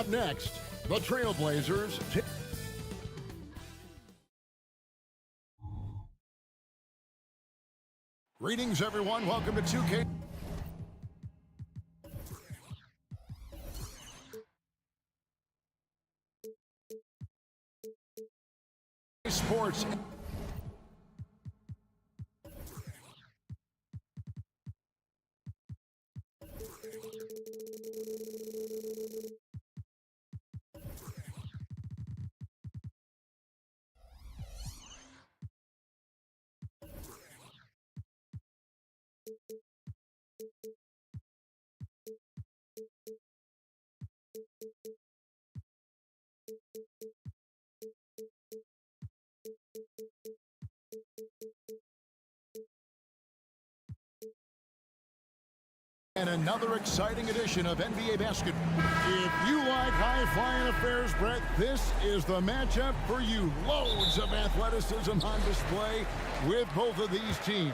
Up next, the Trailblazers. Greetings, everyone. Welcome to 2K Sports. And another exciting edition of NBA basketball. If you like high-flying affairs, Brett, this is the matchup for you. Loads of athleticism on display with both of these teams.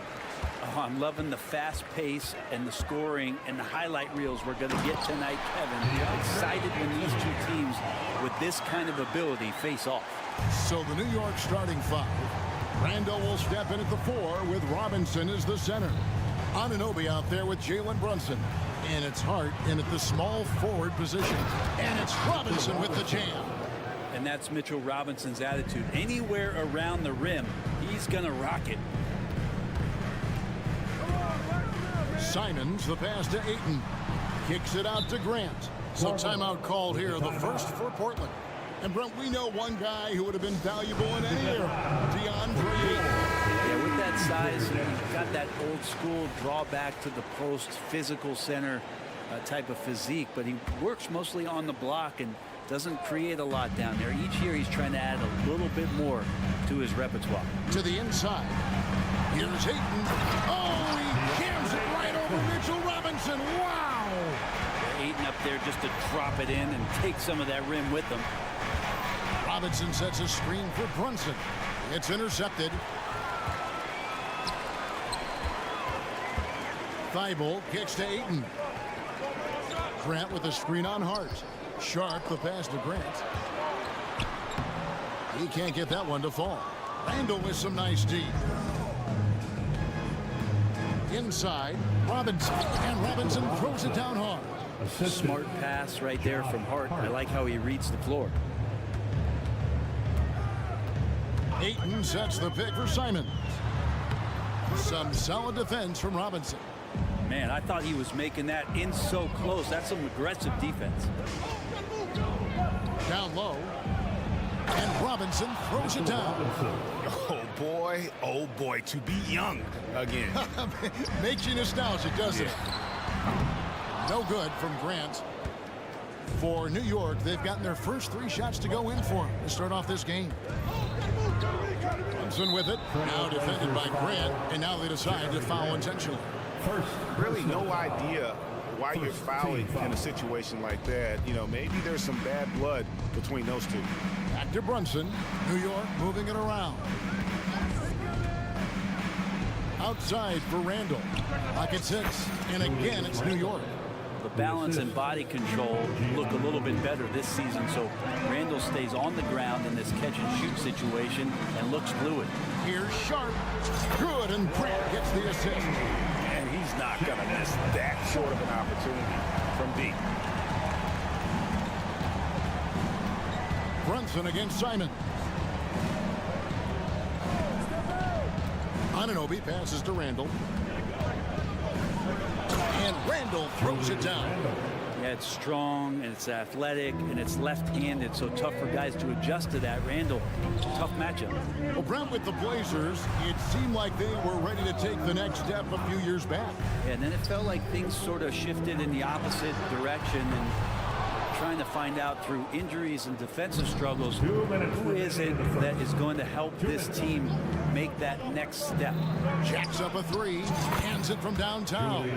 Oh, I'm loving the fast pace and the scoring and the highlight reels we're going to get tonight, Kevin. I'm excited when these two teams with this kind of ability face off. So the New York starting five. Randall will step in at the 4 with Robinson as the center. Anunoby out there with Jalen Brunson. And it's Hart in at the small forward position. And it's Robinson with the jam. And that's Mitchell Robinson's attitude. Anywhere around the rim, he's going to rock it. Simons, the pass to Ayton. Kicks it out to Grant. So timeout called here, the first for Portland. And Brent, we know one guy who would have been valuable in any era, DeAndre Ayton. Yeah, with that size, he's got that old school drawback to the post, physical center type of physique, but he works mostly on the block and doesn't create a lot down there. Each year he's trying to add a little bit more to his repertoire. To the inside. Here's Ayton. Oh, he jams it right over Mitchell Robinson. Wow! Ayton up there just to drop it in and take some of that rim with him. Robinson sets a screen for Brunson. It's intercepted. Thibault kicks to Ayton. Grant with a screen on Hart. Sharp the pass to Grant. He can't get that one to fall. Randall with some nice D. Inside, Robinson. And Robinson throws it down hard. Smart pass right there from Hart. I like how he reads the floor. Ayton sets the pick for Simons. Some solid defense from Robinson. Man, I thought he was making that in so close. That's some aggressive defense. Down low. And Robinson throws it down. Oh boy, to be young again. Makes you nostalgic, doesn't it? No good from Grant. For New York, they've gotten their first 3 shots to go in for him to start off this game. Brunson with it. Now defended by Grant, and now they decide to foul intentionally. Really no idea why you're fouling in a situation like that. You know, maybe there's some bad blood between those two. Back to Brunson. New York moving it around. Outside for Randall. Pocket 6, and again it's New York. The balance and body control look a little bit better this season, so Randall stays on the ground in this catch-and-shoot situation and looks fluid. Here's Sharp. Good, and Grant gets the assist. And he's not going to miss that short of an opportunity from deep. Brunson against Simon. Anunoby passes to Randall. And Randall throws it down. Yeah, it's strong, and it's athletic, and it's left-handed, so tough for guys to adjust to that. Randall, tough matchup. Well, Brent, with the Blazers, it seemed like they were ready to take the next step a few years back. Yeah, and then it felt like things sort of shifted in the opposite direction, and trying to find out through injuries and defensive struggles, who is it that is going to help this team make that next step. Jacks up a 3, hands it from downtown.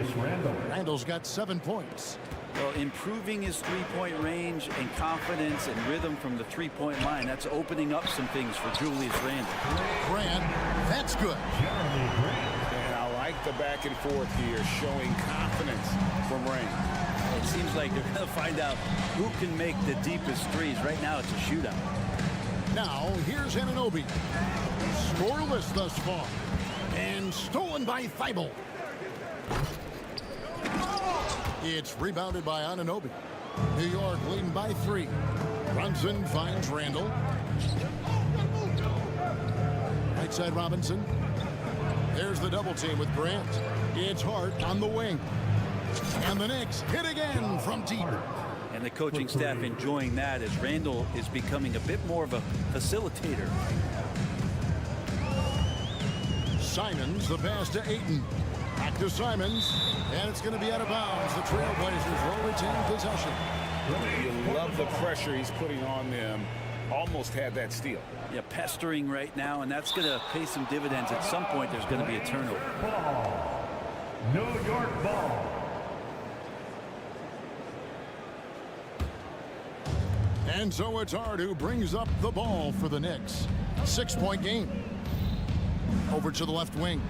Randall's got 7 points. Well, improving his three-point range and confidence and rhythm from the three-point line, that's opening up some things for Julius Randle. Grant, that's good. And I like the back and forth here, showing confidence from Randle. It seems like they're going to find out who can make the deepest threes. Right now, it's a shootout. Now, here's Anunoby. Scoreless thus far. And stolen by Thibault. It's rebounded by Anunoby. New York leading by 3. Brunson finds Randall. Right side Robinson. There's the double team with Grant. It's Hart on the wing. And the Knicks hit again from deep. And the coaching staff enjoying that as Randall is becoming a bit more of a facilitator. Simons, the pass to Ayton. Back to Simons. And it's going to be out of bounds. The Trailblazers will retain possession. You love the pressure he's putting on them. Almost had that steal. Yeah, pestering right now, and that's going to pay some dividends. At some point, there's going to be a turnover. Ball. New York ball. And so it's Hart who brings up the ball for the Knicks. 6-point game. Over to the left wing.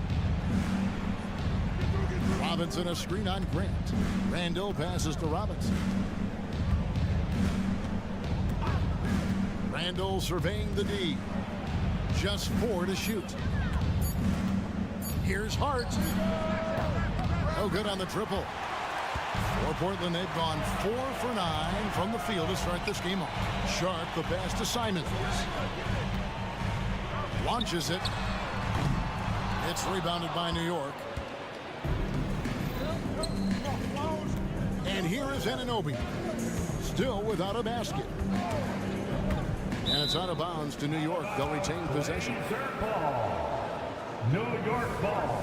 Robinson a screen on Grant. Randall passes to Robinson. Randall surveying the D. Just 4 to shoot. Here's Hart. No good on the triple. For Portland, they've gone 4 for 9 from the field to start this game off. Sharp, the pass to Simons. Launches it. It's rebounded by New York. And here is Anunoby. Still without a basket. And it's out of bounds to New York. They'll retain possession. Third ball. New York ball.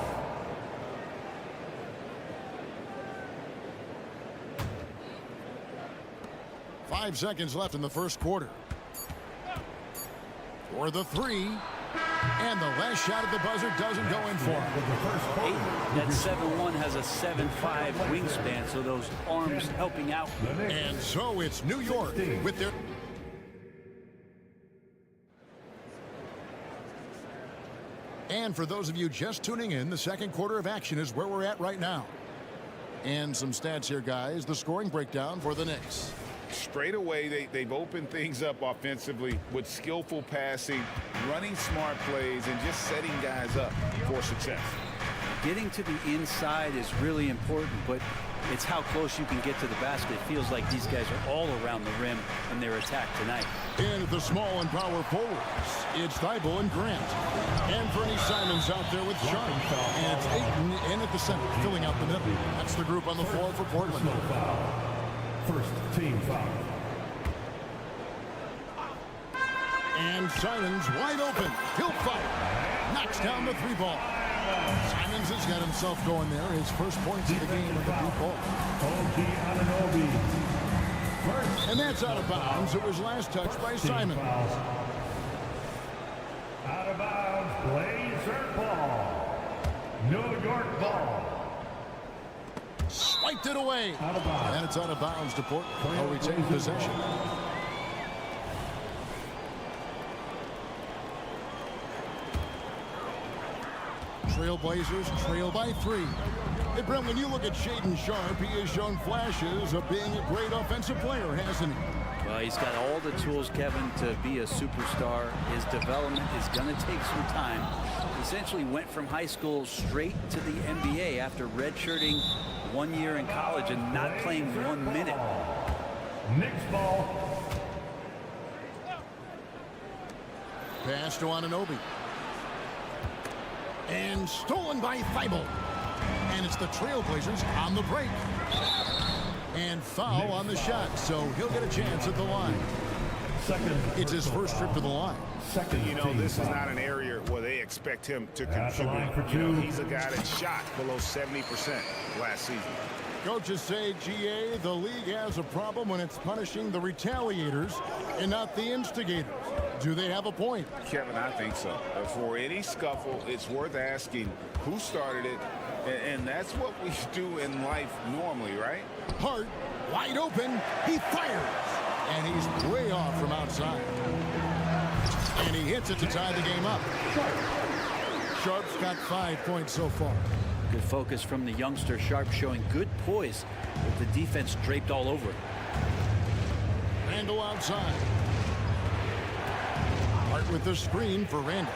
Five seconds left in the first quarter. For the 3. And the last shot at the buzzer doesn't go in for him. Ayton at 7'1" has a 7'5" wingspan, so those arms helping out. And so it's New York with their... And for those of you just tuning in, the second quarter of action is where we're at right now. And some stats here, guys. The scoring breakdown for the Knicks. Straight away, they've opened things up offensively with skillful passing, running smart plays, and just setting guys up for success. Getting to the inside is really important, but it's how close you can get to the basket. It feels like these guys are all around the rim in their attack tonight. And at the small and power forwards, it's Thibault and Grant. And Fernie Simons out there with Sharp. And it's Ayton in at the center, filling out the middle. That's the group on the floor for Portland. First team foul. And Simons wide open. He'll fire. Knocks down the 3 ball. Simons has got himself going there. His first points of the game with the 3 ball. And that's out of bounds. It was last touched by Simons. Out of bounds. Blazer ball. New York ball. Swiped it away. And it's out of bounds to Portland. They'll retain possession. Trailblazers trail by 3. Hey, Brent, when you look at Shaedon Sharp, he has shown flashes of being a great offensive player, hasn't he? Well, he's got all the tools, Kevin, to be a superstar. His development is going to take some time. Essentially went from high school straight to the NBA after redshirting 1 year in college and not playing 1 minute. Knicks ball. Pass to Anunoby. And stolen by Thibault. And it's the Trailblazers on the break. And foul on the shot, so he'll get a chance at the line. It's his first trip to the line. You know, this is not an area where they expect him to contribute. You know, he's a guy that shot below 70% last season. Coaches say, GA, the league has a problem when it's punishing the retaliators and not the instigators. Do they have a point? Kevin, I think so. For any scuffle, it's worth asking who started it, and that's what we do in life normally, right? Hart, wide open, he fires, and he's way off from outside. And he hits it to tie the game up. Sharp's got 5 points so far. Good focus from the youngster. Sharp showing good poise with the defense draped all over it. Randall outside. Hart with the screen for Randall.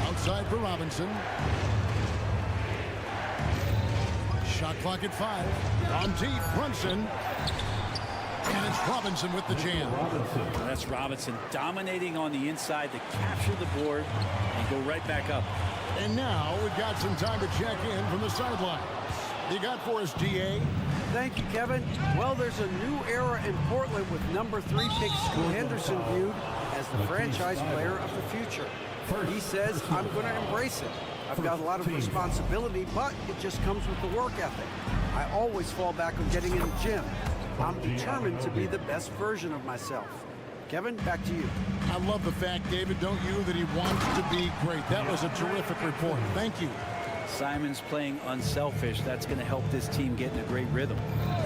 Outside for Robinson. Shot clock at 5. On deep, Brunson. And it's Robinson with the jam. That's Robinson dominating on the inside to capture the board and go right back up. And now we've got some time to check in from the sidelines. You got for us, DA? Thank you, Kevin. Well, there's a new era in Portland with number 3 pick Scoot Henderson viewed as the franchise player of the future. He says, I'm going to embrace it. I've got a lot of responsibility, but it just comes with the work ethic. I always fall back on getting in the gym. I'm determined to be the best version of myself. Kevin, back to you. I love the fact, David, don't you, that he wants to be great. That was a terrific report. Thank you. Simon's playing unselfish. That's going to help this team get in a great rhythm.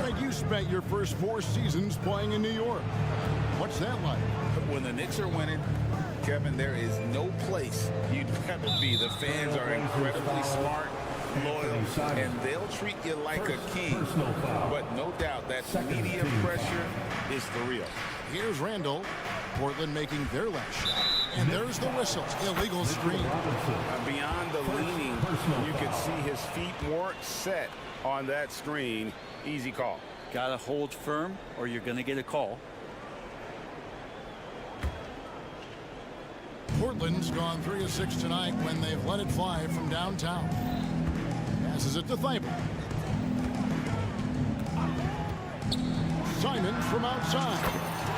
Greg, you spent your first 4 seasons playing in New York. What's that like? When the Knicks are winning, Kevin, there is no place you'd rather be. The fans are incredibly smart, loyal, and they'll treat you like a king. But no doubt that media pressure is for real. Here's Randall. Portland making their last shot. And there's the whistle. Illegal screen. Beyond the leaning, you could see his feet weren't set on that screen. Easy call. Got to hold firm or you're going to get a call. Portland's gone 3 of 6 tonight when they've let it fly from downtown. Passes it to Thibault. Simons from outside.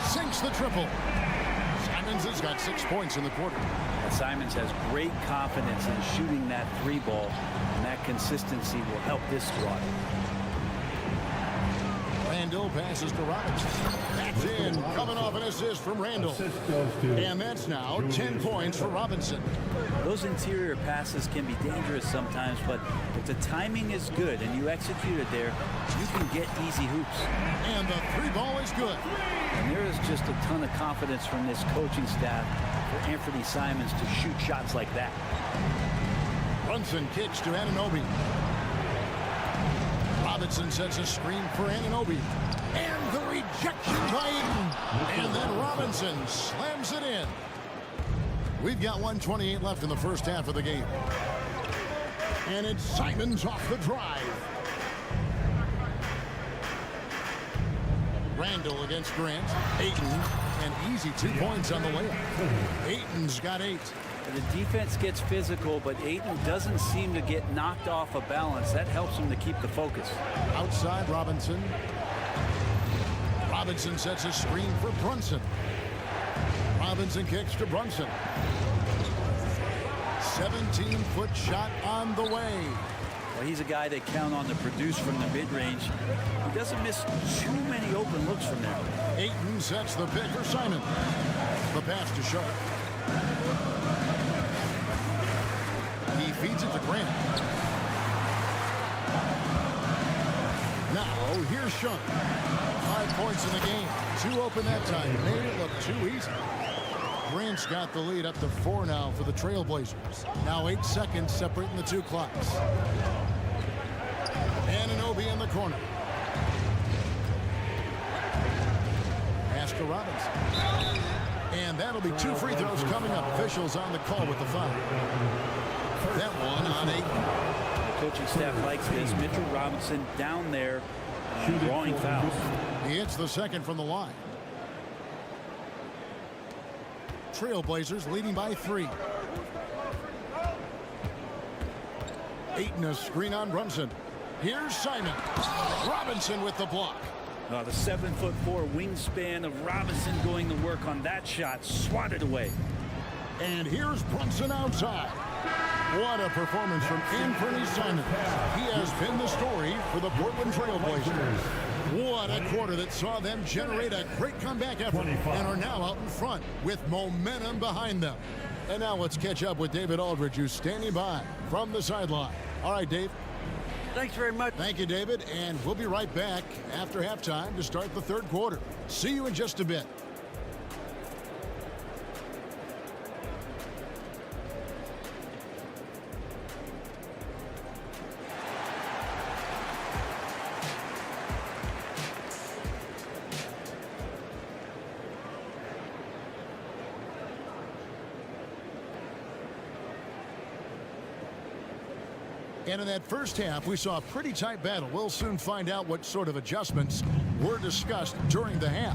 Sinks the triple. Simons has got 6 points in the quarter. And Simons has great confidence in shooting that 3 ball, and that consistency will help this squad. Randall passes to Robinson. That's in. Coming off an assist from Randall. And that's now 10 points for Robinson. Those interior passes can be dangerous sometimes, but if the timing is good and you execute it there, you can get easy hoops. And the 3 ball is good. And there is just a ton of confidence from this coaching staff for Anthony Simons to shoot shots like that. Brunson kicks to Anunoby. Robinson sets a screen for Anunoby. And the rejection by Ayton. And then Robinson slams it in. We've got 1:28 left in the first half of the game. And it's Simons off the drive. Randall against Grant. Ayton, an easy 2 points on the layup. Ayton's got 8. The defense gets physical, but Ayton doesn't seem to get knocked off of balance. That helps him to keep the focus. Outside Robinson. Robinson sets a screen for Brunson. Robinson kicks to Brunson. 17-foot shot on the way. Well, he's a guy they count on to produce from the mid-range. He doesn't miss too many open looks from there. Ayton sets the pick for Simon. The pass to Sharp. He feeds it to Grant. Now, here's Sharp. 5 points in the game. 2 open that time. Made it look too easy. Grant's got the lead up to 4 now for the Trailblazers. Now 8 seconds separating the 2 clocks. Anunoby in the corner. Pass to Robinson. And that'll be 2 free throws coming up. Officials on the call with the foul. That one on 8. The coaching staff likes this. Mitchell Robinson down there drawing fouls. He hits the second from the line. Trailblazers leading by 3. Ayton a screen on Brunson. Here's Simon. Robinson with the block. The 7'4" wingspan of Robinson going to work on that shot. Swatted away. And here's Brunson outside. What a performance from Anthony Simons. He has been the story for the Portland Trailblazers. What a quarter that saw them generate a great comeback effort and are now out in front with momentum behind them. And now let's catch up with David Aldridge, who's standing by from the sideline. All right, Dave. Thanks very much. Thank you, David. And we'll be right back after halftime to start the third quarter. See you in just a bit. And in that first half, we saw a pretty tight battle. We'll soon find out what sort of adjustments were discussed during the half.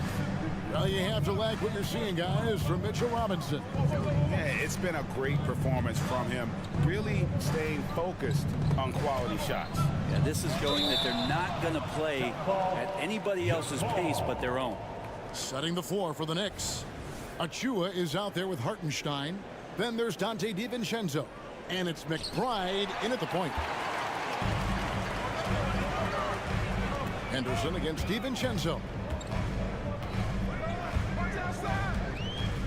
Well, you have to like what you're seeing, guys, from Mitchell Robinson. Yeah, it's been a great performance from him, really staying focused on quality shots. Yeah, this is showing that they're not going to play at anybody else's pace but their own. Setting the floor for the Knicks. EuroCup is out there with Hartenstein. Then there's Dante DiVincenzo. And it's McBride in at the point. Henderson against DiVincenzo.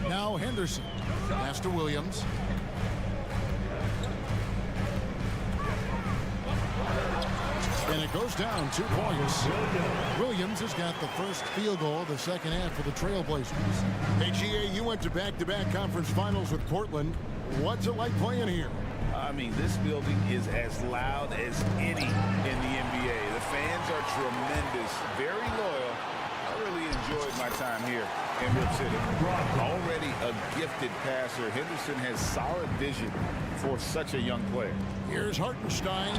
Now Henderson. Pass to Williams. And it goes down 2 points. Williams has got the first field goal of the second half for the Trailblazers. Hey, GA, you went to back-to-back conference finals with Portland. What's it like playing here? I mean, this building is as loud as any in the NBA. The fans are tremendous, very loyal. I really enjoyed my time here in Rip City. Already a gifted passer, Henderson has solid vision for such a young player. Here's Hartenstein.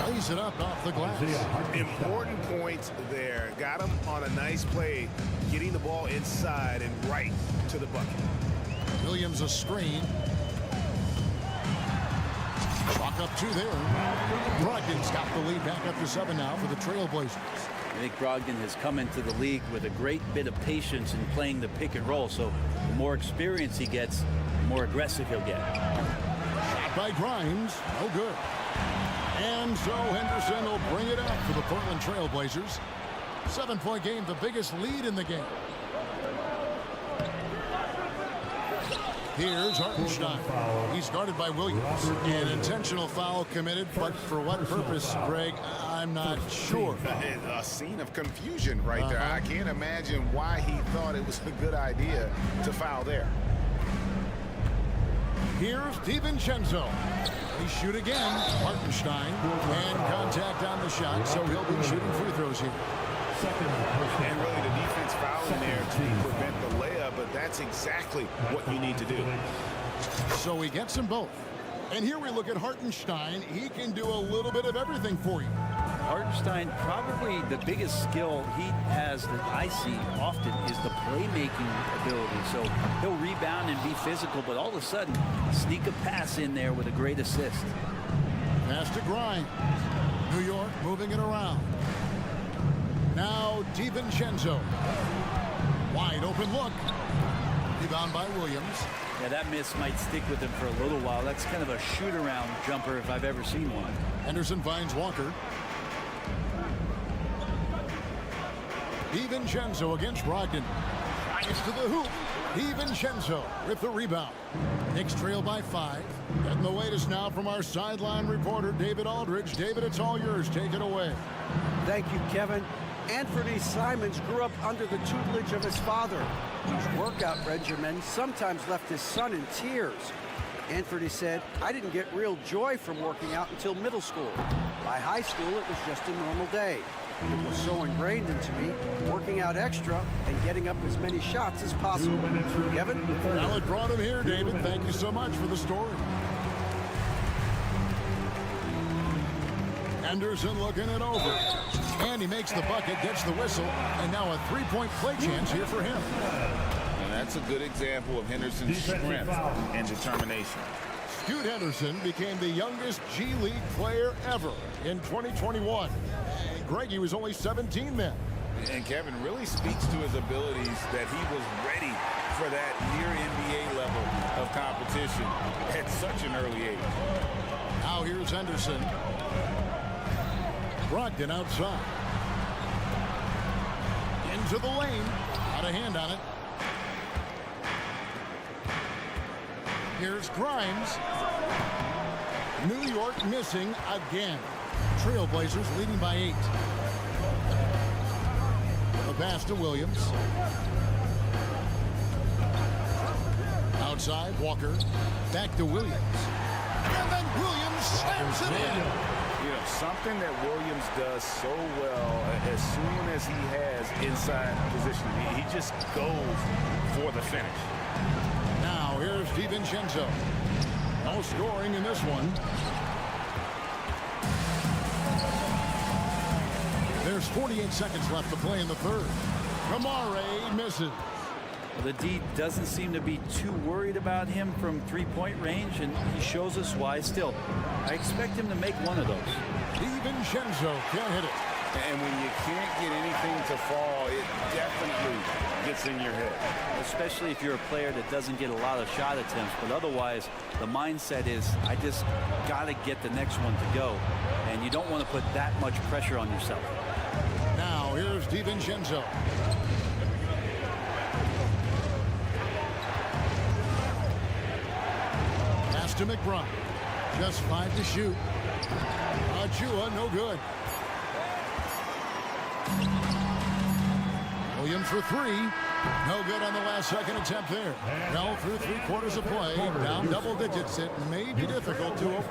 Plays it up off the glass. Important points there. Got him on a nice play, getting the ball inside and right to the bucket. Williams a screen. Clock up 2 there. Brogdon's got the lead back up to 7 now for the Trailblazers. I think Brogdon has come into the league with a great bit of patience in playing the pick and roll. So the more experience he gets, the more aggressive he'll get. Shot by Grimes. No good. And so Henderson will bring it up for the Portland Trailblazers. 7-point game, the biggest lead in the game. Here's Hartenstein. He's guarded by Williams. An intentional foul committed, but for what purpose, Greg, I'm not sure. A scene of confusion right there. I can't imagine why he thought it was a good idea to foul there. Here's DiVincenzo. They shoot again. Hartenstein. And contact on the shot, so he'll be shooting free throws here. And really the defense fouling there to prevent the layup, but that's exactly what you need to do. So he gets them both. And here we look at Hartenstein. He can do a little bit of everything for you. Hartenstein, probably the biggest skill he has that I see often is the playmaking ability. So he'll rebound and be physical, but all of a sudden sneak a pass in there with a great assist. Pass to Grimes. New York moving it around. Now DiVincenzo. Wide open look. Rebound by Williams. Yeah, that miss might stick with him for a little while. That's kind of a shoot-around jumper if I've ever seen one. Henderson finds Walker. DiVincenzo against Brogdon. Gets to the hoop. DiVincenzo with the rebound. Knicks trail by 5. Getting the latest now from our sideline reporter, David Aldridge. David, it's all yours. Take it away. Thank you, Kevin. Anthony Simons grew up under the tutelage of his father, whose workout regimen sometimes left his son in tears. Anthony said, "I didn't get real joy from working out until middle school. By high school, it was just a normal day. It was so ingrained into me, working out extra and getting up as many shots as possible." Kevin? Well, it brought him here, David. Thank you so much for the story. Henderson looking it over. And he makes the bucket, gets the whistle, and now a 3-point play chance here for him. And that's a good example of Henderson's strength and determination. Scoot Henderson became the youngest G League player ever in 2021. Greg, he was only 17 then. And Kevin really speaks to his abilities that he was ready for that near NBA level of competition at such an early age. Now here's Henderson. Brogdon outside. Into the lane. Got a hand on it. Here's Grimes. New York missing again. Trailblazers leading by 8. The pass to Williams. Outside, Walker. Back to Williams. And then Williams slams it in. You know, something that Williams does so well as soon as he has inside position, he just goes for the finish. Now here's DiVincenzo. No scoring in this one. There's 48 seconds left to play in the third. Kamare misses. The D doesn't seem to be too worried about him from three-point range, and he shows us why. Still, I expect him to make one of those. DiVincenzo can't hit it. And when you can't get anything to fall, it definitely gets in your head. Especially if you're a player that doesn't get a lot of shot attempts. But otherwise, the mindset is, I just got to get the next one to go. And you don't want to put that much pressure on yourself. Now, here's DiVincenzo. Pass to McBride. Just 5 to shoot. Achua, no good. Williams for 3. No good on the last second attempt there. Well, through 3 quarters of play, down double digits. It may be difficult to open.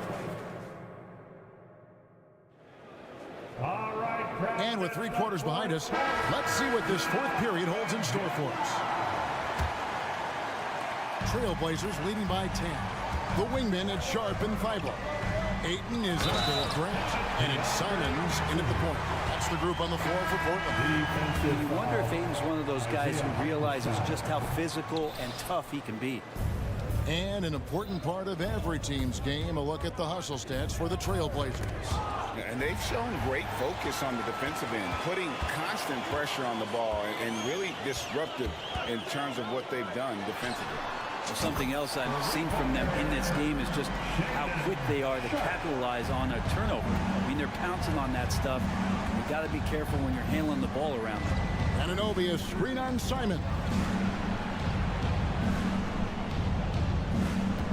And with 3 quarters behind us, let's see what this 4th period holds in store for us. Trailblazers leading by 10. The wingman is Sharp and Thibault. Ayton is up there with Grant, and it's Simons in at the point. That's the group on the floor for Portland. You wonder if Ayton's one of those guys who realizes just how physical and tough he can be. And an important part of every team's game, a look at the hustle stats for the Trailblazers. And they've shown great focus on the defensive end, putting constant pressure on the ball and really disruptive in terms of what they've done defensively. Well, something else I've seen from them in this game is just how quick they are to capitalize on a turnover. I mean, they're pouncing on that stuff. You got to be careful when you're handling the ball around. Anunoby is screen on Simon.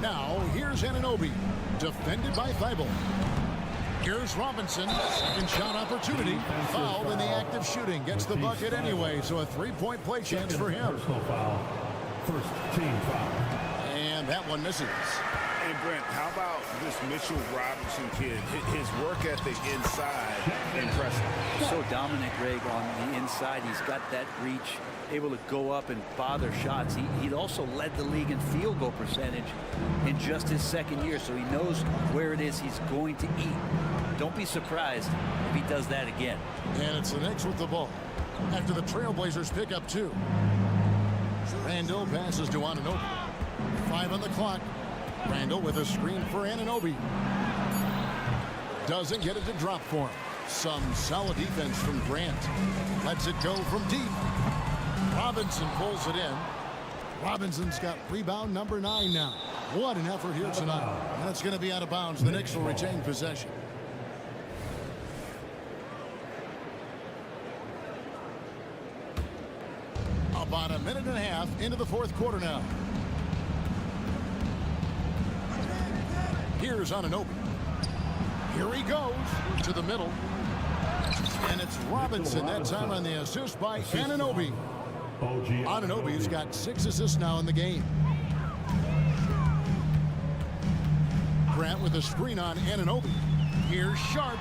Now, here's Anunoby, defended by Thibault. Here's Robinson, second shot opportunity. Fouled in the act of shooting. Gets the bucket anyway, so a 3-point play chance for him. First team foul. And that one misses. Hey, Brent, how about this Mitchell Robinson kid? His work ethic inside, impressive. So dominant, Greg, on the inside. He's got that reach, able to go up and bother shots. He'd also led the league in field goal percentage in just his second year, so he knows where it is he's going to eat. Don't be surprised if he does that again. And it's the Knicks with the ball after the Trailblazers pick up 2. Randall passes to Anunoby. 5 on the clock. Randall with a screen for Anunoby. Doesn't get it to drop for him. Some solid defense from Grant. Lets it go from deep. Robinson pulls it in. Robinson's got rebound number 9 now. What an effort here tonight. And it's going to be out of bounds. The Knicks will retain possession. About a minute and a half into the 4th quarter now. Here's Anunoby. Here he goes to the middle. And it's Robinson that time on the assist by Anunoby. Anunoby's got 6 assists now in the game. Grant with a screen on Anunoby. Here's Sharp.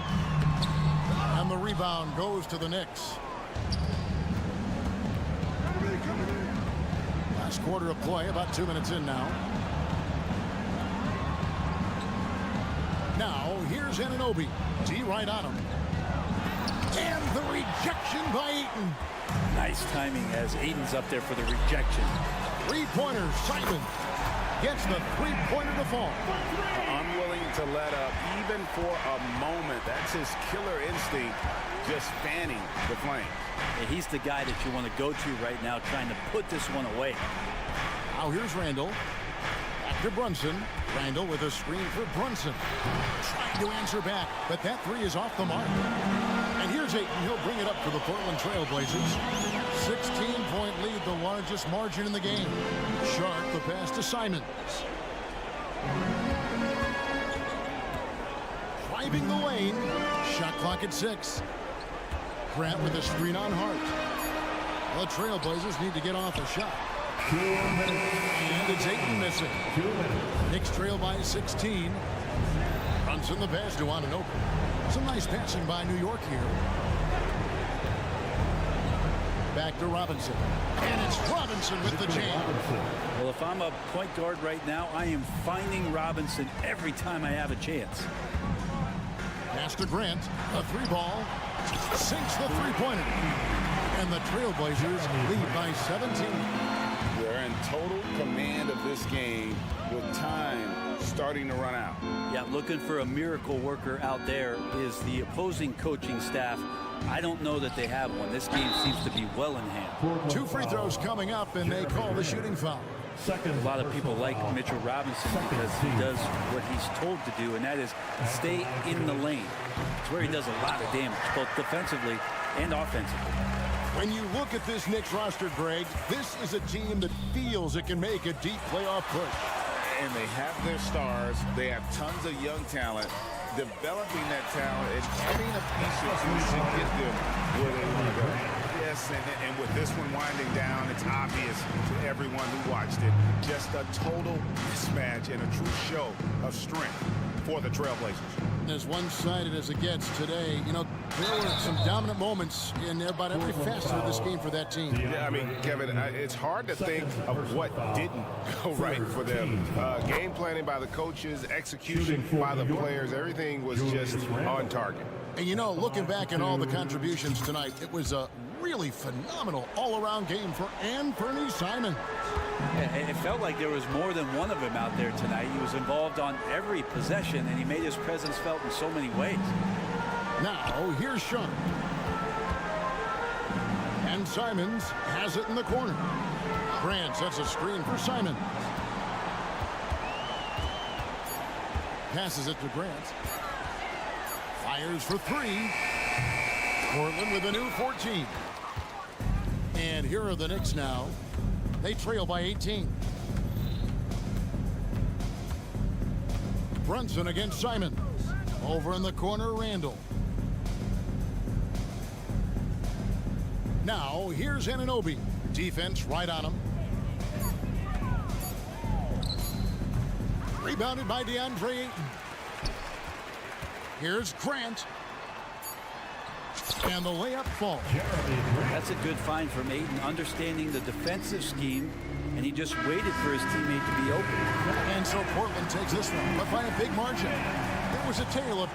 And the rebound goes to the Knicks. Last quarter of play, about 2 minutes in now. Now, here's Anunoby. D right on him. And the rejection by Ayton. Nice timing as Ayton's up there for the rejection. 3-pointer, Simon gets the 3-pointer to fall. Unwilling to let up even for a moment. That's his killer instinct, just fanning the flame. And he's the guy that you want to go to right now, trying to put this one away. Now here's Randall. Back to Brunson. Randall with a screen for Brunson. Trying to answer back, but that 3 is off the mark. And here's Ayton. He'll bring it up for the Portland Trailblazers. 16-point lead, the largest margin in the game. Sharp, the pass to Simons. Driving the lane. Shot clock at 6. Grant with a screen on Hart. The Trailblazers need to get off a shot. And it's Ayton missing. Knicks trail by 16. Brunson the pass to Anunoby. Some nice passing by New York here. back to Robinson. And it's Robinson with the jam. Well, if I'm a point guard right now, I am finding Robinson every time I have a chance. Pass to Grant. A three ball. Sinks the three-pointer. And the Trailblazers lead by 17. They're in total command of this game with time starting to run out. Yeah, looking for a miracle worker out there is the opposing coaching staff. I don't know that they have one. This game seems to be well in hand. 2 free throws coming up, and they call the shooting foul. A lot of people like Mitchell Robinson because he does what he's told to do, and that is stay in the lane. It's where he does a lot of damage, both defensively and offensively. When you look at this Knicks roster, Greg, this is a team that feels it can make a deep playoff push. And they have their stars. They have tons of young talent. Developing that talent and adding a piece or two to get them where they want to go. Yes, and with this one winding down, it's obvious to everyone who watched it. Just a total mismatch and a true show of strength for the Trailblazers. As one-sided as it gets today, you know, there were some dominant moments in about every facet of this game for that team. Yeah, I mean, Kevin, it's hard to think of what didn't go right for them. Game planning by the coaches, execution by the players, everything was just on target. And, you know, looking back at all the contributions tonight, it was a really phenomenal all-around game for Anthony Simons. It felt like there was more than one of them out there tonight. He was involved on every possession, and he made his presence felt in so many ways. Now, here's Sean. And Simons has it in the corner. Grant sets a screen for Simons. Passes it to Grant. Fires for three. Portland with a new 14. And here are the Knicks now. They trail by 18. Brunson against Simons. Over in the corner, Randall. Now, here's Anunoby. Defense right on him. Rebounded by DeAndre Ayton. Here's Grant. And the layup falls. That's a good find from Ayton, understanding the defensive scheme, and he just waited for his teammate to be open. And so Portland takes this one, but by a big margin. It was a tale of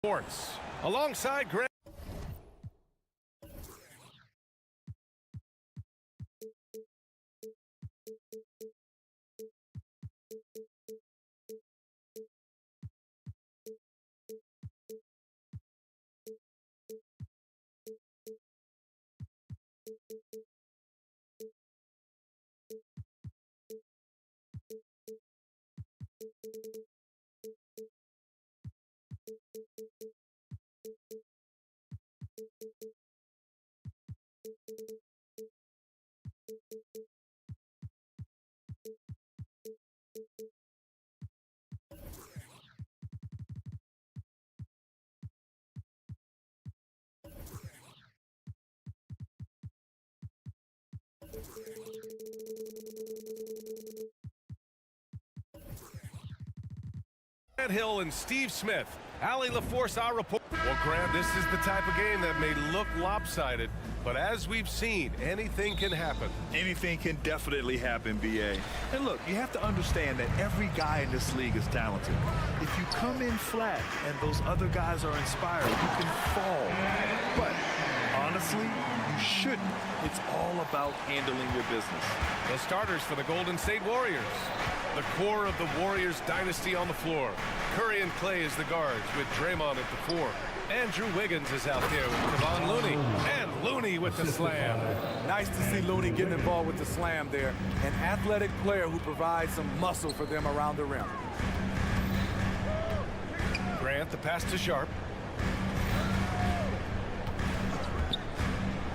Sports alongside Grant. Hill and Steve Smith. Ali LaForce, our report. Well, Graham, this is the type of game that may look lopsided, but as we've seen, anything can happen. Anything can definitely happen, B.A. And look, you have to understand that every guy in this league is talented. If you come in flat and those other guys are inspired, you can fall. But honestly, you shouldn't. It's all about handling your business. The starters for the Golden State Warriors. The core of the Warriors dynasty on the floor. Curry and Clay as the guards with Draymond at the 4. Andrew Wiggins is out there with Kevon Looney. And Looney with the slam. Nice to see Looney getting involved with the slam there. An athletic player who provides some muscle for them around the rim. Grant, the pass to Sharp.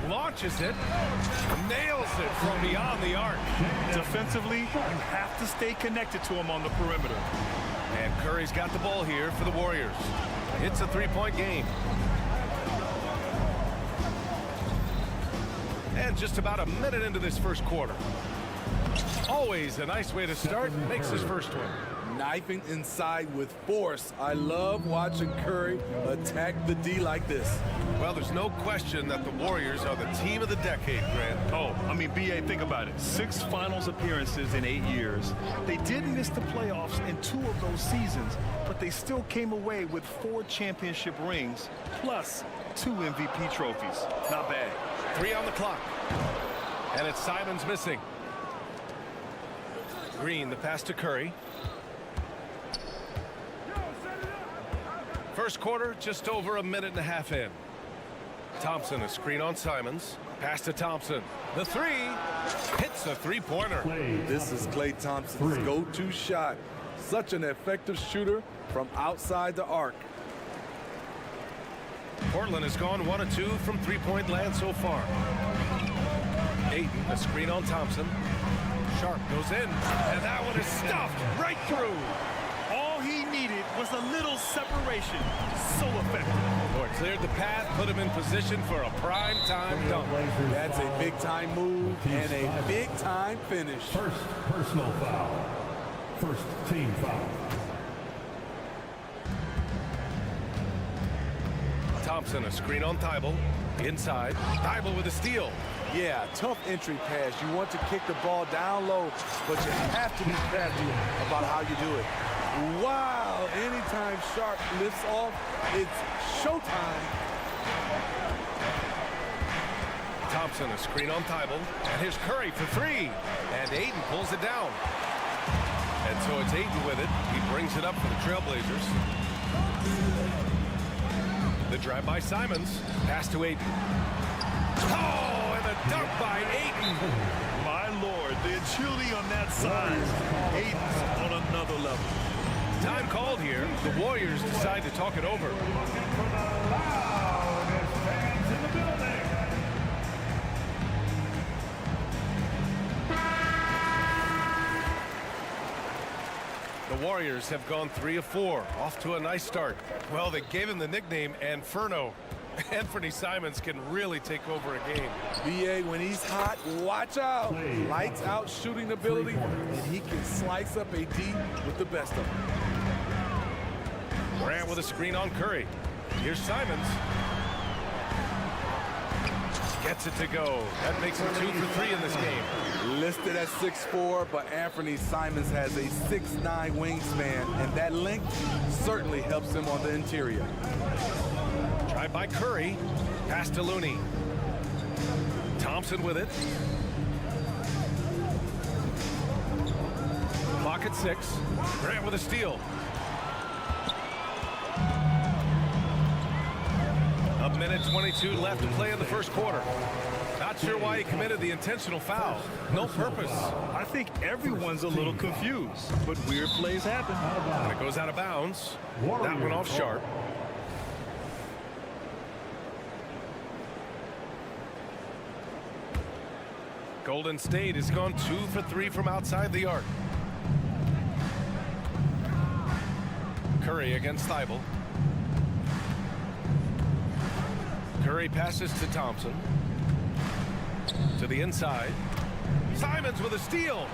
Launches it, nails it from beyond the arc. Defensively, you have to stay connected to him on the perimeter. And Curry's got the ball here for the Warriors. It's a three-point game. And just about a minute into this first quarter. Always a nice way to start, makes his first one. Knifing inside with force. I love watching Curry attack the D like this. Well, there's no question that the Warriors are the team of the decade, Grant. Oh, I mean, B.A., think about it. 6 finals appearances in 8 years. They did miss the playoffs in 2 of those seasons, but they still came away with 4 championship rings, plus 2 MVP trophies. Not bad. 3 on the clock. And it's Simons missing. Green, the pass to Curry. First quarter, just over a minute and a half in. Thompson, a screen on Simons. Pass to Thompson. The 3 hits a three-pointer. This is Klay Thompson's go-to shot. Such an effective shooter from outside the arc. Portland has gone 1 of 2 from three-point land so far. Ayton, a screen on Thompson. Sharp goes in, and that one is stuffed right through. All he needed was a little separation. So effective. Boy, cleared the path, put him in position for a prime-time dunk. That's a big-time move and a big-time finish. First personal foul. First team foul. Thompson, a screen on Thibault. Inside, Thibault with a steal. Yeah, tough entry pass. You want to kick the ball down low, but you have to be crafty about how you do it. Wow, anytime Sharp lifts off, it's showtime. Thompson, a screen on Thibault. And here's Curry for 3. And Ayton pulls it down. And so it's Ayton with it. He brings it up for the Trailblazers. The drive by Simons. Pass to Ayton. Oh, and the dunk by Ayton. My Lord, the agility on that side. Ayton's on another level. Time called here. The Warriors decide to talk it over. The Warriors have gone 3 of 4, off to a nice start. Well, they gave him the nickname Inferno. Anthony Simons can really take over a game. B.A., when he's hot, watch out. Lights out shooting ability, and he can slice up a D with the best of them. Grant with a screen on Curry. Here's Simons. Gets it to go. That makes him 2 for 3 in this game. Listed at 6'4", but Anthony Simons has a 6'9" wingspan, and that length certainly helps him on the interior. Tried by Curry. Pass to Looney. Thompson with it. Clock at 6. Grant with a steal. A minute 22 left to play in the first quarter. Not sure why he committed the intentional foul. No purpose. I think everyone's a little confused, but weird plays happen. And it goes out of bounds. That one off sharp. Golden State has gone 2 for 3 from outside the arc. Curry against Thibault. Curry passes to Thompson. To the inside. Simons with a steal.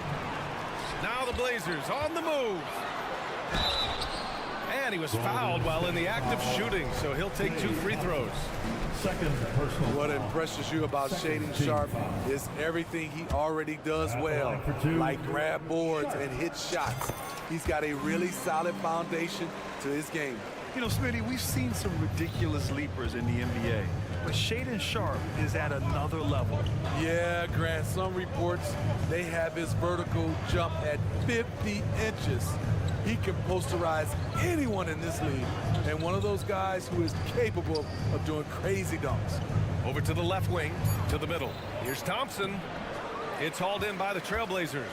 Now the Blazers on the move. And he was fouled while in the act of shooting, so he'll take 2 free throws. Second personal. What impresses you about Shaedon Sharpe is everything he already does well, like grab boards and hit shots. He's got a really solid foundation to his game. You know, Smitty, we've seen some ridiculous leapers in the NBA, but Shaedon Sharpe is at another level. Yeah, Grant, some reports, they have his vertical jump at 50 inches. He can posterize anyone in this league, and one of those guys who is capable of doing crazy dunks. Over to the left wing, to the middle. Here's Thompson. It's hauled in by the Trailblazers.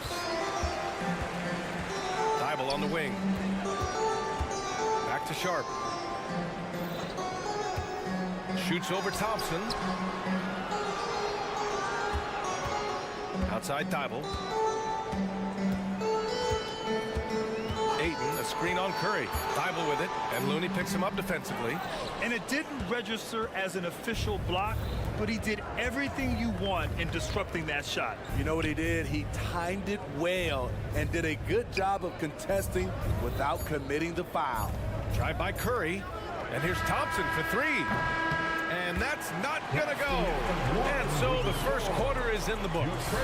Thibault on the wing. Back to Sharpe. Shoots over Thompson. Outside Thibault. Ayton, a screen on Curry. Thibault with it, and Looney picks him up defensively. And it didn't register as an official block, but he did everything you want in disrupting that shot. You know what he did? He timed it well and did a good job of contesting without committing the foul. Tried by Curry, and here's Thompson for 3. And that's not gonna go. And so the first quarter is in the books.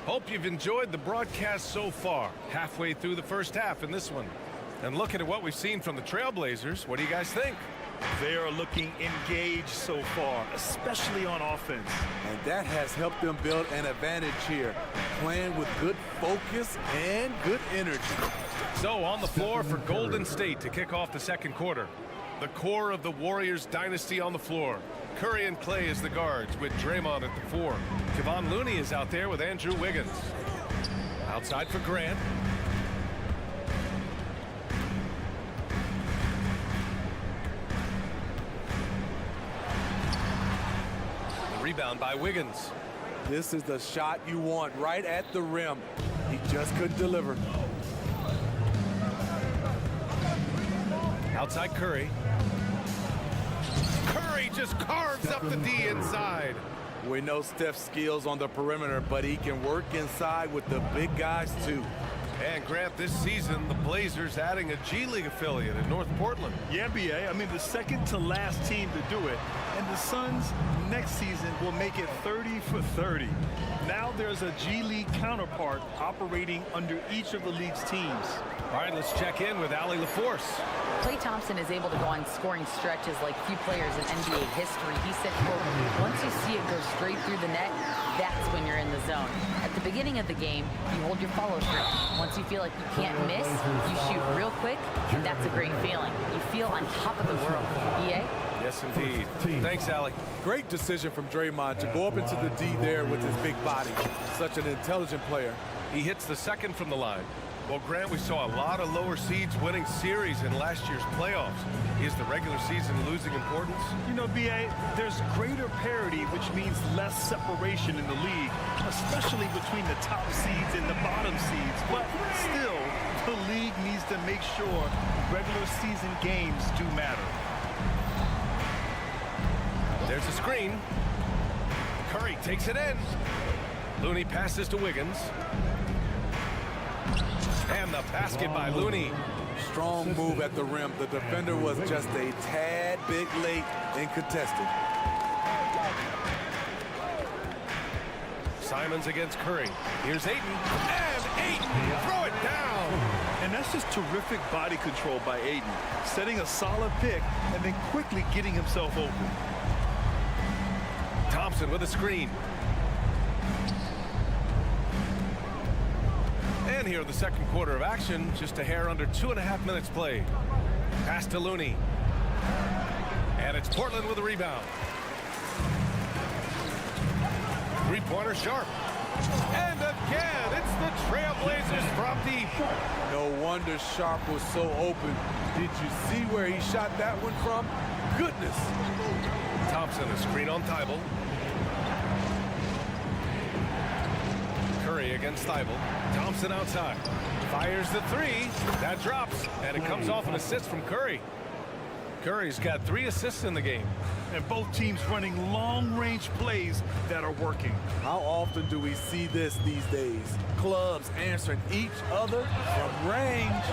Hope you've enjoyed the broadcast so far. Halfway through the first half in this one. And looking at what we've seen from the Trailblazers, what do you guys think? They are looking engaged so far, especially on offense. And that has helped them build an advantage here, playing with good focus and good energy. So on the floor for Golden State to kick off the second quarter. The core of the Warriors dynasty on the floor. Curry and Clay as the guards with Draymond at the 4. Kevon Looney is out there with Andrew Wiggins. Outside for Grant. The rebound by Wiggins. This is the shot you want right at the rim. He just couldn't deliver. Outside Curry. Curry just carves up the D inside. We know Steph's skills on the perimeter, but he can work inside with the big guys too. And Grant, this season, the Blazers adding a G League affiliate in North Portland. Yeah, B.A. I mean, the second to last team to do it. And the Suns next season will make it 30 for 30. Now there's a G League counterpart operating under each of the league's teams. All right, let's check in with Allie LaForce. Klay Thompson is able to go on scoring stretches like few players in NBA history. He said, quote, once you see it go straight through the net, that's when you're in the zone. At the beginning of the game, you hold your follow through. Once you feel like you can't miss, you shoot real quick, and that's a great feeling. You feel on top of the world. EA? Yes, indeed. Thanks, Allie. Great decision from Draymond to go up into the D there with his big body. Such an intelligent player. He hits the second from the line. Well, Grant, we saw a lot of lower seeds winning series in last year's playoffs. Is the regular season losing importance? You know, B.A., there's greater parity, which means less separation in the league, especially between the top seeds and the bottom seeds. But still, the league needs to make sure regular season games do matter. There's a screen. Curry takes it in. Looney passes to Wiggins. And the basket by Looney. Strong move at the rim. The defender was just a tad bit late in contesting. Simons against Curry. Here's Ayton. And Ayton, throw it down. And that's just terrific body control by Ayton. Setting a solid pick and then quickly getting himself open. Thompson with a screen. And here the second quarter of action, just a hair under 2.5 minutes played. Pass to Looney. And it's Portland with a rebound. Three-pointer Sharp. And again, it's the Trailblazers from deep. No wonder Sharp was so open. Did you see where he shot that one from? Goodness. Thompson, a screen on Thibault. Curry against Thibault. Thompson outside. Fires the three. That drops. And it comes off an assist from Curry. Curry's got 3 assists in the game. And both teams running long-range plays that are working. How often do we see this these days? Clubs answering each other from range.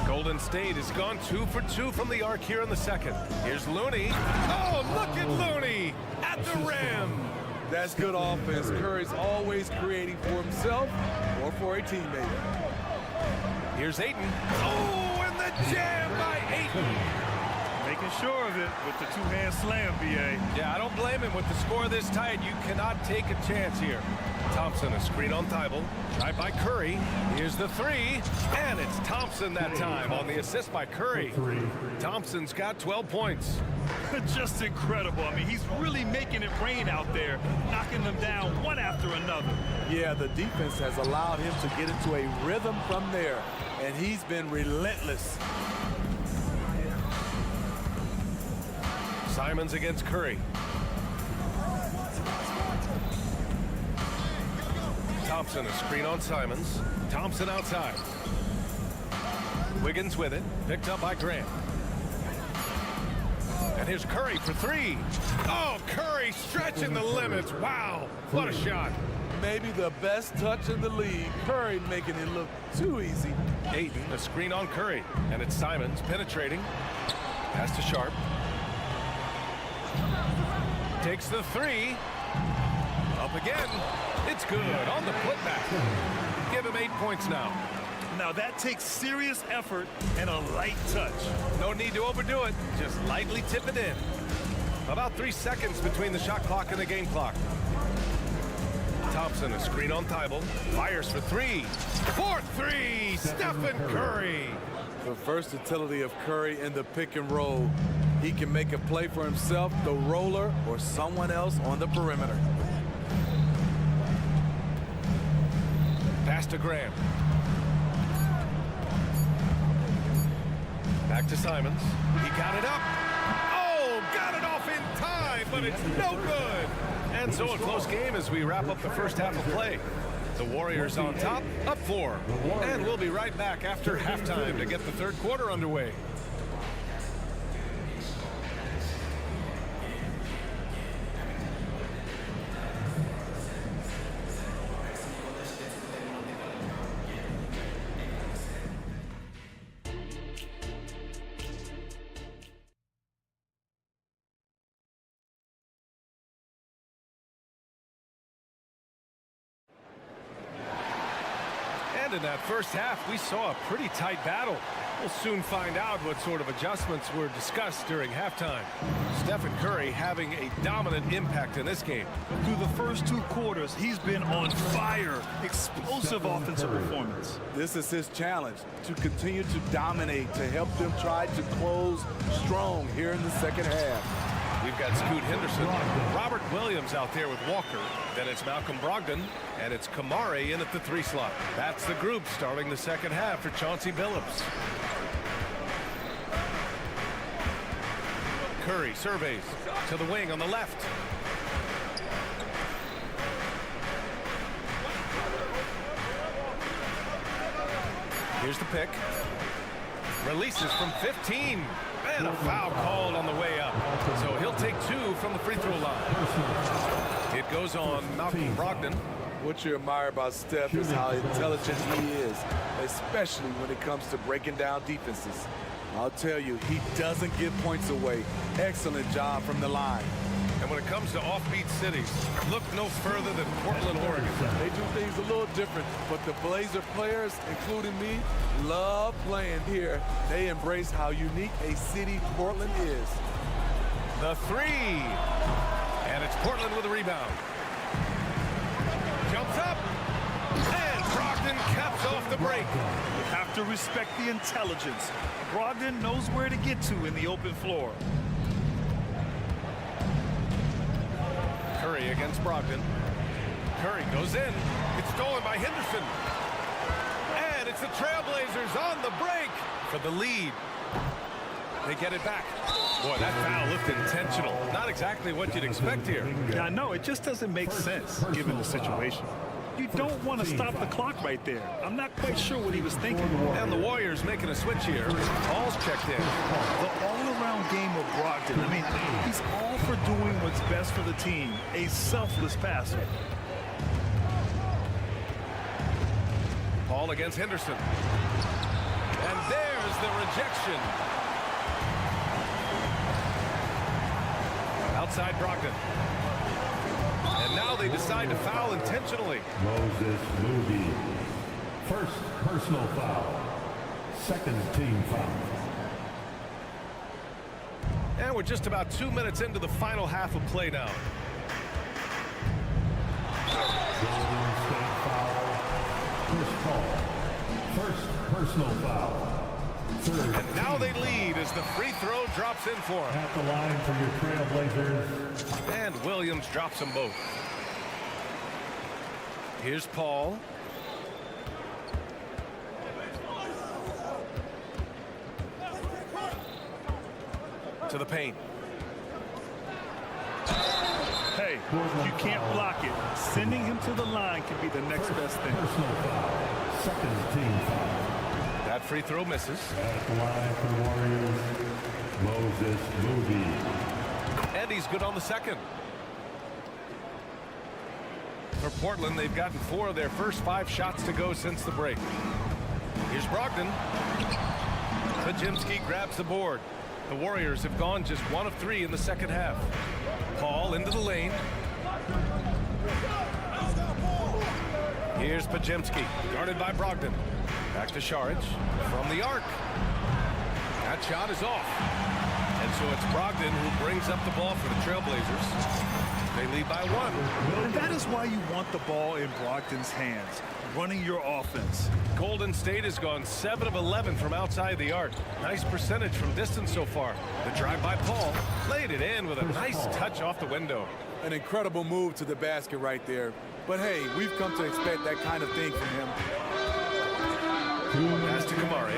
Golden State has gone 2 for 2 from the arc here in the second. Here's Looney. Oh, look at Looney at the rim. That's good offense. Curry's always creating for himself or for a teammate. Here's Ayton. Oh, and the jam by Ayton. Making sure of it with the two-hand slam, B.A. Yeah, I don't blame him. With the score this tight, you cannot take a chance here. Thompson, a screen on Thibault. Right by Curry. Here's the three. And it's Thompson that time on the assist by Curry. Thompson's got 12 points. Just incredible. I mean, he's really making it rain out there, knocking them down one after another. Yeah, the defense has allowed him to get into a rhythm from there, and he's been relentless. Simons against Curry. Thompson, a screen on Simons. Thompson outside. Wiggins with it. Picked up by Grant. And here's Curry for three. Oh, Curry stretching the limits. Wow, what a shot. Maybe the best touch in the league. Curry making it look too easy. Ayton, a screen on Curry. And it's Simons penetrating. Pass to Sharp. Takes the three. Up again. It's good on the putback. Give him 8 points now. Now that takes serious effort and a light touch. No need to overdo it. Just lightly tip it in. About 3 seconds between the shot clock and the game clock. Thompson, a screen on Thibault. Fires for three. 4-3. Stephen Curry. The versatility of Curry in the pick and roll. He can make a play for himself, the roller, or someone else on the perimeter. Pass to Graham. Back to Simons. He got it up. Oh, got it off in time, but it's no good. And so a close game as we wrap up the first half of play. The Warriors on top, up 4. And we'll be right back after halftime to get the third quarter underway. In that first half, we saw a pretty tight battle. We'll soon find out what sort of adjustments were discussed during halftime. Stephen Curry having a dominant impact in this game. Through the first 2 quarters, he's been on fire. Explosive offensive performance. This is his challenge, to continue to dominate, to help them try to close strong here in the second half. We've got Scoot Henderson, Robert Williams out there with Walker. Then it's Malcolm Brogdon, and it's Kamari in at the 3 slot. That's the group starting the second half for Chauncey Billups. Curry surveys to the wing on the left. Here's the pick. Releases from 15. And a foul called on the way up. So he'll take 2 from the free throw line. It goes on Malcolm Brogdon. What you admire about Steph is how intelligent he is, especially when it comes to breaking down defenses. I'll tell you, he doesn't give points away. Excellent job from the line. And when it comes to offbeat cities, look no further than Portland, Oregon. They do things a little different, but the Blazer players, including me, love playing here. They embrace how unique a city Portland is. The three. And it's Portland with a rebound. Jumps up. And Brogdon caps off the break. You have to respect the intelligence. Brogdon knows where to get to in the open floor. Curry against Brogdon. Curry goes in. It's stolen by Henderson. And it's the Trailblazers on the break for the lead. They get it back. Boy, that foul looked intentional. Not exactly what you'd expect here. Yeah, I know. It just doesn't make sense given the situation. You don't want to stop the clock right there. I'm not quite sure what he was thinking. And the Warriors making a switch here. Paul's checked in. The all-around game of Brogdon. I mean, he's all for doing what's best for the team. A selfless passer. Paul against Henderson. And there's the rejection. Outside Brogdon. And now they decide to foul intentionally. Moses Moody. First personal foul. Second team foul. And we're just about 2 minutes into the final half of play now. Golden State foul. Chris Paul. First personal foul. Third. And now they lead as the free throw drops in for him. At the line for your Trailblazers. And Williams drops them both. Here's Paul. To the paint. Hey, if you can't block it, sending him to the line can be the next best thing. Personal foul. Second team foul. That free throw misses. At the line for Warriors, Moses Moody. And he's good on the second. For Portland, they've gotten 4 of their first 5 shots to go since the break. Here's Brogdon. Pajimski grabs the board. The Warriors have gone just 1 of 3 in the second half. Paul into the lane. Here's Pajimski, guarded by Brogdon. Back to Šarić from the arc. That shot is off. And so it's Brogdon who brings up the ball for the Trailblazers. They lead by 1. And that is why you want the ball in Brogdon's hands, running your offense. Golden State has gone 7 of 11 from outside the arc. Nice percentage from distance so far. The drive by Paul laid it in with a nice touch off the window. An incredible move to the basket right there. But hey, we've come to expect that kind of thing from him. Pass to Kamari.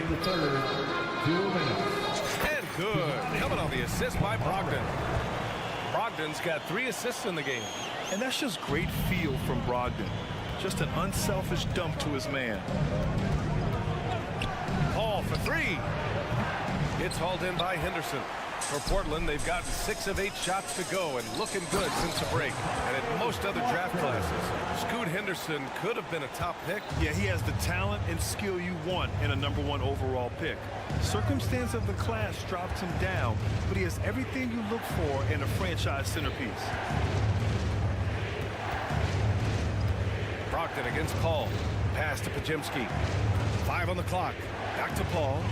And good. Coming on the assist by Brogdon. Brogdon's got 3 assists in the game. And that's just great feel from Brogdon. Just an unselfish dump to his man. Paul for 3. It's hauled in by Henderson. For Portland, they've gotten 6 of 8 shots to go and looking good since the break. And in most other draft classes, Scoot Henderson could have been a top pick. Yeah, he has the talent and skill you want in a #1 overall pick. Circumstance of the class dropped him down, but he has everything you look for in a franchise centerpiece. Brogdon against Paul. Pass to Pajimski. 5 on the clock. Back to Paul.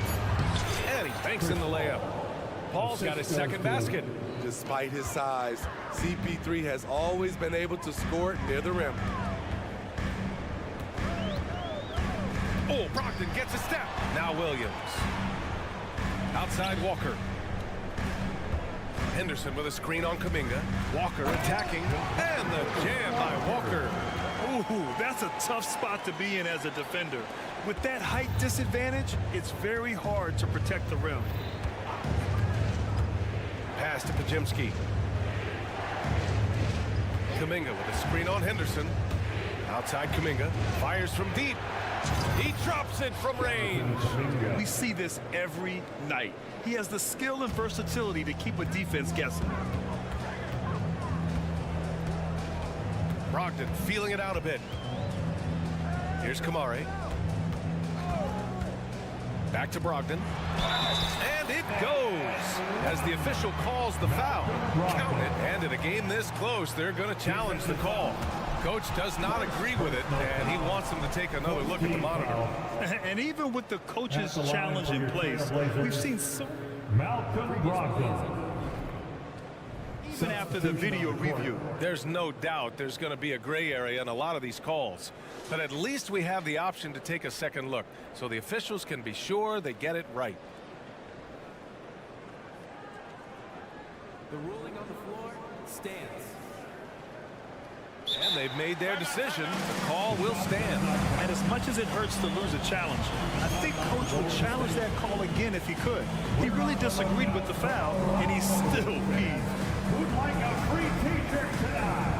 And he banks in the layup. Paul's got his second basket. Despite his size, CP3 has always been able to score near the rim. Oh, Brogdon gets a step. Now Williams. Outside Walker. Henderson with a screen on Kuminga. Walker attacking. And the jam by Walker. Ooh, that's a tough spot to be in as a defender. With that height disadvantage, it's very hard to protect the rim. Pass to Pajimski. Kuminga with a screen on Henderson. Outside Kuminga. Fires from deep. He drops it from range. We see this every night. He has the skill and versatility to keep a defense guessing. Brogdon feeling it out a bit. Here's Kamari. Back to Brogdon. And it goes as the official calls the foul. Count it. And in a game this close, they're going to challenge the call. Coach does not agree with it, and he wants them to take another look at the monitor. And even with the coach's challenge in place, we've seen so Malcolm Brogdon. even after the video review. There's no doubt there's going to be a gray area in a lot of these calls. But at least we have the option to take a second look, so the officials can be sure they get it right. The ruling on the floor stands. And they've made their decision. The call will stand. And as much as it hurts to lose a challenge, I think Coach would challenge that call again if he could. He really disagreed with the foul, and he's still peeved. Who'd like a free t-shirt tonight?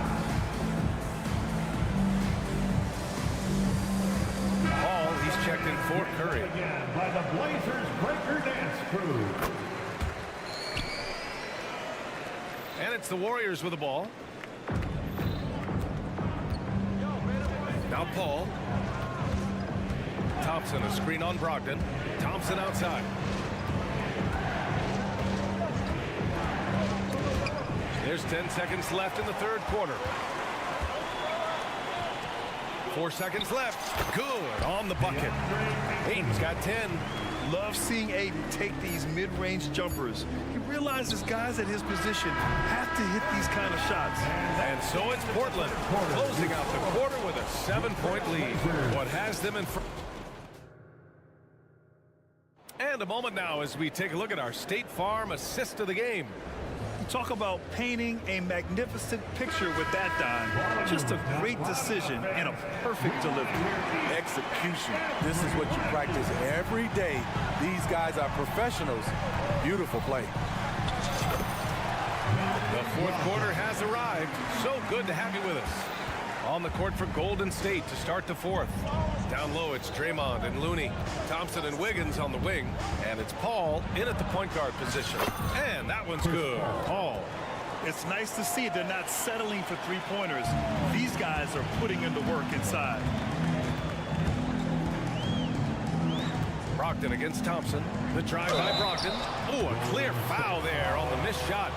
Paul, he's checked in for Curry. Again by the Blazers Breaker Dance Crew. And it's the Warriors with the ball. Now Paul. Thompson, a screen on Brogdon. Thompson outside. There's 10 seconds left in the third quarter. 4 seconds left. Good on the bucket. Aiden's got 10. Love seeing Aiden take these mid-range jumpers. He realizes guys at his position have to hit these kind of shots. And so it's Portland closing out the quarter with a 7-point lead. What has them in front? And a moment now as we take a look at our State Farm assist of the game. Talk about painting a magnificent picture with that dime. Just a great decision and a perfect delivery. Execution. This is what you practice every day. These guys are professionals. Beautiful play. The fourth quarter has arrived. So good to have you with us. On the court for Golden State to start the fourth. Down low, it's Draymond and Looney. Thompson and Wiggins on the wing. And it's Paul in at the point guard position. And that one's good. Paul. It's nice to see they're not settling for three-pointers. These guys are putting in the work inside. Brogdon against Thompson. The drive by Brogdon. Oh, a clear foul there on the missed shot.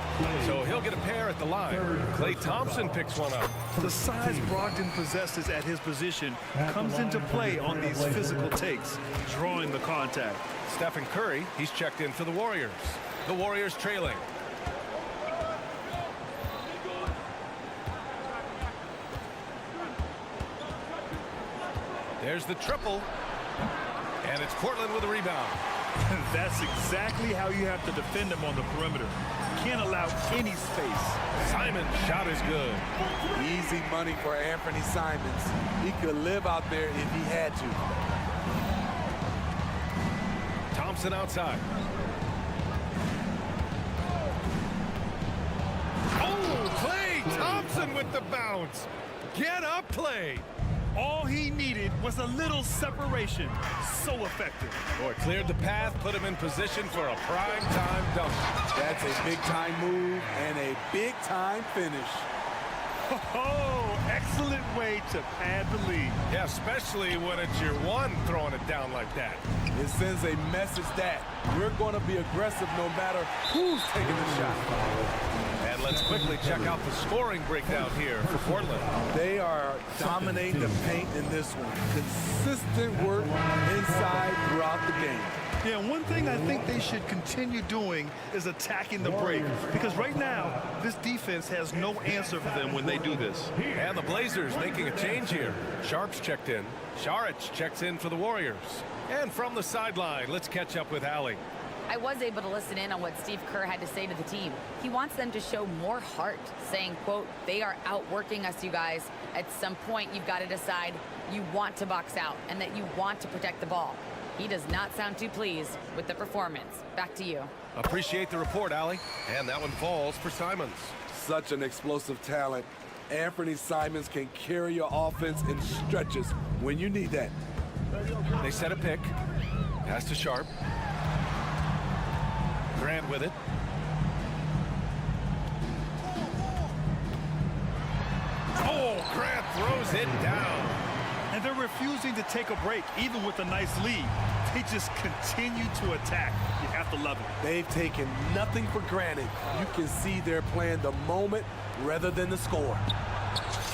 So he'll get a pair at the line. Klay Thompson picks one up. The size Brogdon possesses at his position comes into play on these physical takes, drawing the contact. Stephen Curry, he's checked in for the Warriors. The Warriors trailing. There's the triple. And it's Portland with a rebound. That's exactly how you have to defend him on the perimeter. Can't allow any space. Simon's shot is good. Easy money for Anthony Simons. He could live out there if he had to. Thompson outside. Oh, Klay Thompson with the bounce. Get up, Klay. All he needed was a little separation. So effective. Boy, cleared the path, put him in position for a prime-time dunk. That's a big-time move and a big-time finish. Oh, excellent way to pad the lead. Yeah, especially when it's your one throwing it down like that. It sends a message that we're going to be aggressive no matter who's taking the shot. And let's quickly check out the scoring breakdown here for Portland. They are dominating the paint in this one. Consistent work inside throughout the game. Yeah, one thing I think they should continue doing is attacking the break. Because right now, this defense has no answer for them when they do this. And the Blazers making a change here. Sharp's checked in. Saric checks in for the Warriors. And from the sideline, let's catch up with Allie. I was able to listen in on what Steve Kerr had to say to the team. He wants them to show more heart, saying, quote, they are outworking us, you guys. At some point, you've got to decide you want to box out and that you want to protect the ball. He does not sound too pleased with the performance. Back to you. Appreciate the report, Allie. And that one falls for Simons. Such an explosive talent. Anthony Simons can carry your offense in stretches when you need that. They set a pick. Pass to Sharp. Grant with it. Oh, Grant throws it down. And they're refusing to take a break, even with a nice lead. They just continue to attack. You have to love it. They've taken nothing for granted. You can see they're playing the moment rather than the score.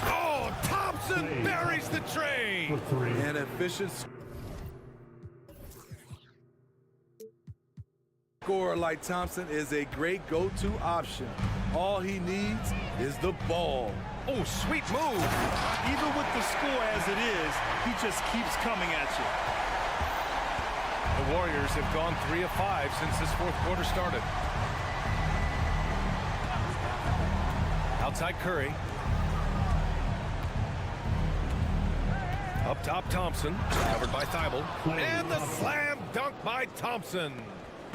Oh, Thompson buries the train. An efficient scorer like Thompson is a great go-to option. All he needs is the ball. Oh, sweet move. Even with the score as it is, he just keeps coming at you. The Warriors have gone 3 of 5 since this fourth quarter started. Outside Curry. Up top Thompson, covered by Thibault. And the slam dunk by Thompson.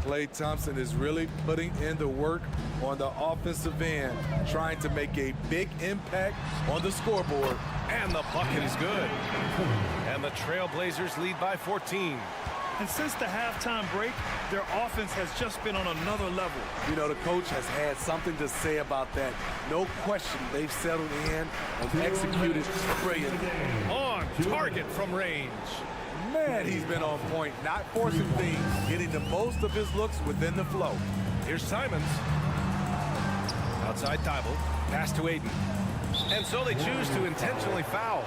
Klay Thompson is really putting in the work on the offensive end, trying to make a big impact on the scoreboard. And the bucket is good. And the Trailblazers lead by 14. And since the halftime break, their offense has just been on another level. You know, the coach has had something to say about that. No question, they've settled in and executed brilliantly. On target from range. Man, he's been on point, not forcing things, getting the most of his looks within the flow. Here's Simons. Outside Thibault. Pass to Aiden. And so they choose to intentionally foul.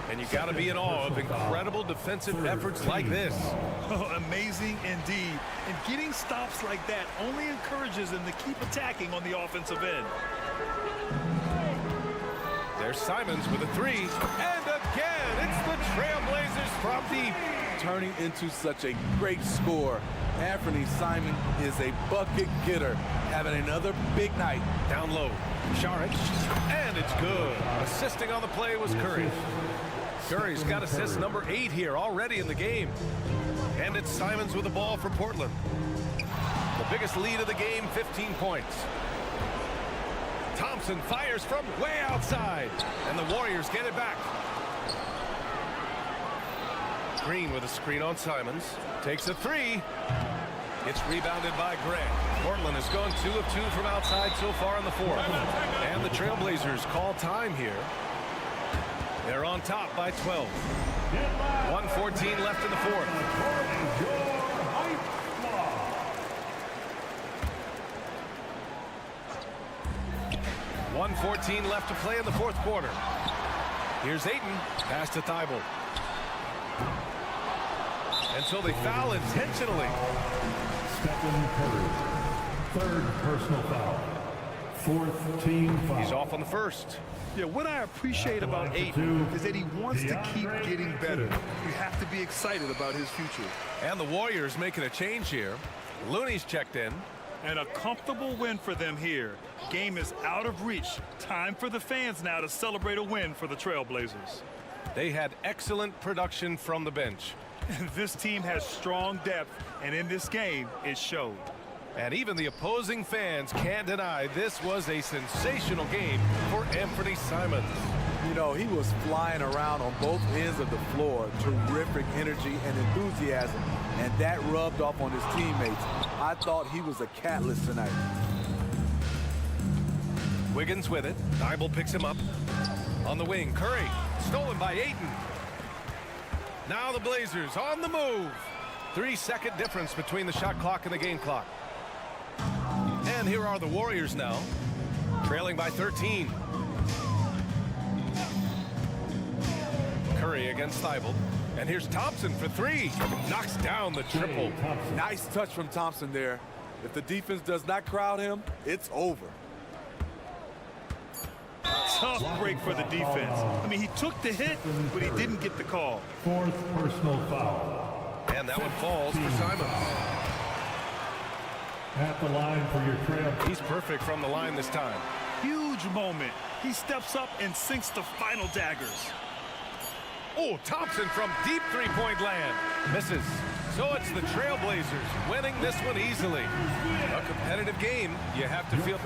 And you got to be in awe of incredible defensive efforts like this. Oh, amazing indeed. And getting stops like that only encourages them to keep attacking on the offensive end. There's Simons with a three. And again, it's the Trailblazers from deep. Turning into such a great score. Anthony Simon is a bucket getter, having another big night. Down low, Šarić, and it's good. Assisting on the play was Curry. Curry's got assist number 8 here already in the game. And it's Simons with the ball for Portland. The biggest lead of the game, 15 points. Thompson fires from way outside, and the Warriors get it back. Green with a screen on Simons. Takes a three. It's rebounded by Grant. Portland has gone 2 of 2 from outside so far in the fourth. And the Trailblazers call time here. They're on top by 12. 1:14 left in the fourth. 1:14 left to play in the fourth quarter. Here's Ayton. Pass to Thibault. And so they foul intentionally. Stephen Curry, third personal foul. Fourth team foul. He's off on the first. Yeah, what I appreciate about Ayton is that he wants to keep getting better. You have to be excited about his future. And the Warriors making a change here. Looney's checked in. And a comfortable win for them here. Game is out of reach. Time for the fans now to celebrate a win for the Trailblazers. They had excellent production from the bench. This team has strong depth, and in this game, it showed. And even the opposing fans can't deny this was a sensational game for Anthony Simons. You know, he was flying around on both ends of the floor. Terrific energy and enthusiasm, and that rubbed off on his teammates. I thought he was a catalyst tonight. Wiggins with it. Thibault picks him up. On the wing, Curry. Stolen by Ayton. Now the Blazers on the move. 3-second difference between the shot clock and the game clock. And here are the Warriors now, trailing by 13. Curry against Thibault. And here's Thompson for three. Knocks down the triple. Nice touch from Thompson there. If the defense does not crowd him, it's over. Tough break for the defense. I mean, he took the hit, but he didn't get the call. Fourth personal foul. And that one falls for Simons. At the line for your trail. He's perfect from the line this time. Huge moment. He steps up and sinks the final daggers. Oh, Thompson from deep three-point land. Misses. So it's the Trailblazers winning this one easily. A competitive game. You have to feel...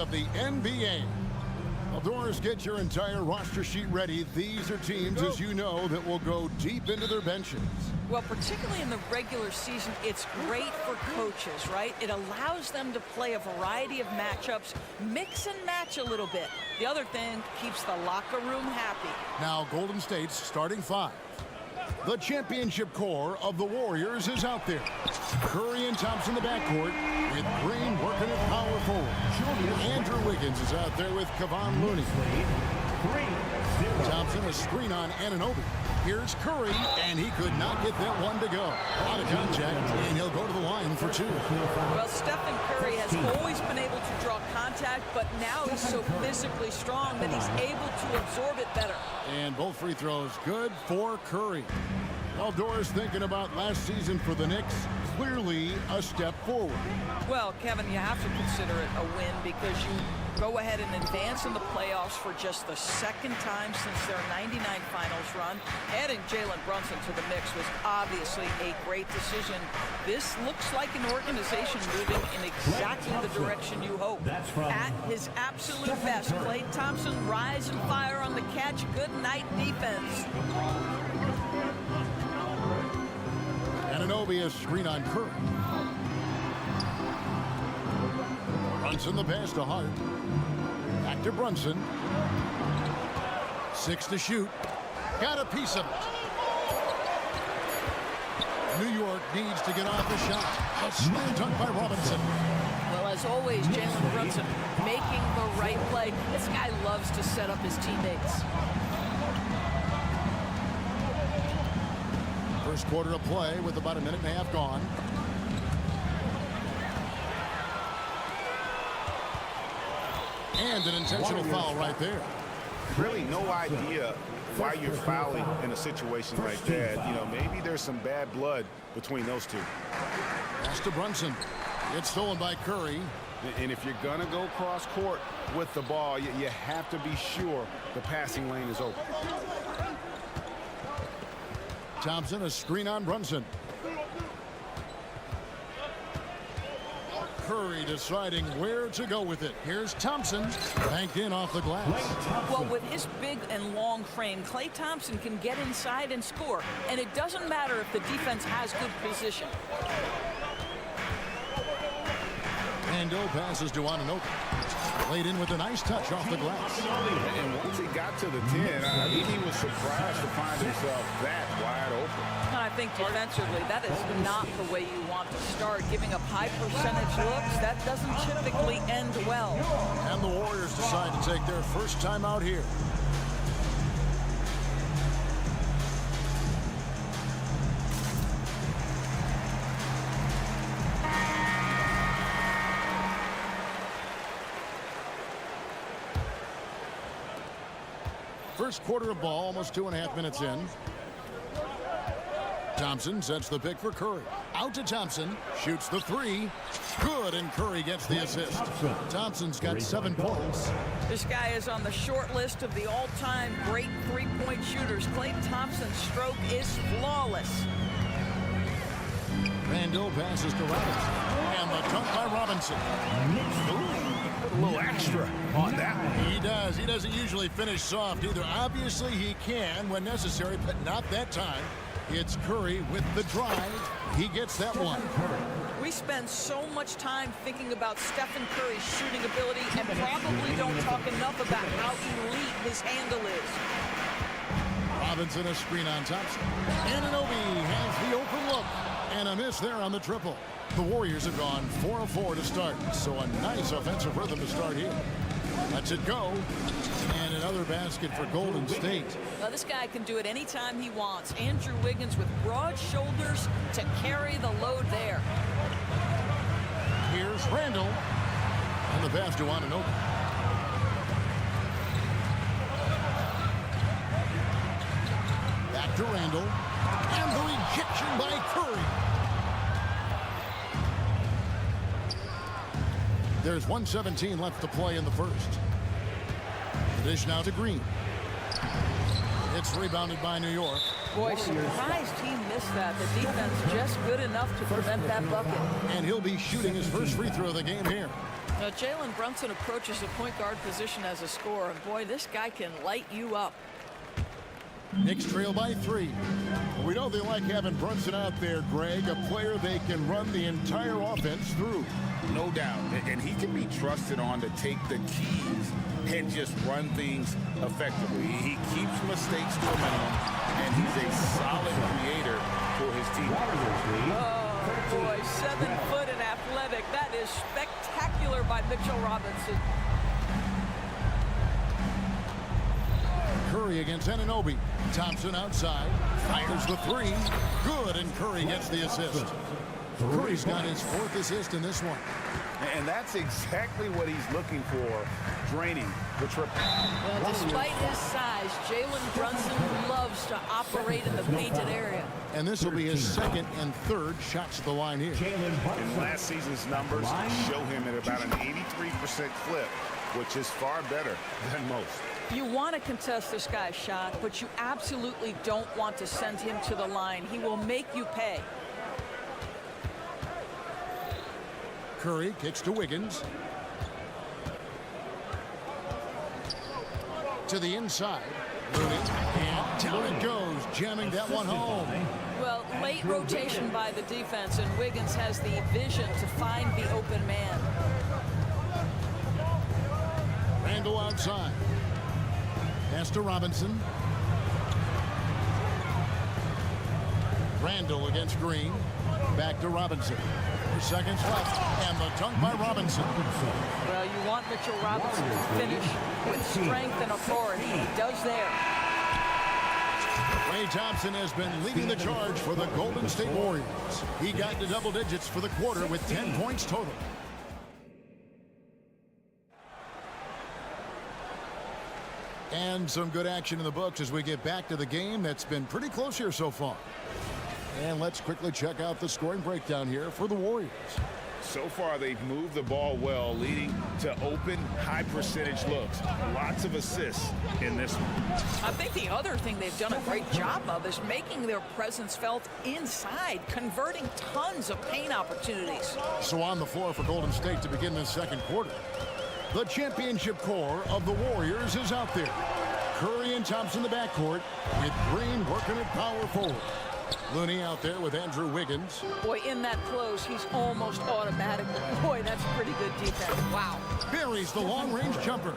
of the NBA. Well, Doris, get your entire roster sheet ready. These are teams, as you know, that will go deep into their benches. Well, particularly in the regular season, it's great for coaches, right? It allows them to play a variety of matchups, mix and match a little bit. The other thing keeps the locker room happy. Now, Golden State's starting five. The championship core of the Warriors is out there. Curry and Thompson in the backcourt, with Green working at power forward. Andrew Wiggins is out there with Kevon Looney. Thompson a screen on Anunoby. Here's Curry, and he could not get that one to go. Out of contact, and he'll go to the line for two. Well, Stephen Curry has always been able to draw contact, but now he's so physically strong that he's able to absorb it better. And both free throws good for Curry. Well, Doris, thinking about last season for the Knicks, clearly a step forward. Well, Kevin, you have to consider it a win because you go ahead and advance in the playoffs for just the second time since their '99 finals run. Adding Jalen Brunson to the mix was obviously a great decision. This looks like an organization moving in exactly the direction you hope. At his absolute best, Klay Thompson rise and fire on the catch. Good night defense. Anunoby a screen on Curry. Brunson the pass to Hart. Back to Brunson. 6 to shoot. Got a piece of it. New York needs to get off the shot. A slam dunk by Robinson. Well, as always, Jalen Brunson making the right play. This guy loves to set up his teammates. First quarter of play with about a minute and a half gone. And an intentional foul right there. Really no idea why you're fouling in a situation like that. You know, maybe there's some bad blood between those two. Pass to Brunson. It's stolen by Curry. And if you're going to go cross court with the ball, you have to be sure the passing lane is open. Thompson a screen on Brunson. Curry deciding where to go with it. Here's Thompson, banked in off the glass. Well, with his big and long frame, Klay Thompson can get inside and score, and it doesn't matter if the defense has good position. Randall passes to Anunoby. Played in with a nice touch off the glass. And once he got to the 10, I think he was surprised to find himself that wide open. And I think defensively, that is not the way you want to start. Giving up high percentage looks, that doesn't typically end well. And the Warriors decide to take their first time out here. First quarter of ball, almost 2.5 minutes in. Thompson sets the pick for Curry. Out to Thompson, shoots the three. Good, and Curry gets the assist. Thompson's got 7 points. This guy is on the short list of the all-time great three-point shooters. Klay Thompson's stroke is flawless. Randall passes to Robinson. And the dunk by Robinson. A little extra on that one. He does. He doesn't usually finish soft either. Obviously, he can when necessary, but not that time. It's Curry with the drive. He gets that one. We spend so much time thinking about Stephen Curry's shooting ability and probably don't talk enough about how elite his handle is. Robinson a screen on Thompson. Anunoby has the open look. And a miss there on the triple. The Warriors have gone 4 of 4 to start, so a nice offensive rhythm to start here. Lets it go. And another basket for Golden State. Now, this guy can do it anytime he wants. Andrew Wiggins with broad shoulders to carry the load there. Here's Randall. And the pass to Anunoby. Back to Randall. And the rejection by Curry. There's 1:17 left to play in the first. The dish now to Green. It's rebounded by New York. Boy, surprised he missed that. The defense just good enough to prevent that bucket. And he'll be shooting his first free throw of the game here. Now, Jalen Brunson approaches the point guard position as a scorer, and boy, this guy can light you up. Knicks trail by 3. We know they like having Brunson out there, Greg, a player they can run the entire offense through. No doubt. And he can be trusted on to take the keys and just run things effectively. He keeps mistakes to a minimum, and he's a solid creator for his team. Oh, boy, 7 foot and athletic. That is spectacular by Mitchell Robinson. Curry against Anunoby. Thompson outside. Fires the 3. Good, and Curry gets the assist. Curry's got his 4th assist in this one. And that's exactly what he's looking for, draining the triple. Well, despite his size, Jalen Brunson loves to operate in the painted area. And this will be his 2nd and 3rd shots at the line here. In last season's numbers show him at about an 83% clip, which is far better than most. You want to contest this guy's shot, but you absolutely don't want to send him to the line. He will make you pay. Curry kicks to Wiggins. To the inside. Looney. And down it goes, jamming that one home. Well, late rotation by the defense, and Wiggins has the vision to find the open man. Randall outside. Pass to Robinson. Randall against Green. Back to Robinson. 4 seconds left, and the dunk by Robinson. Well, you want Mitchell Robinson to finish with strength and authority. He does there. Ray Thompson has been leading the charge for the Golden State Warriors. He got to double digits for the quarter with 10 points total. And some good action in the books as we get back to the game that's been pretty close here so far. And let's quickly check out the scoring breakdown here for the Warriors. So far, they've moved the ball well, leading to open, high-percentage looks. Lots of assists in this one. I think the other thing they've done a great job of is making their presence felt inside, converting tons of paint opportunities. So on the floor for Golden State to begin this second quarter. The championship core of the Warriors is out there. Curry and Thompson in the backcourt, with Green working at power forward. Looney out there with Andrew Wiggins. Boy, in that close, he's almost automatic. Boy, that's pretty good defense. Wow. Buries the long-range jumper.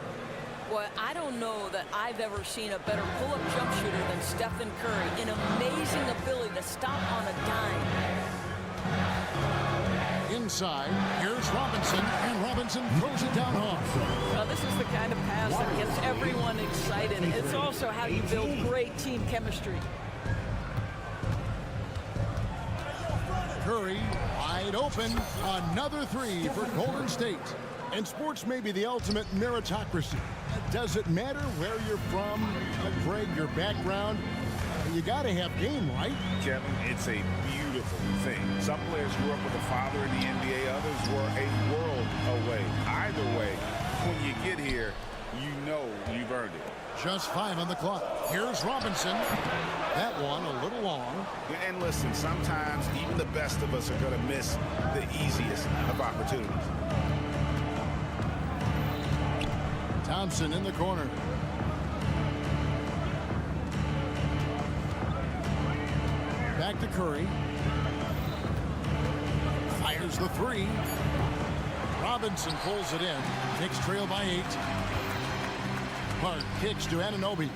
Boy, I don't know that I've ever seen a better pull-up jump shooter than Stephen Curry. An amazing ability to stop on a dime. Inside, here's Robinson, and Robinson throws it down hard. Well, this is the kind of pass that gets everyone excited. It's also how you build great team chemistry. Curry wide open. Another 3 for Golden State. And sports may be the ultimate meritocracy. Does it matter where you're from, Greg, your background? You got to have game, right? Kevin, it's a beautiful thing. Some players grew up with a father in the NBA. Others were a world away. Either way, when you get here, you know you've earned it. Just 5 on the clock. Here's Robinson. That one a little long. And listen, sometimes even the best of us are going to miss the easiest of opportunities. Thompson in the corner. Back to Curry. Fires the 3. Robinson pulls it in. Knicks trail by 8. Clark kicks to Anunoby.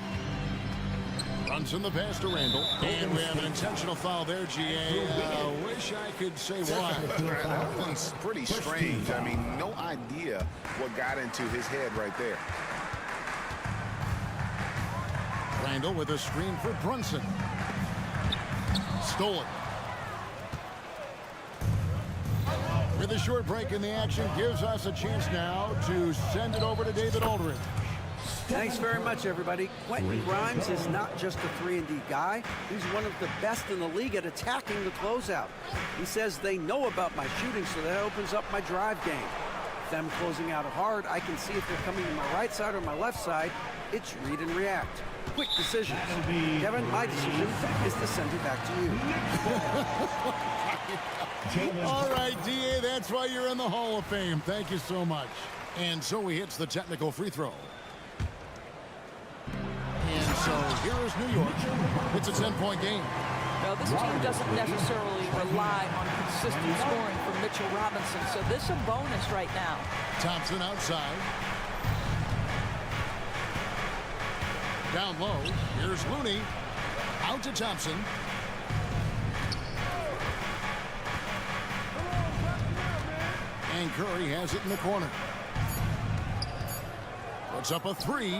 Brunson the pass to Randall. And we have an intentional foul there, GA. Wish I could say why. That one's pretty strange. I mean, no idea what got into his head right there. Randall with a screen for Brunson. Stolen. With a short break in the action, gives us a chance now to send it over to David Aldridge. Thanks very much, everybody. Quentin Grimes is not just a 3-and-D guy. He's one of the best in the league at attacking the closeout. He says they know about my shooting, so that opens up my drive game. Them closing out hard, I can see if they're coming to my right side or my left side. It's read and react. quick decisions. Kevin, my decision is to send it back to you. All right, D.A., that's why you're in the Hall of Fame. Thank you so much. And so he hits the technical free throw. And so here is New York. It's a 10-point game. Now, this team doesn't necessarily rely on consistent scoring from Mitchell Robinson, so this is a bonus right now. Thompson outside. Down low. Here's Looney. Out to Thompson. And Curry has it in the corner. Puts up a three.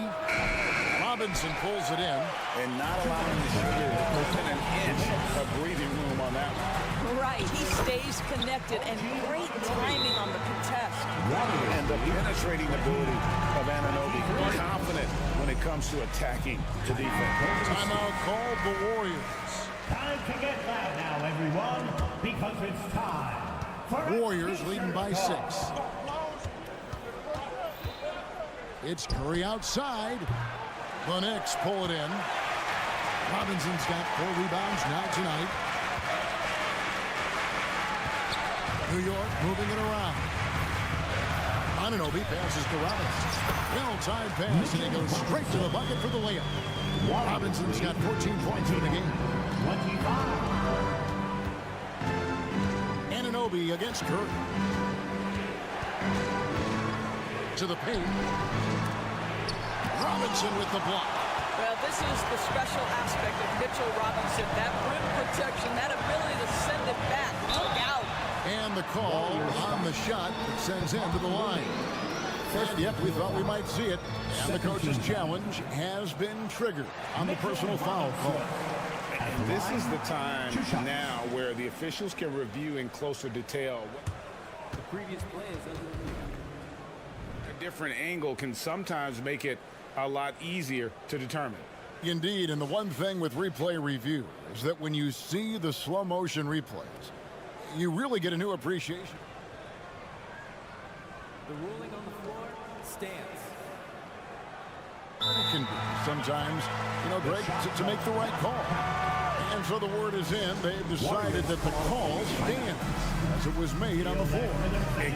Robinson pulls it in. And not allowing the shooter to open an inch of breathing room on that one. Right, he stays connected, and great timing on the contest. And the penetrating ability of Anunoby. Confident when it comes to attacking the defense. Timeout called the Warriors. Time to get loud now, everyone, because it's time. Warriors leading by 6. It's Curry outside. The Knicks pull it in. Robinson's got 4 rebounds now tonight. New York moving it around. Anunoby passes to Robinson. Well-timed pass, and he goes straight to the bucket for the layup. Robinson's got 14 points in the game. 25. Anunoby against Curry. To the paint. Robinson with the block. Well, this is the special aspect of Mitchell Robinson. That rim protection, that ability to send it back. Look out. And the call on the shot that sends him to the line. And yep, we thought we might see it. And the coach's challenge has been triggered on the personal foul call. And this is the time now where the officials can review in closer detail. The previous play is a different angle can sometimes make it a lot easier to determine. Indeed, and the one thing with replay review is that when you see the slow motion replays, you really get a new appreciation. the ruling on the floor stands. It can be sometimes, Greg, to make the right call. And so the word is in. They've decided that the call stands as it was made on the floor. And,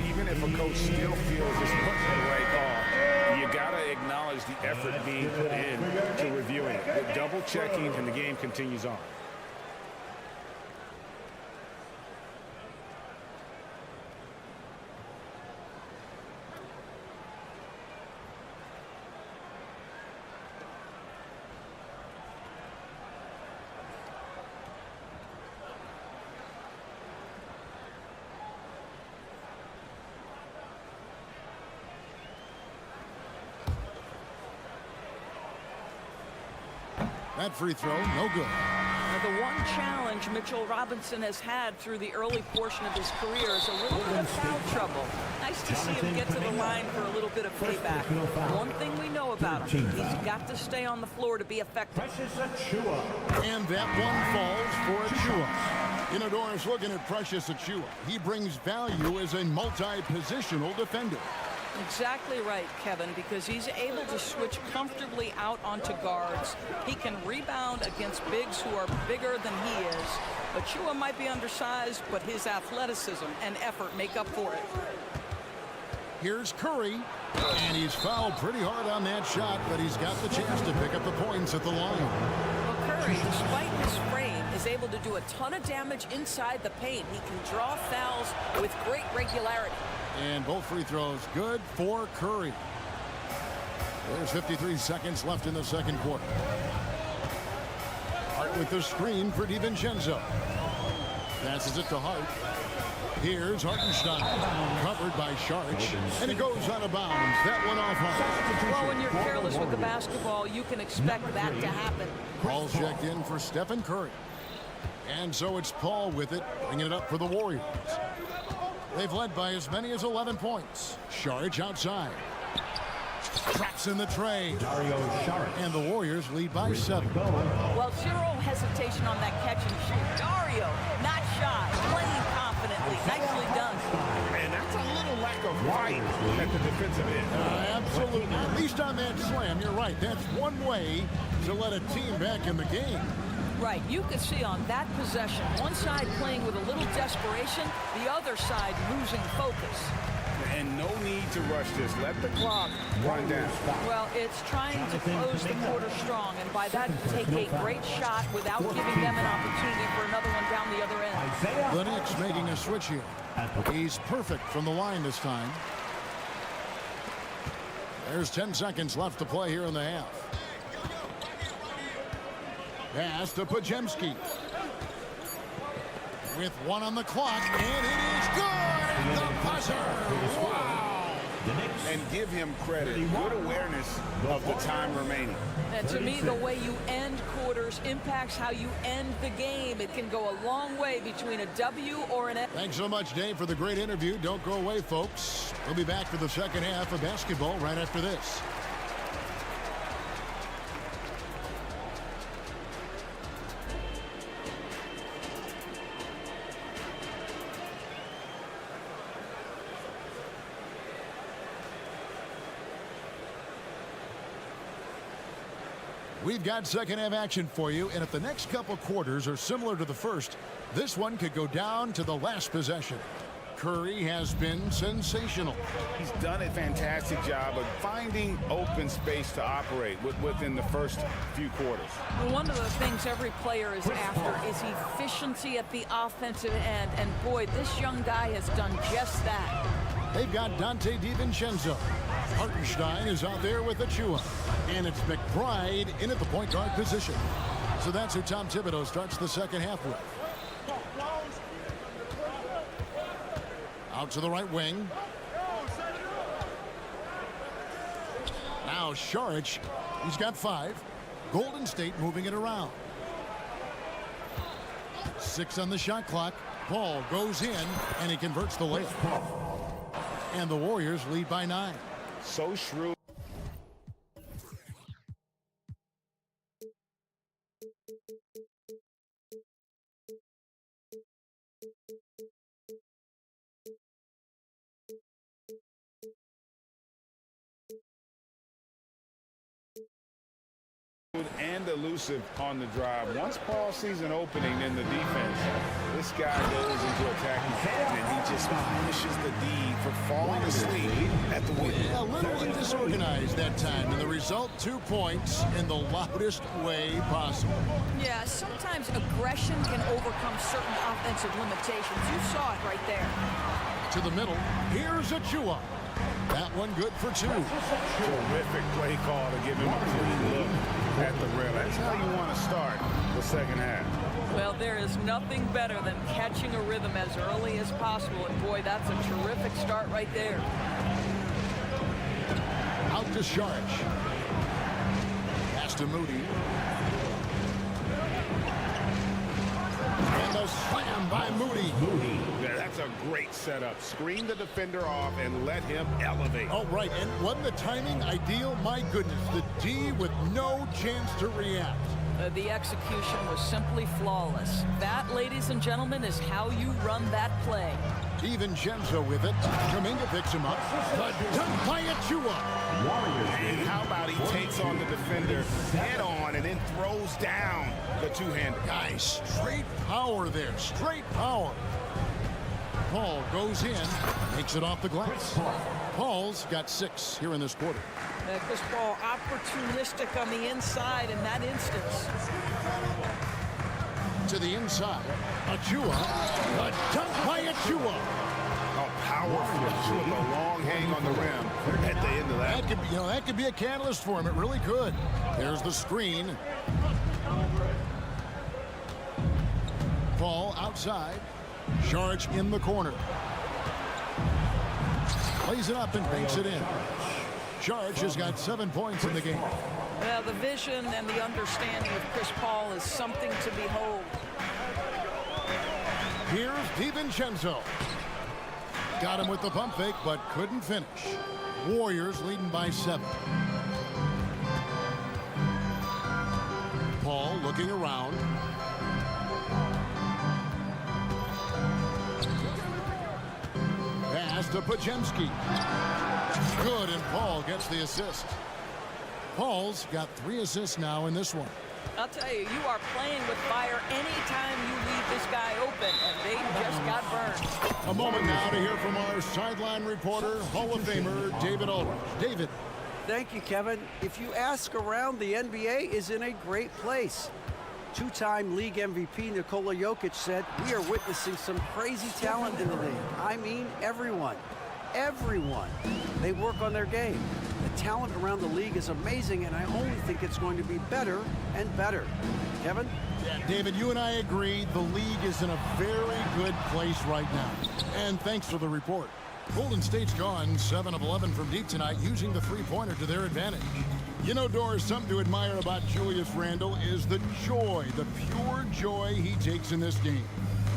even if a coach still feels this wasn't the right call, you got to acknowledge the effort being put in to reviewing it. The double checking, and the game continues on. That free throw, no good. Now, the one challenge Mitchell Robinson has had through the early portion of his career is a little bit of foul trouble. Nice to see him get to the line for a little bit of payback. One thing we know about him, he's got to stay on the floor to be effective. And that one falls for Achua. Doris, looking at Precious Achua, he brings value as a multi-positional defender. Exactly right, Kevin, because he's able to switch comfortably out onto guards. He can rebound against bigs who are bigger than he is. Achua might be undersized, but his athleticism and effort make up for it. Here's Curry, and he's fouled pretty hard on that shot, but he's got the chance to pick up the points at the line. Well, Curry, despite his frame, is able to do a ton of damage inside the paint. He can draw fouls with great regularity. And both free throws good for Curry. There's 53 seconds left in the second quarter. Hart with the screen for DiVincenzo. Passes it to Hart. Here's Hartenstein. Covered by Sharch. And it goes out of bounds. That one off Hart. Well, when you're careless with the basketball, you can expect that to happen. Ball's checked in for Stephen Curry. And so it's Paul with it, bringing it up for the Warriors. They've led by as many as 11 points. Sharch outside. Traps in the tray. And the Warriors lead by 7. Well, zero hesitation on that catch and shoot. Dario, not shy, playing confidently. Nicely done. And that's a little lack of fight at the defensive end. Absolutely. At least on that slam, you're right. That's one way to let a team back in the game. Right. You could see on that possession, one side playing with a little desperation, the other side losing focus. And no need to rush this. Let the clock run down. Well, it's trying to close the quarter strong, and by that, take a great shot without giving them an opportunity for another one down the other end. The Knicks making a switch here. He's perfect from the line this time. There's 10 seconds left to play here in the half. Pass to Pajemski. With 1 on the clock, and it is good! The buzzer! Wow! And give him credit. Good awareness of the time remaining. And to me, the way you end quarters impacts how you end the game. It can go a long way between a W or an F. Thanks so much, Dave, for the great interview. Don't go away, folks. We'll be back for the second half of basketball right after this. We've got second half action for you, and if the next couple quarters are similar to the first, this one could go down to the last possession. Curry has been sensational. He's done a fantastic job of finding open space to operate within the first few quarters. Well, one of the things every player is after is efficiency at the offensive end, and boy, this young guy has done just that. They've got Dante DiVincenzo. Hartenstein is out there with Achua. And it's McBride in at the point guard position. So that's who Tom Thibodeau starts the second half with. Out to the right wing. Now Saric, he's got 5. Golden State moving it around. 6 on the shot clock. Ball goes in, and he converts the layup. And the Warriors lead by 9. So shrewd. And elusive on the drive. Once Paul sees an opening in the defense, this guy goes into attacking phase, and he just punishes the D for falling asleep at the wheel. A little disorganized that time, and the result 2 points in the loudest way possible. Yeah, sometimes aggression can overcome certain offensive limitations. You saw it right there. To the middle, here's Achua. That one good for 2. Terrific play call to give him a clean look at the rim. That's how you want to start the second half. Well, there is nothing better than catching a rhythm as early as possible. And boy, that's a terrific start right there. Out to Saric. Pass to Moody. And the slam by Moody. Yeah, that's a great setup. Screen the defender off and let him elevate. Oh, right. And wasn't the timing ideal? My goodness. The D with no chance to react. The execution was simply flawless. That, ladies and gentlemen, is how you run that play. DiVincenzo with it. Kuminga picks him up. The dunk by Achua. And how about he takes on the defender head on and then throws down the two-hander. Guys, straight power there. Straight power. Paul goes in, makes it off the glass. Paul's got 6 here in this quarter. Chris Paul opportunistic on the inside in that instance. To the inside, Achua. A dunk by Achua. A powerful with a long hang on the rim at the end of that. That could be, that could be a catalyst for him. It really could. There's the screen. Paul outside. Saric in the corner. Plays it up and banks it in. Saric has got 7 points in the game. Well, the vision and the understanding of Chris Paul is something to behold. Here's DiVincenzo. Got him with the pump fake, but couldn't finish. Warriors leading by 7. Paul looking around. Pass to Pajemski. Good, and Paul gets the assist. Paul's got 3 assists now in this one. I'll tell you, you are playing with fire anytime you leave this guy open, and they just got burned. A moment now to hear from our sideline reporter, Hall of Famer David Ulrich. David. Thank you, Kevin. If you ask around, the NBA is in a great place. 2-time league MVP Nikola Jokic said, "We are witnessing some crazy talent in the league." I mean, everyone. Everyone. They work on their game. The talent around the league is amazing, and I only think it's going to be better and better. Kevin? Yeah, David, you and I agree the league is in a very good place right now. And thanks for the report. Golden State's gone 7 of 11 from deep tonight, using the three-pointer to their advantage. You know, Doris, something to admire about Julius Randle is the joy, the pure joy he takes in this game.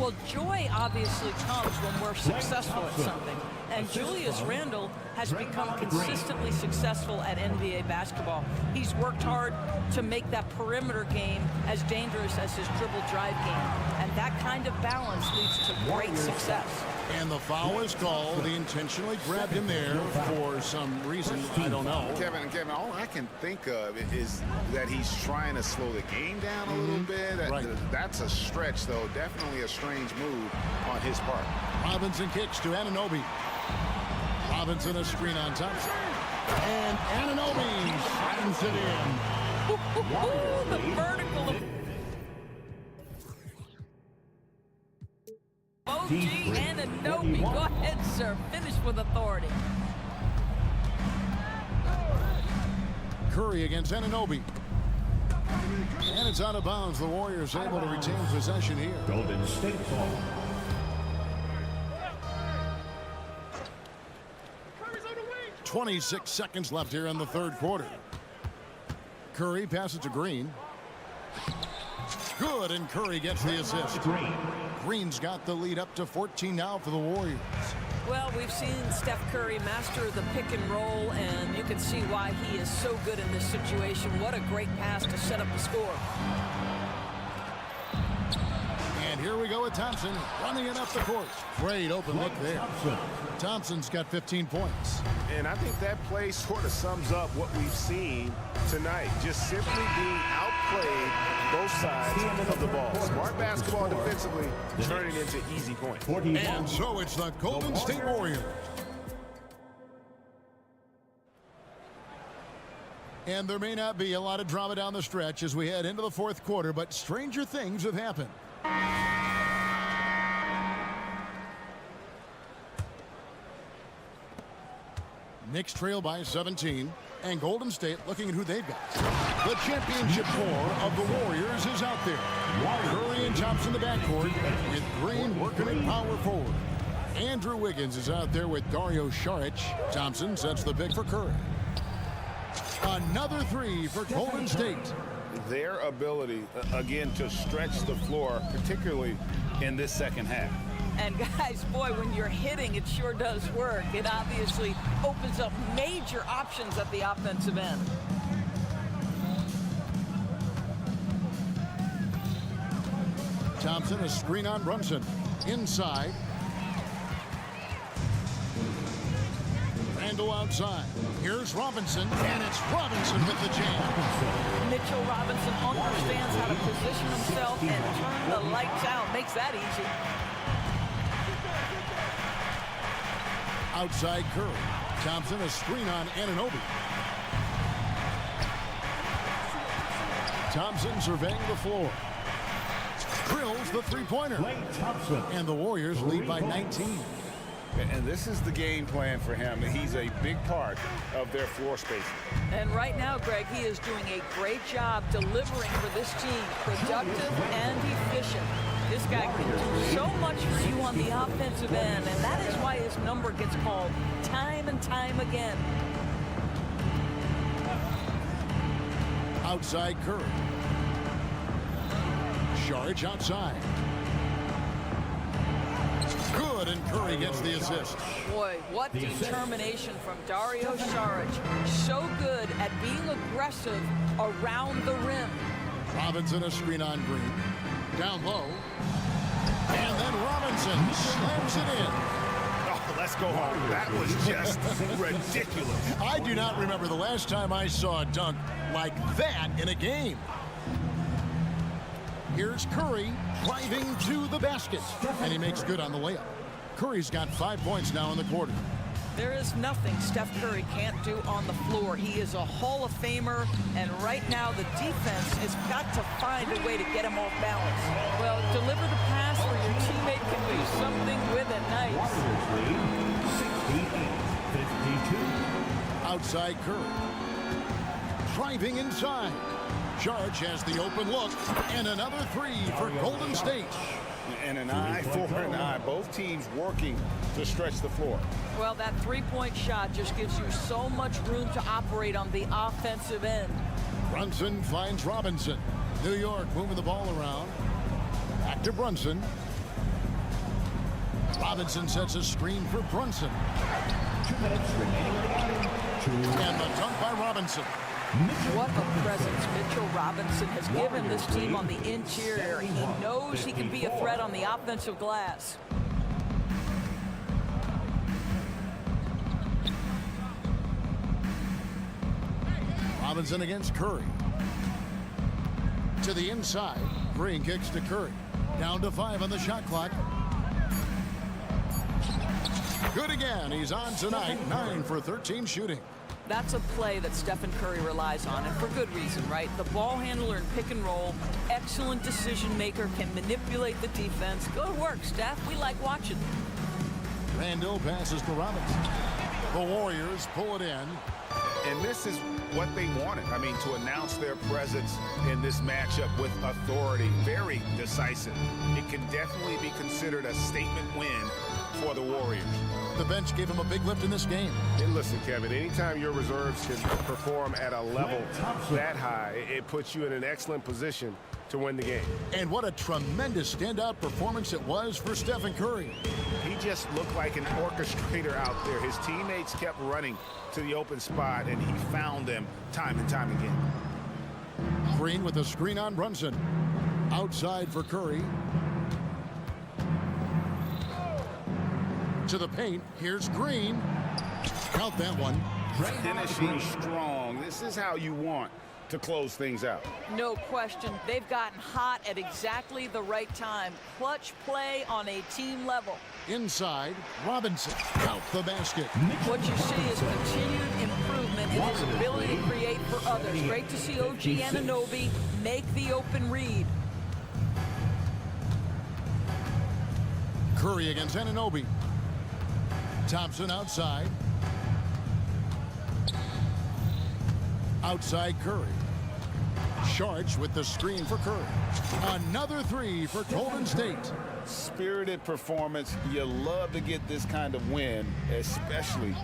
Well, joy obviously comes when we're successful at something. And Julius Randle has become consistently successful at NBA basketball. He's worked hard to make that perimeter game as dangerous as his dribble drive game. And that kind of balance leads to great success. And the foul is called. He intentionally grabbed him there for some reason. I don't know. Kevin, all I can think of is that he's trying to slow the game down a little bit. That's a stretch, though. Definitely a strange move on his part. Robinson kicks to Anunoby. Robinson a screen on Thompson. And Anunoby slams it in. The vertical of OG Anunoby. Go ahead, sir. Finish with authority. Curry against Anunoby. And it's out of bounds. The Warriors able to retain possession here. Golden State ball. 26 seconds left here in the third quarter. Curry passes to Green. Good, and Curry gets the assist. Green's got the lead up to 14 now for the Warriors. Well, we've seen Steph Curry master the pick and roll, and you can see why he is so good in this situation. What a great pass to set up the score. And here we go with Thompson running it up the court. Great open look there. Thompson's got 15 points. And I think that play sort of sums up what we've seen tonight. Just simply being outplayed both sides of the ball. Smart basketball defensively, turning into easy points. And so it's the Golden State Warriors. And there may not be a lot of drama down the stretch as we head into the fourth quarter, but stranger things have happened. Knicks trail by 17, and Golden State looking at who they've got. The championship core of the Warriors is out there. Curry and Thompson in the backcourt, with Green working at power forward. Andrew Wiggins is out there with Dario Saric. Thompson sets the pick for Curry. Another three for Golden State. Their ability, again, to stretch the floor, particularly in this second half. And guys, boy, when you're hitting, it sure does work. It obviously opens up major options at the offensive end. Thompson, a screen on Brunson. Inside. Randle outside. Here's Robinson, and it's Robinson with the jam. Mitchell Robinson understands how to position himself and turn the lights out. Makes that easy. Outside Curry. Thompson, a screen on Anunoby. Thompson surveying the floor. Drills the three-pointer. And the Warriors lead by 19. And this is the game plan for him. He's a big part of their floor spacing. And right now, Greg, he is doing a great job delivering for this team. Productive and efficient. This guy can do so much for you on the offensive end, and that is why his number gets called time and time again. Outside Curry. Saric outside. Good, and Curry gets the assist. Boy, what determination from Dario Saric. So good at being aggressive around the rim. Robinson, a screen on Green. Down low. And then Robinson slams it in. Oh, let's go home. That was just ridiculous. I do not remember the last time I saw a dunk like that in a game. Here's Curry driving to the basket, and he makes good on the layup. Curry's got 5 points now in the quarter. There is nothing Steph Curry can't do on the floor. He is a Hall of Famer, and right now the defense has got to find a way to get him off balance. Well, deliver the pass where your teammate can do something with it. Nice. 68-52. Outside Curry. Driving inside. Charge has the open look, and another three for Golden State. And an eye for an eye. Both teams working to stretch the floor. Well, that three-point shot just gives you so much room to operate on the offensive end. Brunson finds Robinson. New York moving the ball around. Back to Brunson. Robinson sets a screen for Brunson. 2 minutes remaining. And the dunk by Robinson. What a presence Mitchell Robinson has given this team on the interior. He knows he can be a threat on the offensive glass. Robinson against Curry. To the inside. Green kicks to Curry. Down to 5 on the shot clock. Good again. He's on tonight. 9 for 13 shooting. That's a play that Stephen Curry relies on, and for good reason, right? The ball handler in pick and roll, excellent decision maker, can manipulate the defense. Good work, Steph. We like watching. Randall passes to Robinson. The Warriors pull it in. And this is what they wanted. I mean, to announce their presence in this matchup with authority. Very decisive. It can definitely be considered a statement win for the Warriors. The bench gave him a big lift in this game. And listen, Kevin, anytime your reserves can perform at a level that high, it puts you in an excellent position to win the game. And what a tremendous standout performance it was for Stephen Curry. He just looked like an orchestrator out there. His teammates kept running to the open spot, and he found them time and time again. Green with a screen on Brunson. Outside for Curry. To the paint. Here's Green. Count that one. Finishing strong. This is how you want to close things out. No question. They've gotten hot at exactly the right time. Clutch play on a team level. Inside, Robinson. Out the basket. What you see is continued improvement in his ability to create for others. Great to see OG Anunoby make the open read. Curry against Anunoby. Thompson outside. Outside Curry. Sharch with the screen for Curry. Another three for Golden State. Spirited performance. You love to get this kind of win, especially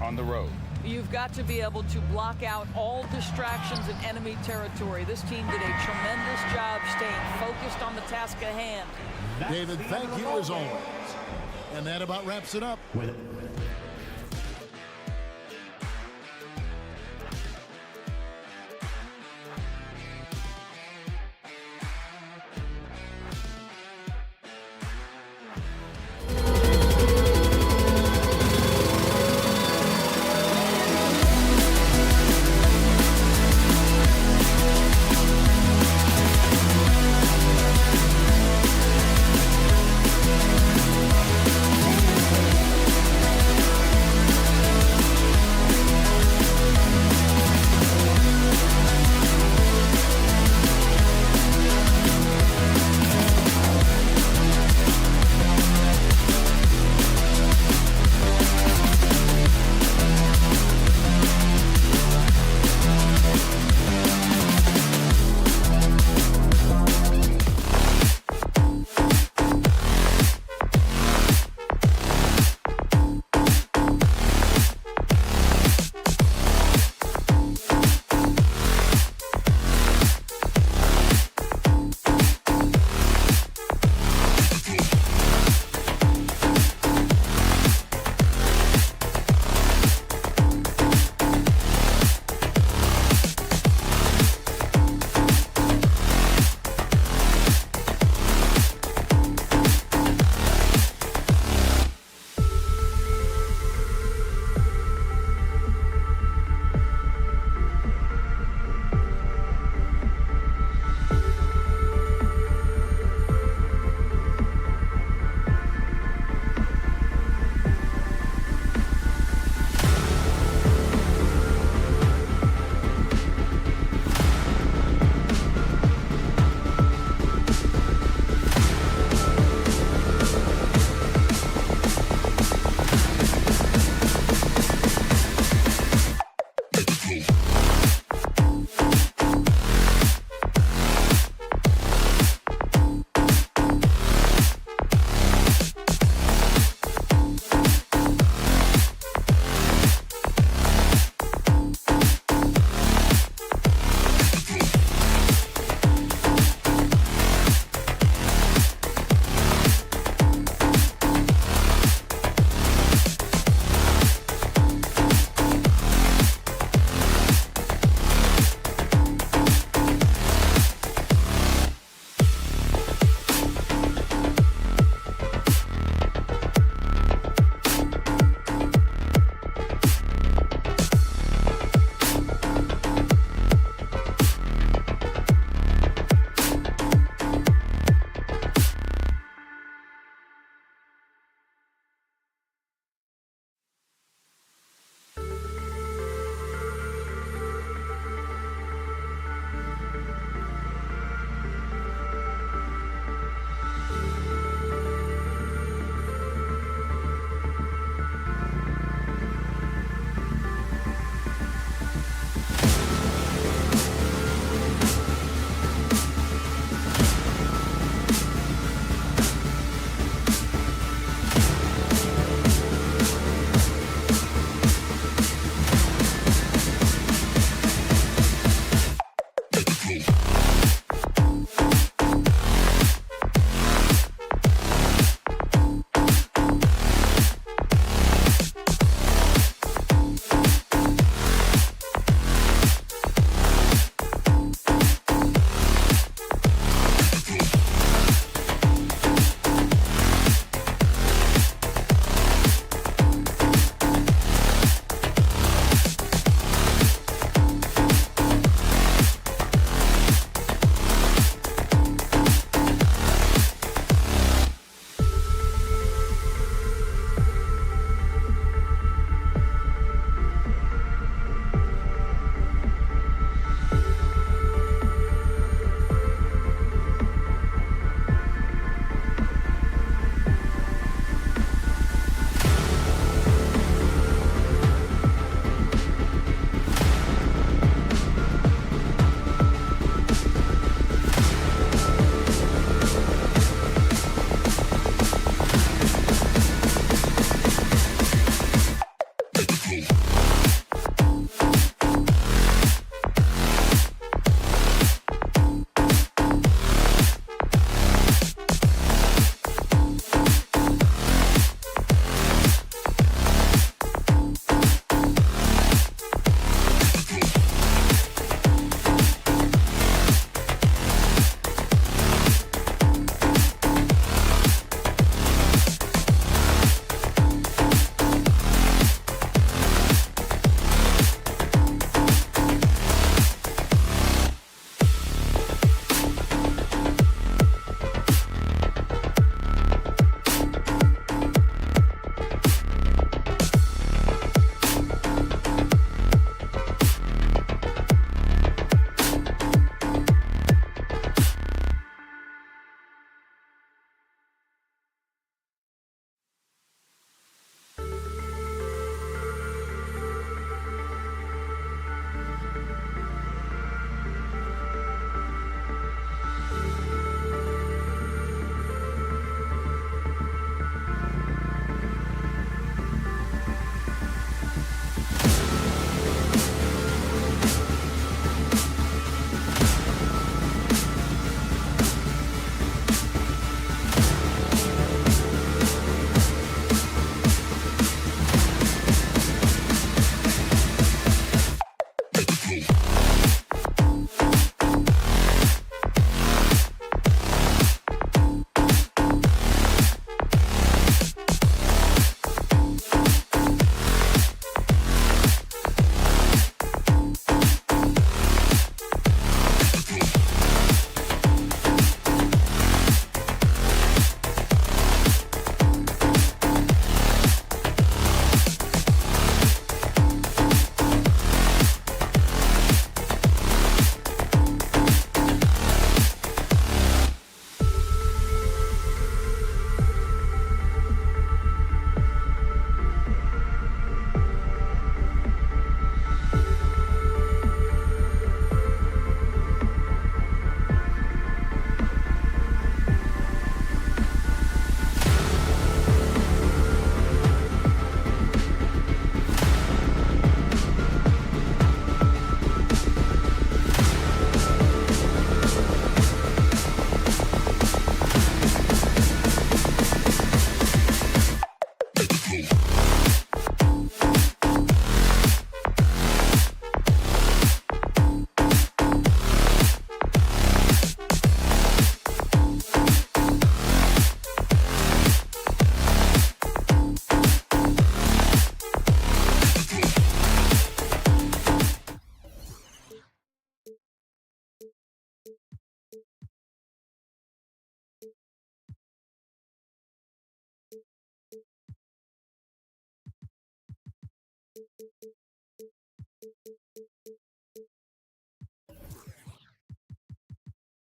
on the road. You've got to be able to block out all distractions in enemy territory. This team did a tremendous job staying focused on the task at hand. David, thank you as always. And that about wraps it up.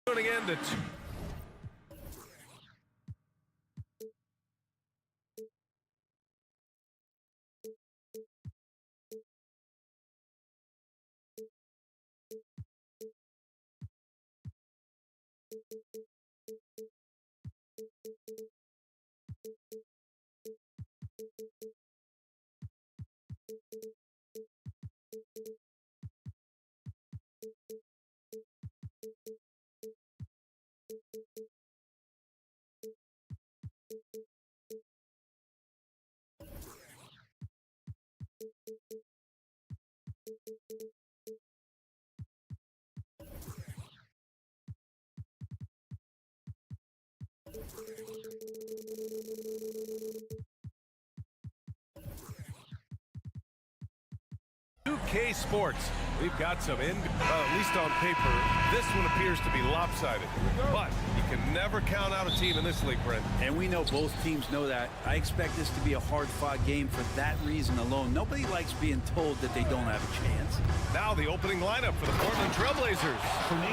Tuning in to UK Sports. We've got some at least on paper, this one appears to be lopsided. But you can never count out a team in this league, Brent. And we know both teams know that. I expect this to be a hard-fought game for that reason alone. Nobody likes being told that they don't have a chance. Now the opening lineup for the Portland Trailblazers.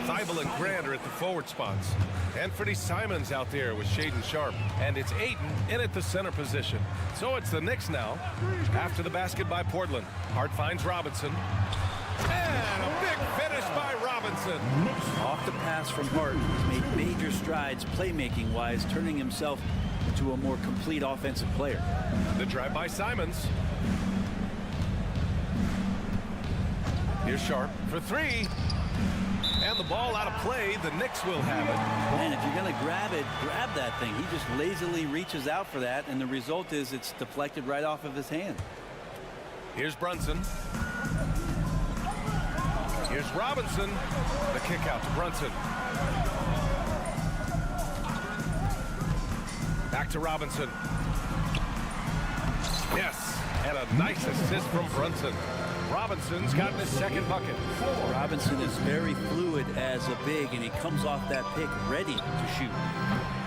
Thibault and Grant are at the forward spots. Anthony Simons out there with Shaden Sharp. And it's Ayton in at the center position. So it's the Knicks now. After the basket by Portland. Hart finds Robinson. And a big finish by Robinson. Off the pass from Hart, he's made major strides playmaking-wise, turning himself into a more complete offensive player. The drive by Simons. Here's Sharp for three. And the ball out of play. The Knicks will have it. And if you're going to grab it, grab that thing. He just lazily reaches out for that, and the result is it's deflected right off of his hand. Here's Brunson. Here's Robinson. The kick out to Brunson. Back to Robinson. Yes, and a nice assist from Brunson. Robinson's gotten his second bucket. Robinson is very fluid as a big, and he comes off that pick ready to shoot.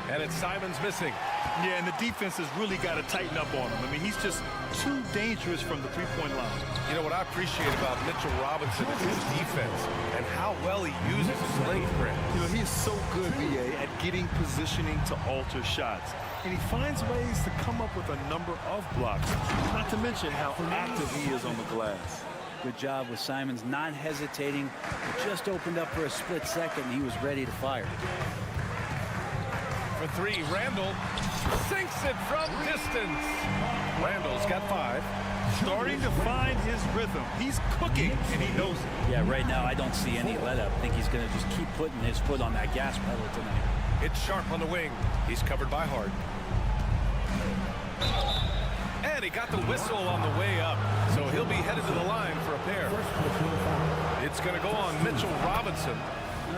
And it's Simons missing. Yeah, and the defense has really got to tighten up on him. I mean, he's just too dangerous from the three-point line. You know what I appreciate about Mitchell Robinson is his defense and how well he uses his length, Brent. You know, he is so good, B.A., at getting positioning to alter shots. And he finds ways to come up with a number of blocks, not to mention how active he is on the glass. Good job with Simons not hesitating. It just opened up for a split second, and he was ready to fire. For three, Randall sinks it from distance. Randall's got 5. Starting to find his rhythm. He's cooking, and he knows it. Yeah, right now I don't see any let-up. I think he's going to just keep putting his foot on that gas pedal tonight. It's Sharp on the wing. He's covered by Hart. And he got the whistle on the way up, so he'll be headed to the line for a pair. It's going to go on Mitchell Robinson.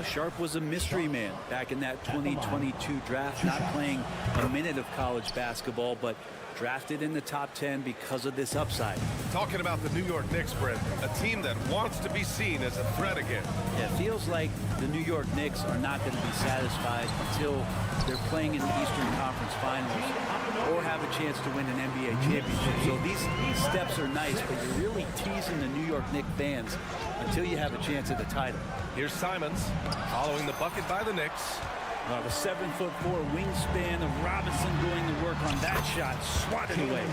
Sharp was a mystery man back in that 2022 draft, not playing a minute of college basketball, but drafted in the top 10 because of this upside. Talking about the New York Knicks, Brent, a team that wants to be seen as a threat again. Yeah, it feels like the New York Knicks are not going to be satisfied until they're playing in the Eastern Conference Finals or have a chance to win an NBA championship. So these steps are nice, but you're really teasing the New York Knicks fans until you have a chance at the title. Here's Simons following the bucket by the Knicks. The 7'4" wingspan of Robinson going to work on that shot, swatted away.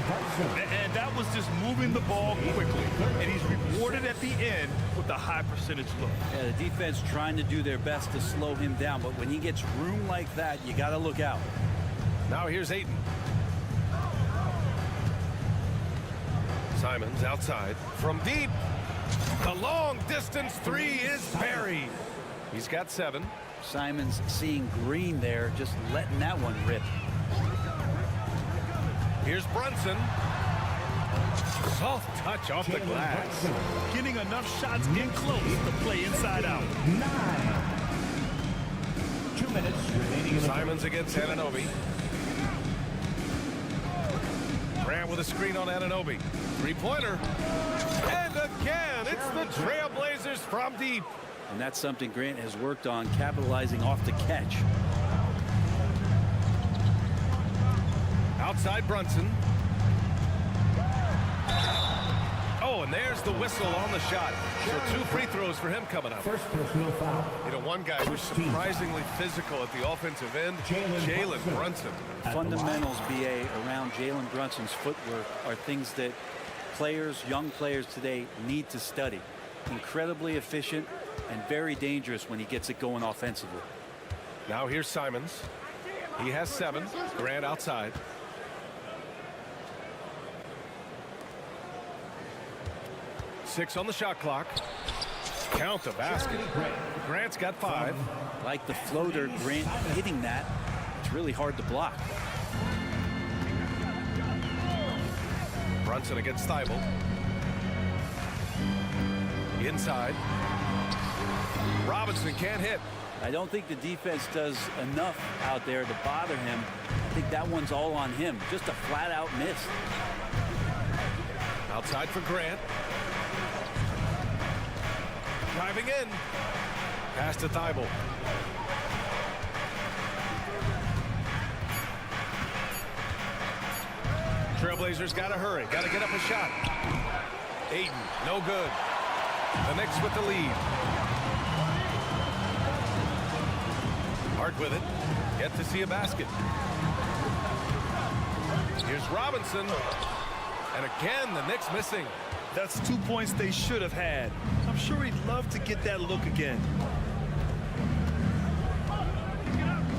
And that was just moving the ball quickly. And he's rewarded at the end with a high percentage look. Yeah, the defense trying to do their best to slow him down, but when he gets room like that, you got to look out. Now here's Ayton. Simons outside from deep. The long distance three is buried. He's got 7. Simons seeing green there, just letting that one rip. Here's Brunson. Soft touch off the glass. Getting enough shots in close to play inside out. 2 minutes remaining. Simons against Anunoby. Grant with a screen on Anunoby. Three-pointer. And again, it's the Trailblazers from deep. And that's something Grant has worked on, capitalizing off the catch. Outside Brunson. Oh, Oh, and there's the whistle on the shot. So 2 free throws for him coming up. First personal foul. You know, one guy who's surprisingly physical at the offensive end, Jalen Brunson. Fundamentals, BA, around Jalen Brunson's footwork are things that young players today need to study. Incredibly efficient and very dangerous when he gets it going offensively. Now here's Simons. He has 7. Grant outside. Six on the shot clock. Count the basket. Grant's got 5. Like the floater, Grant hitting that. It's really hard to block. Brunson against Thibault. Inside. Robinson can't hit. I don't think the defense does enough out there to bother him. I think that one's all on him. Just a flat-out miss. Outside for Grant. Driving in. Pass to Thibault. Trailblazers got to hurry. Got to get up a shot. Ayton, no good. The Knicks with the lead. Hart with it. Yet to see a basket. Here's Robinson. And again, the Knicks missing. That's 2 points they should have had. I'm sure he'd love to get that look again.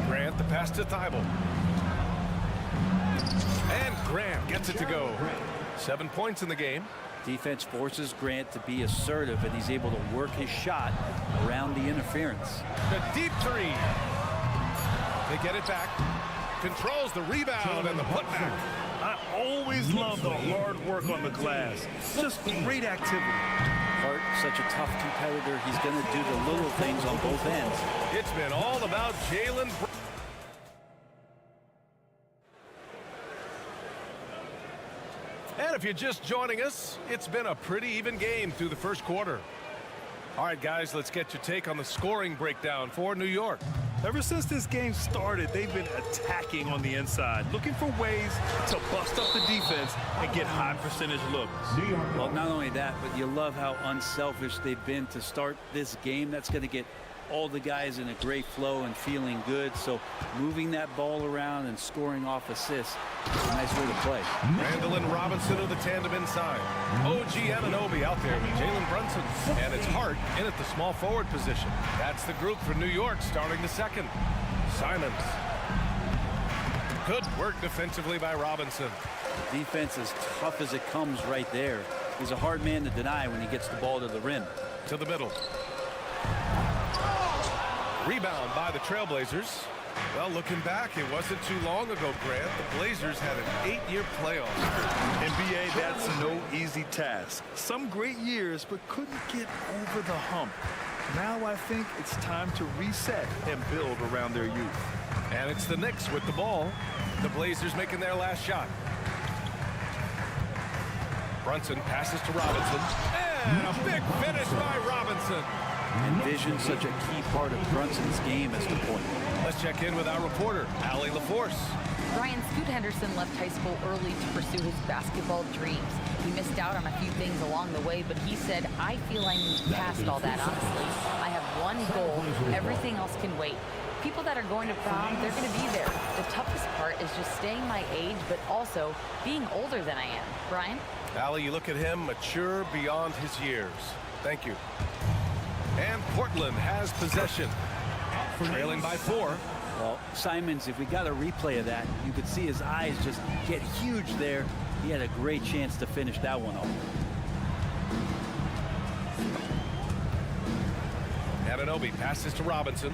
Grant, the pass to Thibault. And Grant gets it to go. 7 points in the game. Defense forces Grant to be assertive, and he's able to work his shot around the interference. The deep 3. They get it back. Controls the rebound and the putback. I always love the hard work on the glass. Just great activity. Hart, such a tough competitor. He's going to do the little things on both ends. It's been all about Jalen. And if you're just joining us, it's been a pretty even game through the first quarter. All right, guys, let's get your take on the scoring breakdown for New York. Ever since this game started, they've been attacking on the inside, looking for ways to bust up the defense and get high percentage looks. Well, not only that, but you love how unselfish they've been to start this game. That's going to get all the guys in a great flow and feeling good. So moving that ball around and scoring off assists is a nice way to play. Randall and Robinson are the tandem inside. OG Anunoby out there with Jalen Brunson. And it's Hart in at the small forward position. That's the group for New York starting the second. Simons. Good work defensively by Robinson. The defense as tough as it comes right there. He's a hard man to deny when he gets the ball to the rim. To the middle. Rebound by the Trailblazers. Well, looking back, it wasn't too long ago, Grant. The Blazers had an 8-year playoff. NBA, that's no easy task. Some great years, but couldn't get over the hump. Now I think it's time to reset and build around their youth. And it's the Knicks with the ball. The Blazers making their last shot. Brunson passes to Robinson. And a big finish by Robinson. Envision such a key part of Brunson's game as the point. Let's check in with our reporter, Allie LaForce. Brian, Scoot Henderson left high school early to pursue his basketball dreams. He missed out on a few things along the way, but he said, I feel I moved past all that, honestly. I have one goal. Everything else can wait. People that are going to prom, they're going to be there. The toughest part is just staying my age, but also being older than I am. Brian? Allie, you look at him, mature beyond his years. Thank you. And Portland has possession. Trailing by 4. Well, Simons, if we got a replay of that, you could see his eyes just get huge there. He had a great chance to finish that one off. Anunoby passes to Robinson.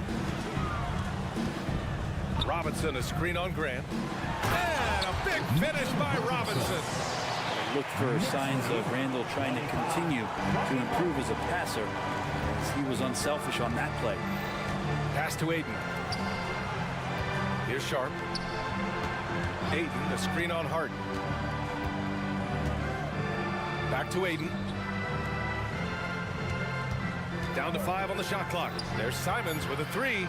Robinson, a screen on Grant. And a big finish by Robinson. Look for signs of Randall trying to continue to improve as a passer, as he was unselfish on that play. Pass to Ayton. Here's Sharp. Ayton, a screen on Hart. Back to Ayton. Down to 5 on the shot clock. There's Simons with a 3.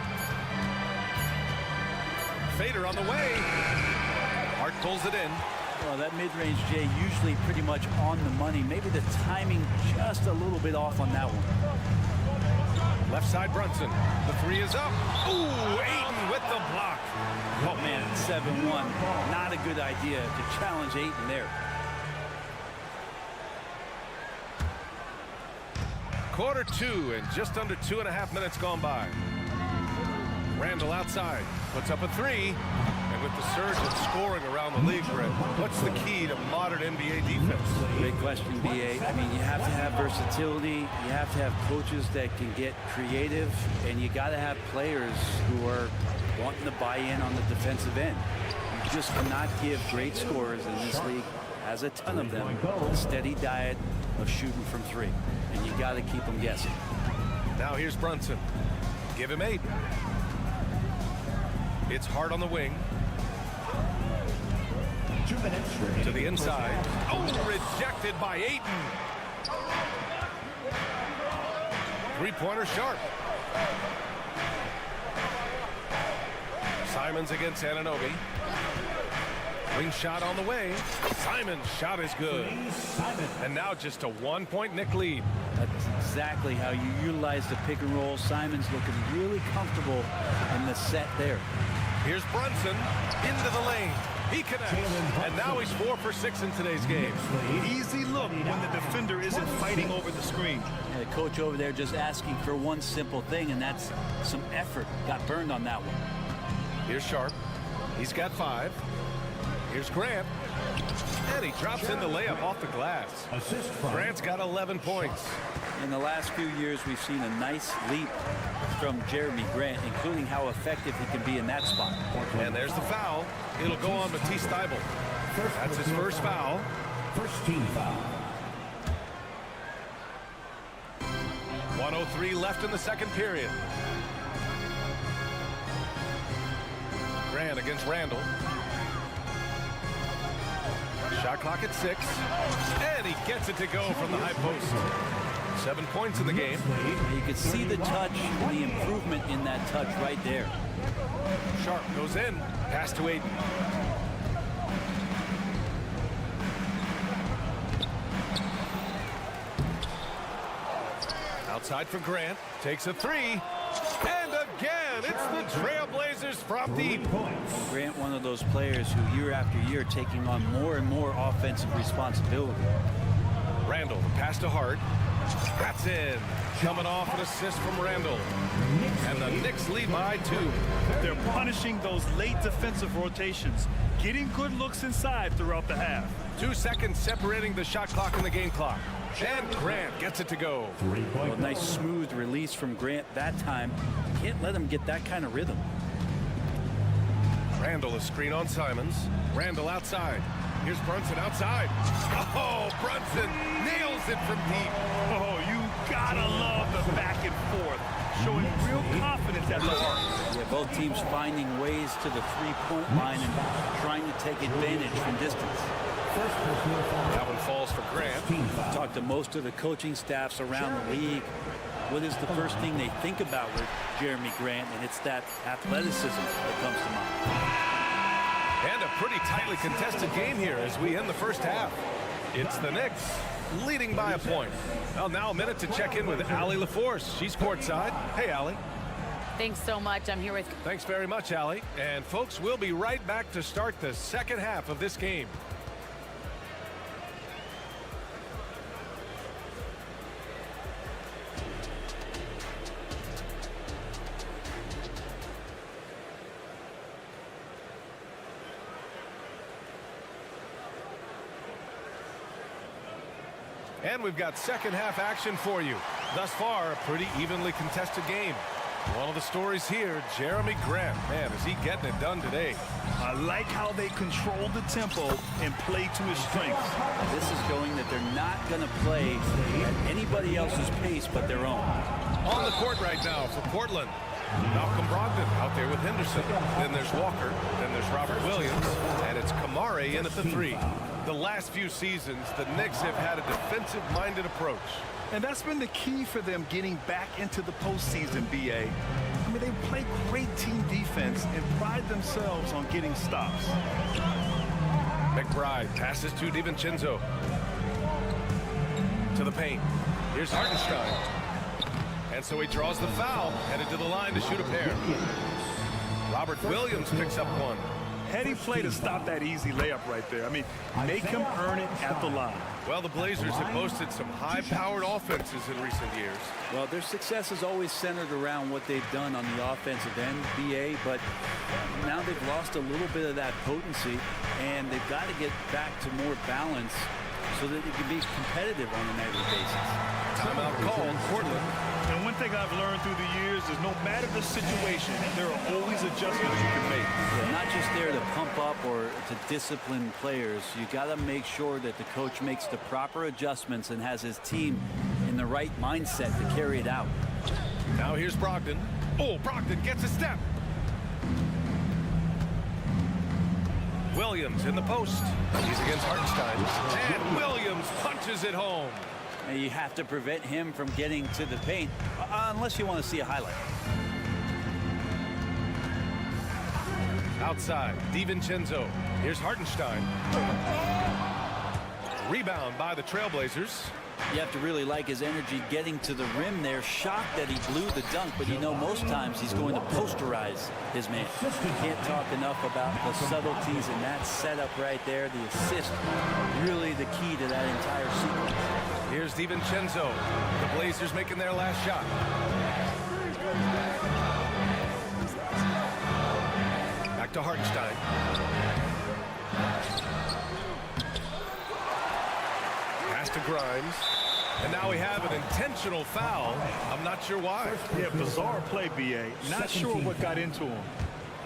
Fader on the way. Hart pulls it in. Well, that mid-range, Jay, usually pretty much on the money. Maybe the timing just a little bit off on that one. Left side Brunson. The three is up. Ooh, Ayton with the block. Oh, man, 7-1. Not a good idea to challenge Ayton there. Quarter 2 and just under 2.5 minutes gone by. Randall outside. Puts up a three. And with the surge in scoring around the league, Brett, what's the key to modern NBA defense? Great question, B.A. I mean, you have to have versatility. You have to have coaches that can get creative. And you got to have players who are wanting to buy in on the defensive end. You just cannot give great scorers in this league, has a ton of them, a steady diet of shooting from three. And you got to keep them guessing. Now here's Brunson. Give him 8. It's hard on the wing. 2 minutes remaining. To the inside. Oh, rejected by Ayton. Three-pointer Sharp. Simons against Anunoby. Wing shot on the way. Simon's shot is good. And now just a 1-point Knick lead. That's exactly how you utilize the pick and roll. Simon's looking really comfortable in the set there. Here's Brunson into the lane. He connects. And now he's 4 for 6 in today's game. Easy look when the defender isn't fighting over the screen. And the coach over there just asking for one simple thing, and that's some effort. Got burned on that one. Here's Sharp. He's got 5. Here's Grant. And he drops in the layup off the glass. Grant's got 11 points. In the last few years, we've seen a nice leap from Jeremy Grant, including how effective he can be in that spot. And there's the foul. It'll go on Matisse Thybulle. That's his first foul. First team foul. 1:03 left in the second period. Grant against Randall. Shot clock at 6. And he gets it to go from the high post. 7 points in the game. You can see the touch, the improvement in that touch right there. Sharp goes in. Pass to Ayton. Outside for Grant. Takes a 3. And again, it's the Trailblazers from deep. Grant, one of those players who year after year taking on more and more offensive responsibility. Randall, the pass to Hart. That's in. Coming off an assist from Randall. And the Knicks lead by 2. They're punishing those late defensive rotations, getting good looks inside throughout the half. 2 seconds separating the shot clock and the game clock. And Grant gets it to go. Well, a nice smooth release from Grant that time. Can't let him get that kind of rhythm. Randall, a screen on Simons. Randall outside. Here's Brunson outside. Oh, Brunson nails it from deep. Oh, you gotta love the back and forth, showing real confidence at the arc. Yeah, both teams finding ways to the three-point line and trying to take advantage from distance. That one falls for Grant. Talk to most of the coaching staffs around the league. What is the first thing they think about with Jeremy Grant? And it's that athleticism that comes to mind. And a pretty tightly contested game here as we end the first half. It's the Knicks leading by a point. Well, now a minute to check in with Allie LaForce. She's courtside. Hey, Allie. Thanks so much. I'm here with... Thanks very much, Allie. And folks, we'll be right back to start the second half of this game. And we've got second half action for you. Thus far, a pretty evenly contested game. One of the stories here, Jeremy Grant. Man, is he getting it done today. I like how they control the tempo and play to his strengths. This is showing that they're not going to play at anybody else's pace but their own. On the court right now for Portland. Malcolm Brogdon out there with Henderson. Then there's Walker. Then there's Robert Williams. And it's Kamare in at the 3. The last few seasons, the Knicks have had a defensive-minded approach. And that's been the key for them getting back into the postseason, B.A. I mean, they play great team defense and pride themselves on getting stops. McBride passes to DiVincenzo. To the paint. Here's Hartenstein. And so he draws the foul, headed to the line to shoot a pair. Robert Williams picks up one. Heady play to stop that easy layup right there. I mean, make him earn it at the line. Well, the Blazers have boasted some high-powered offenses in recent years. Well, their success is always centered around what they've done on the offensive end, BA, but now they've lost a little bit of that potency, and they've got to get back to more balance so that it can be competitive on a nightly basis. Timeout called, Portland. And one thing I've learned through the years is no matter the situation, there are always adjustments you can make. Yeah, not just there to pump up or to discipline players. You got to make sure that the coach makes the proper adjustments and has his team in the right mindset to carry it out. Now here's Brogdon. Oh, Brogdon gets a step. Williams in the post. He's against Hartenstein. And Williams punches it home. And you have to prevent him from getting to the paint unless you want to see a highlight. Outside, DiVincenzo. Here's Hartenstein. Rebound by the Trailblazers. You have to really like his energy getting to the rim there. Shocked that he blew the dunk, but you know most times he's going to posterize his man. Can't talk enough about the subtleties in that setup right there. The assist, really the key to that entire sequence. Here's DiVincenzo. The Blazers making their last shot. Back to Hartenstein. Pass to Grimes. And now we have an intentional foul. I'm not sure why. Yeah, bizarre play, B.A. Not sure what got into him.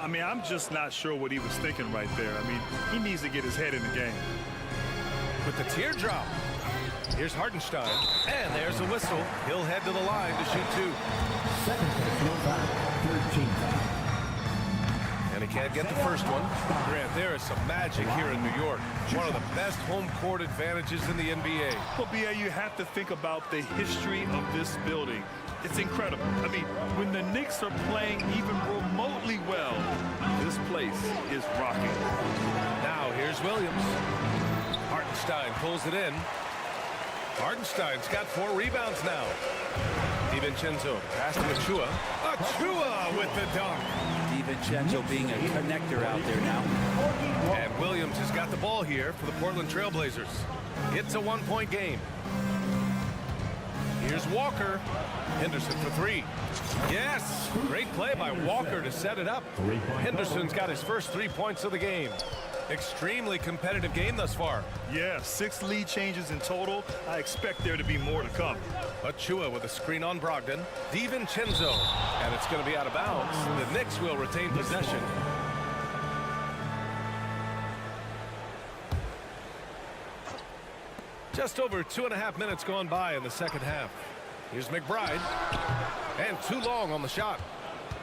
I mean, I'm just not sure what he was thinking right there. I mean, he needs to get his head in the game. With the teardrop. Here's Hartenstein. And there's a whistle. He'll head to the line to shoot two. And he can't get the first one. Grant, there is some magic here in New York. One of the best home court advantages in the NBA. Well, B.A., you have to think about the history of this building. It's incredible. I mean, when the Knicks are playing even remotely well, this place is rocking. Now here's Williams. Hartenstein pulls it in. Hartenstein's got 4 rebounds now. DiVincenzo pass to Achua. Achua with the dunk. DiVincenzo being a connector out there now. And Williams has got the ball here for the Portland Trailblazers. It's a 1-point game. Here's Walker. Henderson for 3. Yes! Great play by Walker to set it up. Henderson's got his first 3 points of the game. Extremely competitive game thus far. Yeah, 6 lead changes in total. I expect there to be more to come. Achua with a screen on Brogdon. DiVincenzo. And it's going to be out of bounds. The Knicks will retain possession. Just over 2.5 minutes gone by in the second half. Here's McBride. And too long on the shot.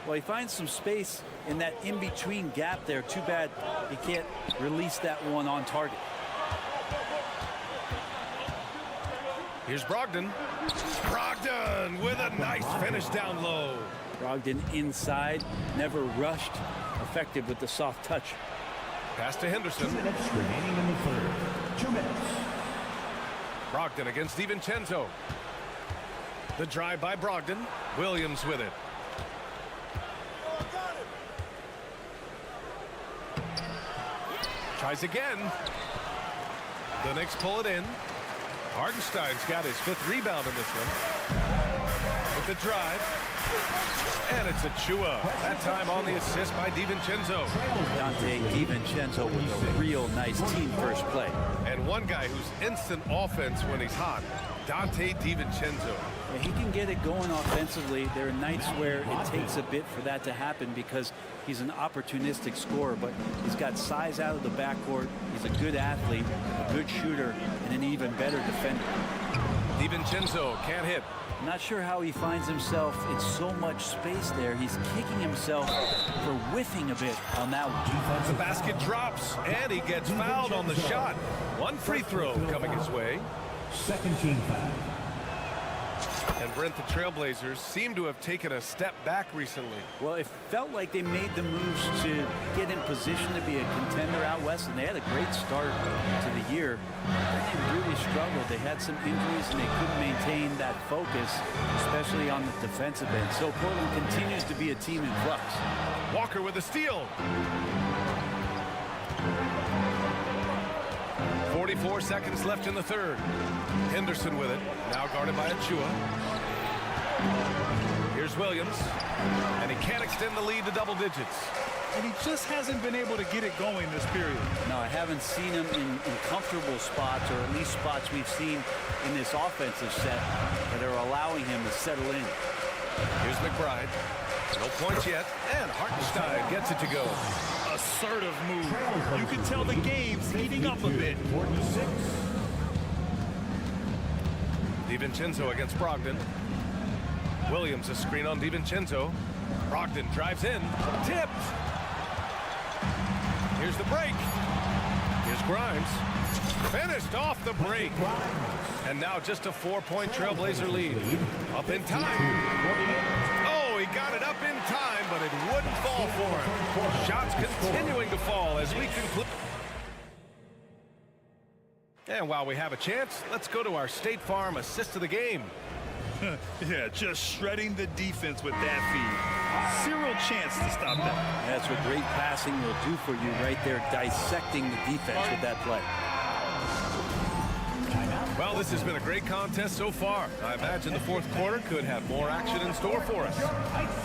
Well, he finds some space in that in-between gap there. Too bad he can't release that one on target. Here's Brogdon. Brogdon with a nice finish down low. Brogdon inside, never rushed, effective with the soft touch. Pass to Henderson. 2 minutes remaining in the third. 2 minutes. Brogdon against DiVincenzo. The drive by Brogdon. Williams with it. Tries again. The Knicks pull it in. Hartenstein's got his 5th rebound in this one. With the drive. And it's Achua. That time on the assist by DiVincenzo. Dante DiVincenzo with a real nice team first play. And one guy who's instant offense when he's hot. Dante DiVincenzo. Yeah, he can get it going offensively. There are nights where it takes a bit for that to happen because he's an opportunistic scorer, but he's got size out of the backcourt. He's a good athlete, a good shooter, and an even better defender. DiVincenzo can't hit. I'm not sure how he finds himself in so much space there. He's kicking himself for whiffing a bit on that one. The basket drops, and he gets fouled on the shot. One free throw coming his way. Second team foul. And Brent, the Trailblazers seem to have taken a step back recently. Well, it felt like they made the moves to get in position to be a contender out west, and they had a great start to the year. They really struggled. They had some injuries, and they couldn't maintain that focus, especially on the defensive end. So Portland continues to be a team in flux. Walker with a steal. 44 seconds left in the third. Henderson with it, now guarded by Achua. Here's Williams, and he can't extend the lead to double digits. And he just hasn't been able to get it going this period. No, I haven't seen him in comfortable spots, or at least spots we've seen in this offensive set that are allowing him to settle in. Here's McBride. No points yet, and Hartenstein gets it to go. Assertive move. You can tell the game's heating up a bit. DiVincenzo against Brogdon. Williams a screen on DiVincenzo. Brogdon drives in. Tipped. Here's the break. Here's Grimes. Finished off the break. And now just a 4-point Trailblazer lead. Up in time. Oh, he got it up in time, but it wouldn't fall for him. Shots continuing to fall as we conclude. And while we have a chance, let's go to our State Farm assist of the game. Yeah, just shredding the defense with that feed. Zero chance to stop that. That's what great passing will do for you right there, dissecting the defense with that play. Well, this has been a great contest so far. I imagine the fourth quarter could have more action in store for us.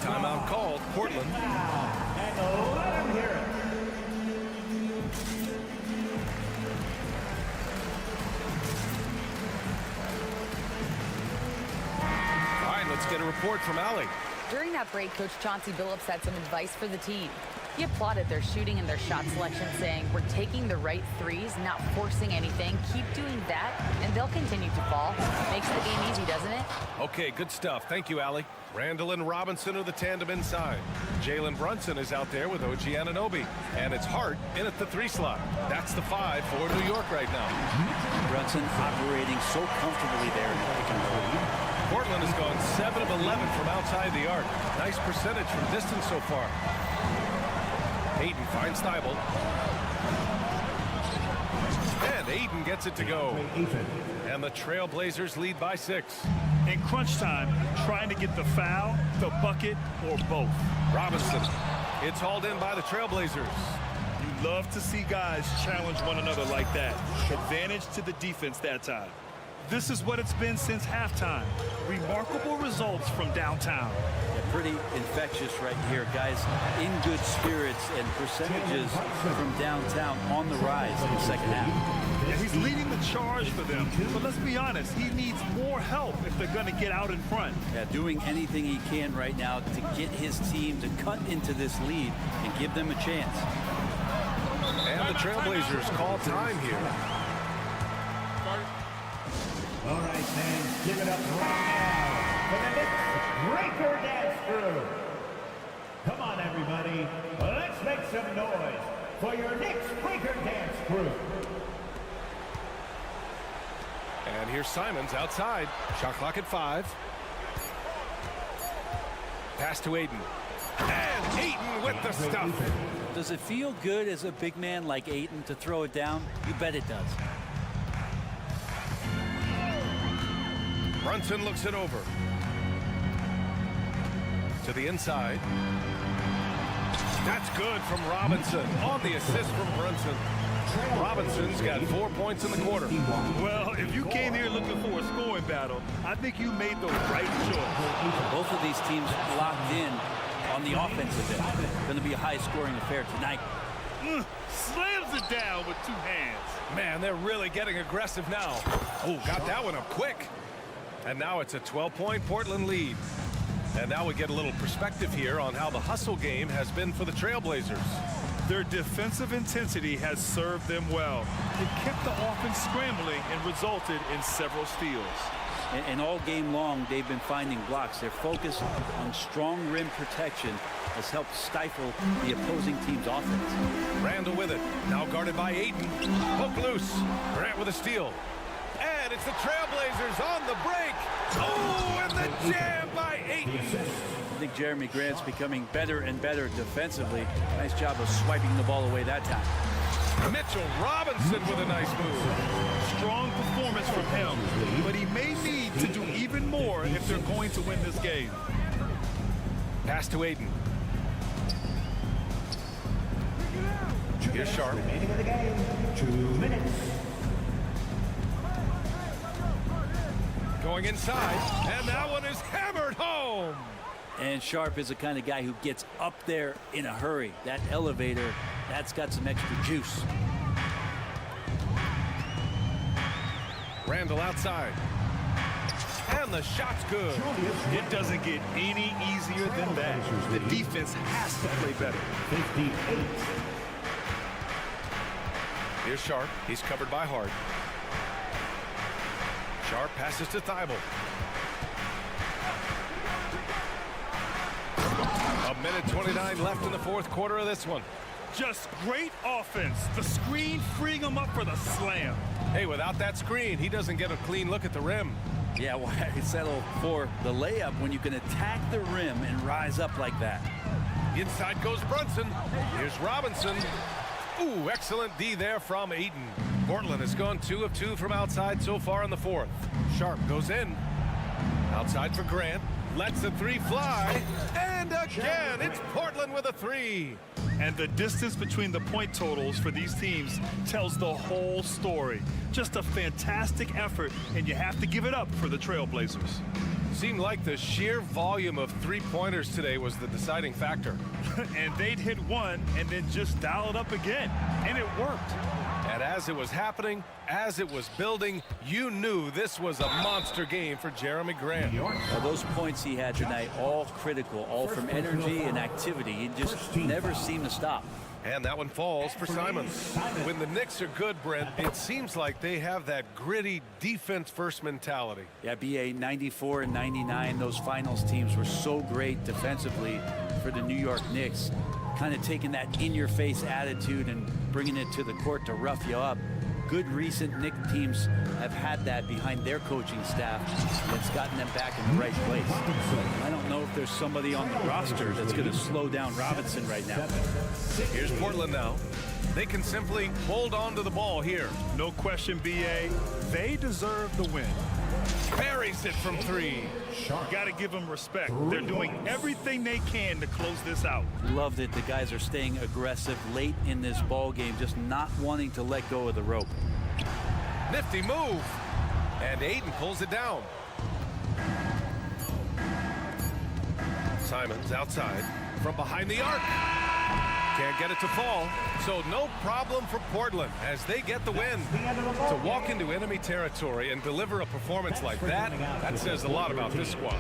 Timeout called, Portland. And let him hear it. Let's get a report from Allie. During that break, Coach Chauncey Billups had some advice for the team. He applauded their shooting and their shot selection, saying, "We're taking the right threes, not forcing anything. Keep doing that, and they'll continue to fall." Makes the game easy, doesn't it? Okay, good stuff. Thank you, Allie. Randall and Robinson are the tandem inside. Jalen Brunson is out there with OG Anunoby. And it's Hart in at the 3 slot. That's the 5 for New York right now. Brunson operating so comfortably there in the pick and roll. Portland has gone 7 of 11 from outside the arc. Nice percentage from distance so far. Ayton finds Thibault. And Ayton gets it to go. And the Trailblazers lead by 6. In crunch time, trying to get the foul, the bucket, or both. Robinson. It's hauled in by the Trailblazers. You love to see guys challenge one another like that. Advantage to the defense that time. This is what it's been since halftime. Remarkable results from downtown. Yeah, pretty infectious right here, guys. In good spirits and percentages from downtown on the rise in the second half. Yeah, he's leading the charge for them. But let's be honest, he needs more help if they're going to get out in front. Yeah, doing anything he can right now to get his team to cut into this lead and give them a chance. And the Trailblazers call time here. All right, man, give it up right now for the Knicks Breaker Dance Crew. Come on, everybody, let's make some noise for your Knicks Breaker Dance Crew. And here's Simons outside. Shot clock at 5. Pass to Ayton. And Ayton with the stuff. Does it feel good as a big man like Ayton to throw it down? You bet it does. Brunson looks it over. To the inside. That's good from Robinson on the assist from Brunson. Robinson's got 4 points in the quarter. Well, if you came here looking for a scoring battle, I think you made the right choice. Both of these teams locked in on the offensive end. Going to be a high-scoring affair tonight. Slams it down with 2 hands. Man, they're really getting aggressive now. Oh, got that one up quick. And now it's a 12-point Portland lead. And now we get a little perspective here on how the hustle game has been for the Trailblazers. Their defensive intensity has served them well. It kept the offense scrambling and resulted in several steals. And all game long, they've been finding blocks. Their focus on strong rim protection has helped stifle the opposing team's offense. Randall with it. Now guarded by Ayton. Hook loose. Grant with a steal. And it's the Trailblazers on the break. Oh, and the jam by Ayton. I think Jeremy Grant's becoming better and better defensively. Nice job of swiping the ball away that time. Mitchell Robinson with a nice move. Strong performance from him, but he may need to do even more if they're going to win this game. Pass to Ayton. Here's Sharp. Remaining of the game, 2 minutes. Going inside, and that one is hammered home. And Sharp is the kind of guy who gets up there in a hurry. That elevator, that's got some extra juice. Randall outside. And the shot's good. It doesn't get any easier than that. The defense has to play better. 58. Here's Sharp. He's covered by Hart. Sharp passes to Thibault. A minute 29 left in the fourth quarter of this one. Just great offense. The screen freeing him up for the slam. Hey, without that screen, he doesn't get a clean look at the rim. Yeah, why settle for the layup when you can attack the rim and rise up like that? Inside goes Brunson. Here's Robinson. Ooh, excellent D there from Ayton. Portland has gone 2 of 2 from outside so far in the fourth. Sharp goes in. Outside for Grant. Lets the three fly. And again, it's Portland with a three. And the distance between the point totals for these teams tells the whole story. Just a fantastic effort, and you have to give it up for the Trailblazers. Seemed like the sheer volume of three-pointers today was the deciding factor. And they'd hit one and then just dial it up again, and it worked. And as it was happening, as it was building, you knew this was a monster game for Jeremy Grant. Well, those points he had tonight, all critical, all from energy and activity. He just never seemed to stop. And that one falls for Simons. When the Knicks are good, Brent, it seems like they have that gritty defense-first mentality. Yeah, BA 94 and 99, those finals teams were so great defensively for the New York Knicks. Kind of taking that in-your-face attitude and bringing it to the court to rough you up. Good recent Knicks teams have had that behind their coaching staff that's gotten them back in the right place. I don't know if there's somebody on the roster that's going to slow down Robinson right now. Here's Portland now. They can simply hold on to the ball here. No question, BA. They deserve the win. Buries it from three. Got to give them respect. They're doing everything they can to close this out. Loved it. The guys are staying aggressive late in this ball game, just not wanting to let go of the rope. Nifty move. And Ayton pulls it down. Simons outside from behind the arc. Can't get it to fall, so no problem for Portland as they get the win. To walk into enemy territory and deliver a performance like that, that says a lot about this squad.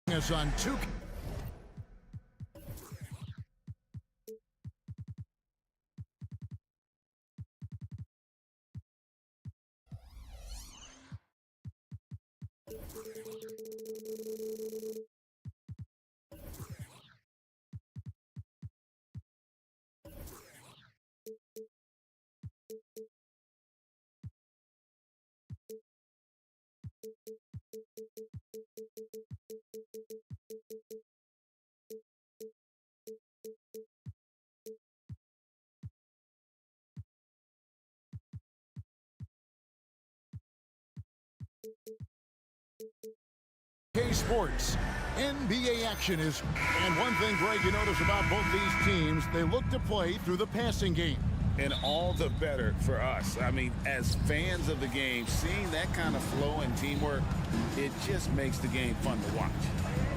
Us on 2. Sports. NBA action is, and one thing, Greg, you notice about both these teams, they look to play through the passing game. And all the better for us. I mean, as fans of the game, seeing that kind of flow and teamwork, it just makes the game fun to watch.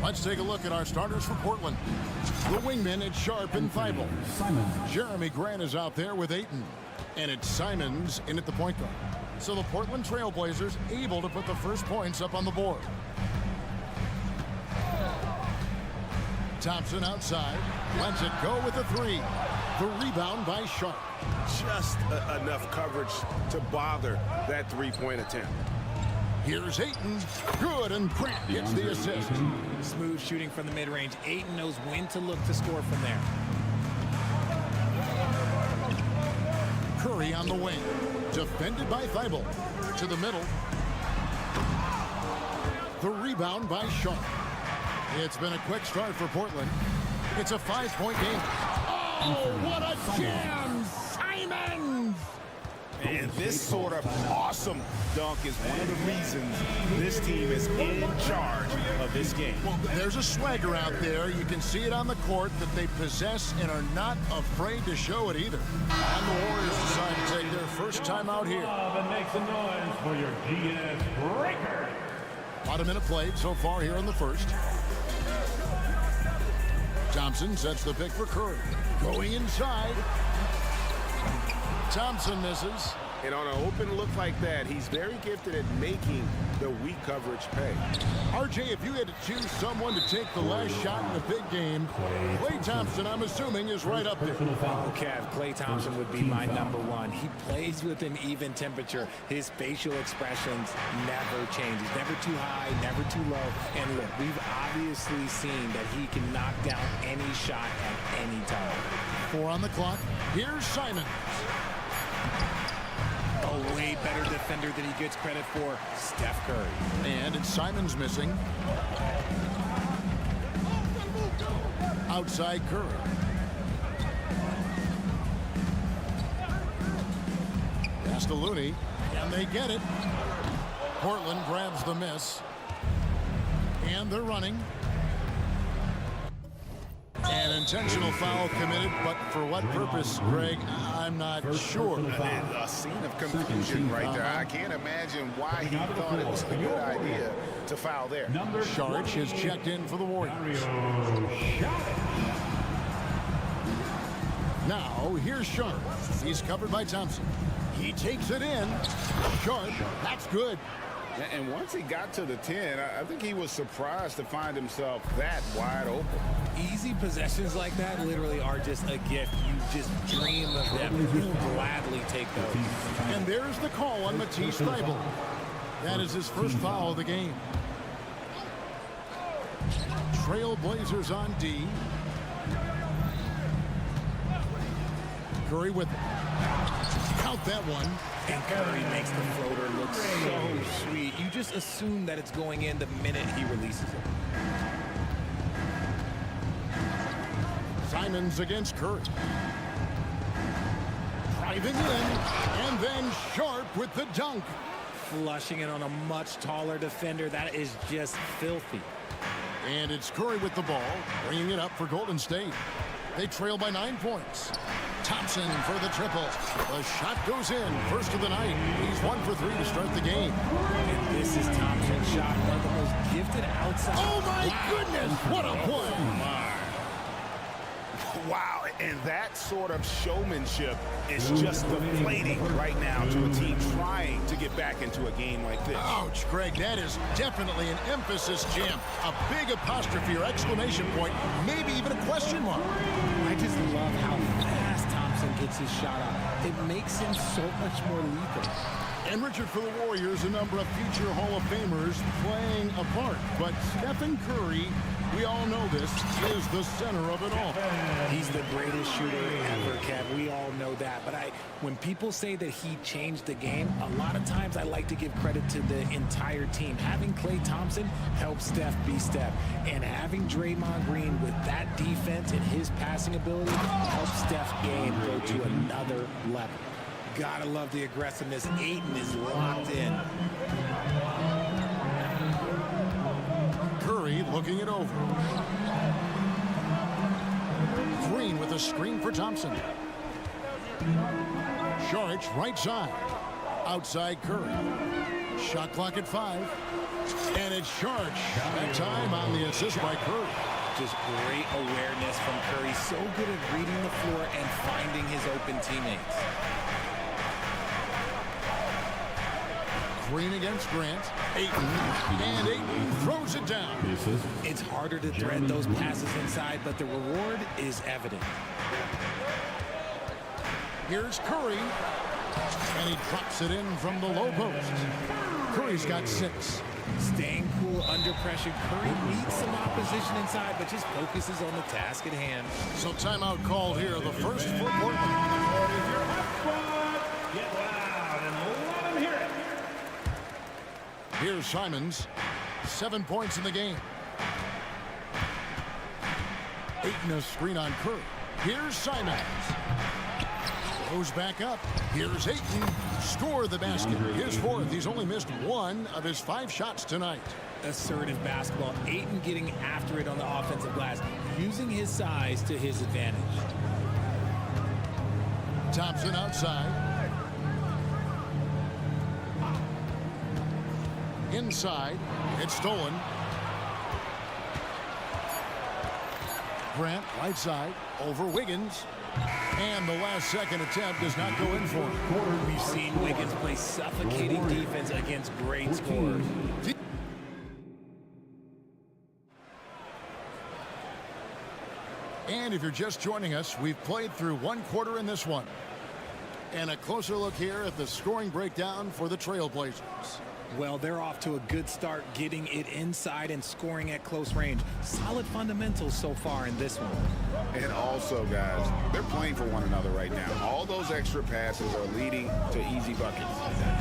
Let's take a look at our starters for Portland. The wingmen, it's Sharp and Thibault. Jeremy Grant is out there with Ayton. And it's Simons in at the point guard. So the Portland Trail Blazers able to put the first points up on the board. Thompson outside, lets it go with a 3. The rebound by Sharp. Just enough coverage to bother that three-point attempt. Here's Ayton. Good, and Grant gets the assist. Smooth shooting from the mid-range. Ayton knows when to look to score from there. Curry on the wing. Defended by Thibault. To the middle. The rebound by Sharp. It's been a quick start for Portland. It's a 5-point game. Oh, what a jam! Simons! And this sort of awesome dunk is one of the reasons this team is in charge of this game. Well, there's a swagger out there. You can see it on the court that they possess and are not afraid to show it either. And the Warriors decide to take their first time out here. And make some noise for your GS Breaker. About a minute played so far here in the first. Thompson sets the pick for Curry. Going inside. Thompson misses. And on an open look like that, he's very gifted at making the weak coverage pay. RJ, if you had to choose someone to take the last shot in the big game, Klay Thompson, I'm assuming, is right up there. Okay, Klay Thompson would be my #1. He plays with an even temperature. His facial expressions never change. He's never too high, never too low. And look, we've obviously seen that he can knock down any shot at any time. 4 on the clock. Here's Simons. A way better defender than he gets credit for, Steph Curry. And it's Simons missing. Outside Curry. Pass to Looney, and they get it. Portland grabs the miss. And they're running. An intentional foul committed, but for what purpose, Greg, I'm not sure. A scene of confusion right there. I can't imagine why he thought it was a good idea to foul there. Sharp has checked in for the Warriors. Now, here's Sharp. He's covered by Thompson. He takes it in. Sharp, that's good. And once he got to the 10, I think he was surprised to find himself that wide open. Easy possessions like that literally are just a gift. You just dream of them. You gladly take those. And there's the call on Matisse Thybulle. That is his first foul of the game. Trail Blazers on D. Curry with it. Count that one. And Curry makes the floater look so sweet. You just assume that it's going in the minute he releases it. Simons against Curry. Driving in, and then Sharp with the dunk. Flushing it on a much taller defender. That is just filthy. And it's Curry with the ball, bringing it up for Golden State. They trail by 9 points. Thompson for the triple. The shot goes in. First of the night. He's 1 for 3 to start the game. And this is Thompson's shot. One of the most gifted outside. Oh, my goodness. What a play. Wow, and that sort of showmanship is just deflating right now to a team trying to get back into a game like this. Ouch, Greg, that is definitely an emphasis jam. A big apostrophe or exclamation point, maybe even a question mark. I just love how fast Thompson gets his shot up. It makes him so much more lethal. And Richard, for the Warriors, a number of future Hall of Famers playing a part. But Stephen Curry, we all know this, is the center of it all. He's the greatest shooter ever, Kev. We all know that. But when people say that he changed the game, a lot of times I like to give credit to the entire team. Having Klay Thompson helps Steph be Steph. And having Draymond Green with that defense and his passing ability helps Steph's game go to another level. Gotta love the aggressiveness. Ayton is locked in. Curry looking it over. Green with a screen for Thompson. Saric right side. Outside Curry. Shot clock at 5. And it's Saric. That time on the assist by Curry. Just great awareness from Curry. So good at reading the floor and finding his open teammates. Green against Grant. Ayton. And Ayton throws it down. It's harder to thread those passes inside, but the reward is evident. Here's Curry. And he drops it in from the low post. Curry's got 6. Staying cool under pressure. Curry meets some opposition inside, but just focuses on the task at hand. So timeout called here. The first for Portland. Get loud and let them hear it. Here's Simons. 7 points in the game. Ayton a screen on Curry. Here's Simons. Goes back up. Here's Ayton. Score the basket. His 4th. He's only missed 1 of his 5 shots tonight. Assertive basketball. Ayton getting after it on the offensive glass, using his size to his advantage. Thompson outside. Inside. It's stolen. Grant right side over Wiggins. And the last second attempt does not go in for him. We've seen Wiggins play suffocating defense against great scorers. And if you're just joining us, we've played through 1 quarter in this one. And a closer look here at the scoring breakdown for the Trailblazers. Well, they're off to a good start, getting it inside and scoring at close range. Solid fundamentals so far in this one. And also, guys, they're playing for one another right now. All those extra passes are leading to easy buckets.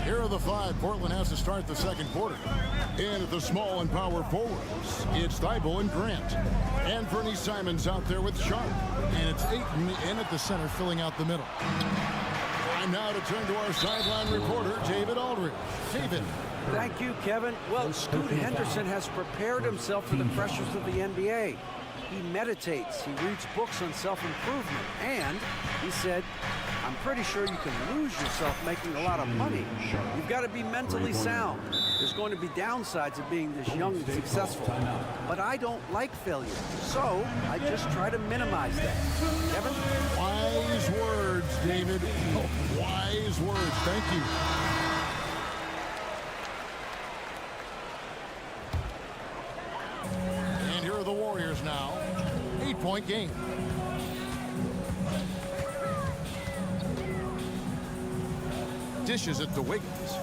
Here are the 5 Portland has to start the second quarter. And at the small and power forwards, it's Thibault and Grant. And Fernie Simons out there with Sharp. And it's Ayton in at the center, filling out the middle. Time now to turn to our sideline reporter, David Aldridge. David. Thank you, Kevin. Well, Scoot Henderson has prepared himself for the pressures of the NBA. He meditates, he reads books on self-improvement, and he said, I'm pretty sure you can lose yourself making a lot of money. You've got to be mentally sound. There's going to be downsides of being this young and successful. But I don't like failure, so I just try to minimize that. Kevin? Wise words, David. Oh, wise words. Thank you. And here are the Warriors now. 8-point game. Dishes it to Wiggins.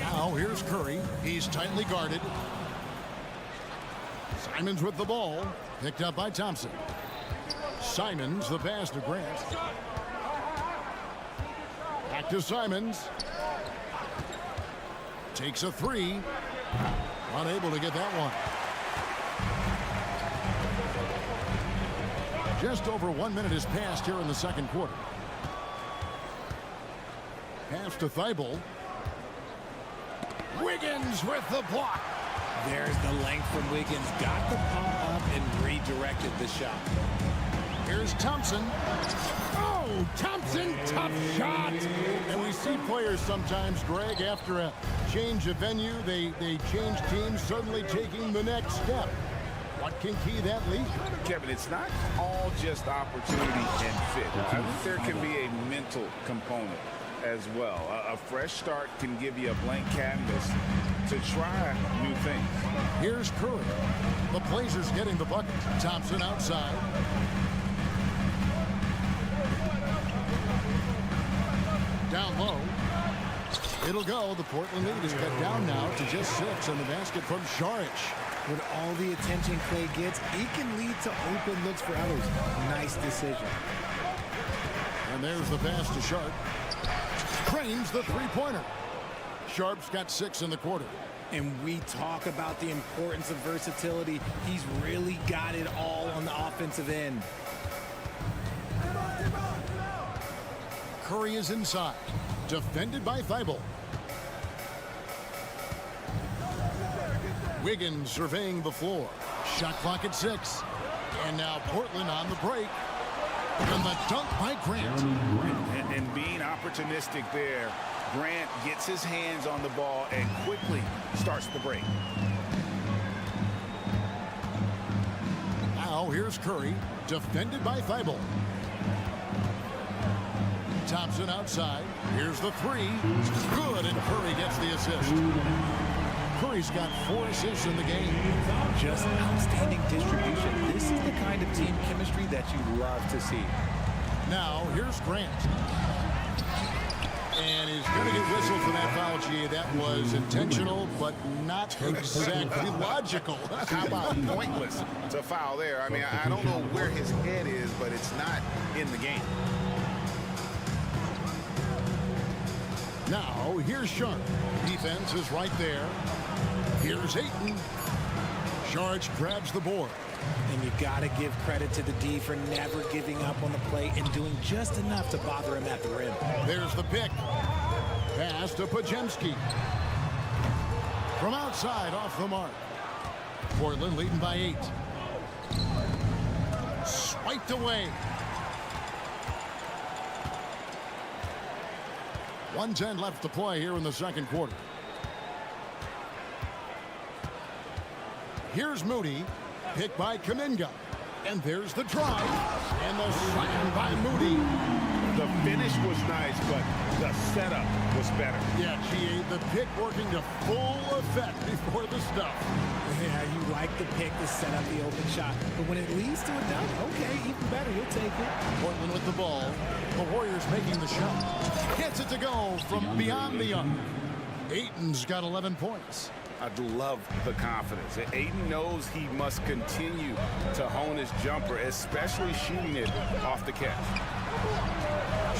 Now here's Curry. He's tightly guarded. Simons with the ball. Picked up by Thompson. Simons, the pass to Grant. Back to Simons. Takes a 3. Unable to get that one. Just over 1 minute has passed here in the second quarter. Pass to Thibault. Wiggins with the block. There's the length from Wiggins. Got the pump up and redirected the shot. Here's Thompson. Oh, Thompson, tough shot. And we see players sometimes, Greg, after a change of venue, they change teams, suddenly taking the next step. What can key that lead? Kevin, it's not all just opportunity and fit. I think there can be a mental component as well. A fresh start can give you a blank canvas to try new things. Here's Curry. The Blazers getting the bucket. Thompson outside. Down low. It'll go. The Portland lead is cut down now to just 6, and the basket from Saric. With all the attention Clay gets, he can lead to open looks for others. Nice decision. And there's the pass to Sharp. Cranes the three-pointer. Sharp's got 6 in the quarter. And we talk about the importance of versatility. He's really got it all on the offensive end. Curry is inside. Defended by Thibault. Wiggins surveying the floor. Shot clock at 6. And now Portland on the break. And the dunk by Grant. And being opportunistic there, Grant gets his hands on the ball and quickly starts the break. Now here's Curry. Defended by Thibault. Thompson outside. Here's the 3. Good, and Curry gets the assist. Curry's got 4 assists in the game. Just outstanding distribution. This is the kind of team chemistry that you love to see. Now, here's Grant. And he's going to get whistled for that foul, G. That was intentional, but not exactly logical. How about pointless to foul there? I mean, I don't know where his head is, but it's not in the game. Now, here's Sharp. Defense is right there. Here's Ayton. Sharp grabs the board. And you got to give credit to the D for never giving up on the play and doing just enough to bother him at the rim. There's the pick. Pass to Pajemski. From outside, off the mark. Portland leading by 8. Swiped away. 1:10 left to play here in the second quarter. Here's Moody. Picked by Kuminga. And there's the drive. And the slam by Moody. The finish was nice, but the setup was better. Yeah, GA, the pick working to full effect before the stuff. Yeah, you like the pick to set up the open shot. But when it leads to a dunk, okay, even better, you'll take it. Portland with the ball. The Warriors making the shot. Gets it to go from beyond the arc. Ayton's got 11 points. I love the confidence. Ayton knows he must continue to hone his jumper, especially shooting it off the catch.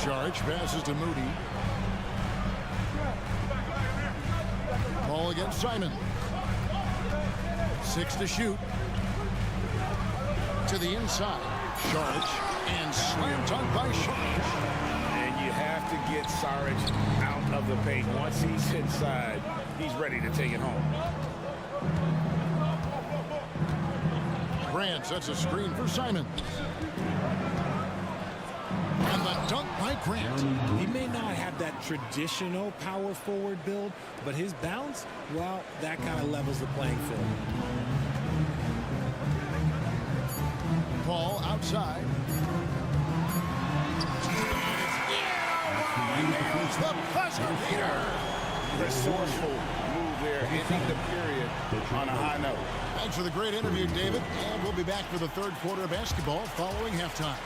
Saric passes to Moody. Ball against Simon. 6 to shoot. To the inside. Saric and slam dunk by Saric. And you have to get Saric out of the paint. Once he's inside, he's ready to take it home. Grant sets a screen for Simon. And the dunk by Grant. He may not have that traditional power forward build, but his bounce, well, that kind of levels the playing field. Paul outside. Here's the buzzer beater. Resourceful move there, ending the period on a high note. Thanks for the great interview, David. And we'll be back for the third quarter of basketball following halftime.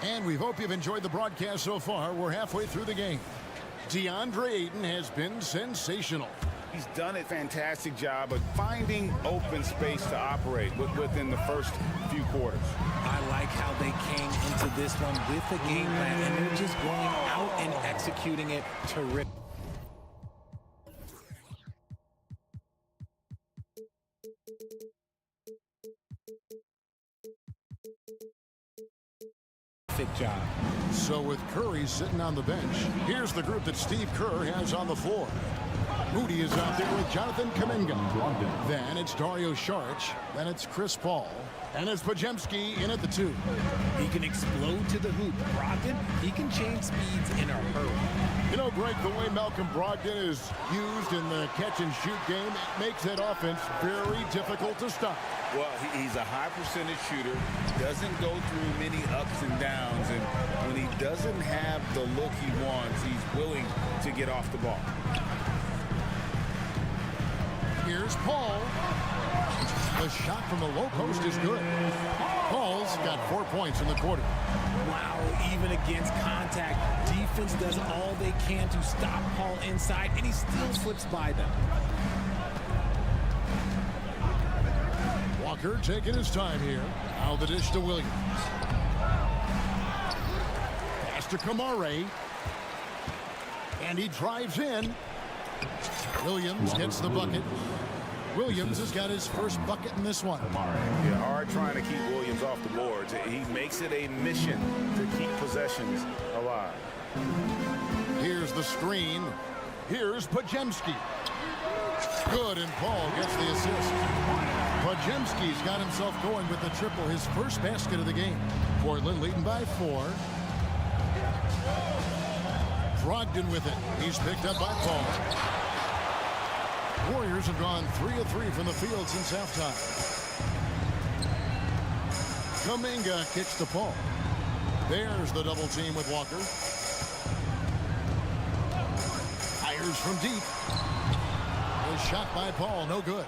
And we hope you've enjoyed the broadcast so far. We're halfway through the game. DeAndre Ayton has been sensational. He's done a fantastic job of finding open space to operate within the first few quarters. I like how they came into this one with the game plan, and they're just going out and executing it terrific. job. So with Curry sitting on the bench, here's the group that Steve Kerr has on the floor. Moody is out there with Jonathan Kuminga. Then it's Dario Saric. Then it's Chris Paul. And it's Podziemski in at the 2. He can explode to the hoop. Brogdon, he can change speeds in a hurry. You know, Greg, the way Malcolm Brogdon is used in the catch-and-shoot game, it makes that offense very difficult to stop. Well, he's a high percentage shooter, doesn't go through many ups and downs, and when he doesn't have the look he wants, he's willing to get off the ball. Here's Paul. The shot from the low post is good. Paul's got 4 points in the quarter. Wow, even against contact, defense does all they can to stop Paul inside, and he still slips by them. Walker taking his time here. Now the dish to Williams. Pass to Kamare. And he drives in. Williams gets the bucket. Williams has got his first bucket in this one. Yeah, hard trying to keep Williams off the boards. He makes it a mission to keep possessions alive. Here's the screen. Here's Podziemski. Good, and Paul gets the assist. Podziemski's got himself going with the triple, his first basket of the game. Portland leading by 4. Brogdon with it. He's picked up by Paul. Warriors have gone 3 of 3 from the field since halftime. Kuminga kicks to Paul. There's the double team with Walker. Fires from deep. A shot by Paul, no good.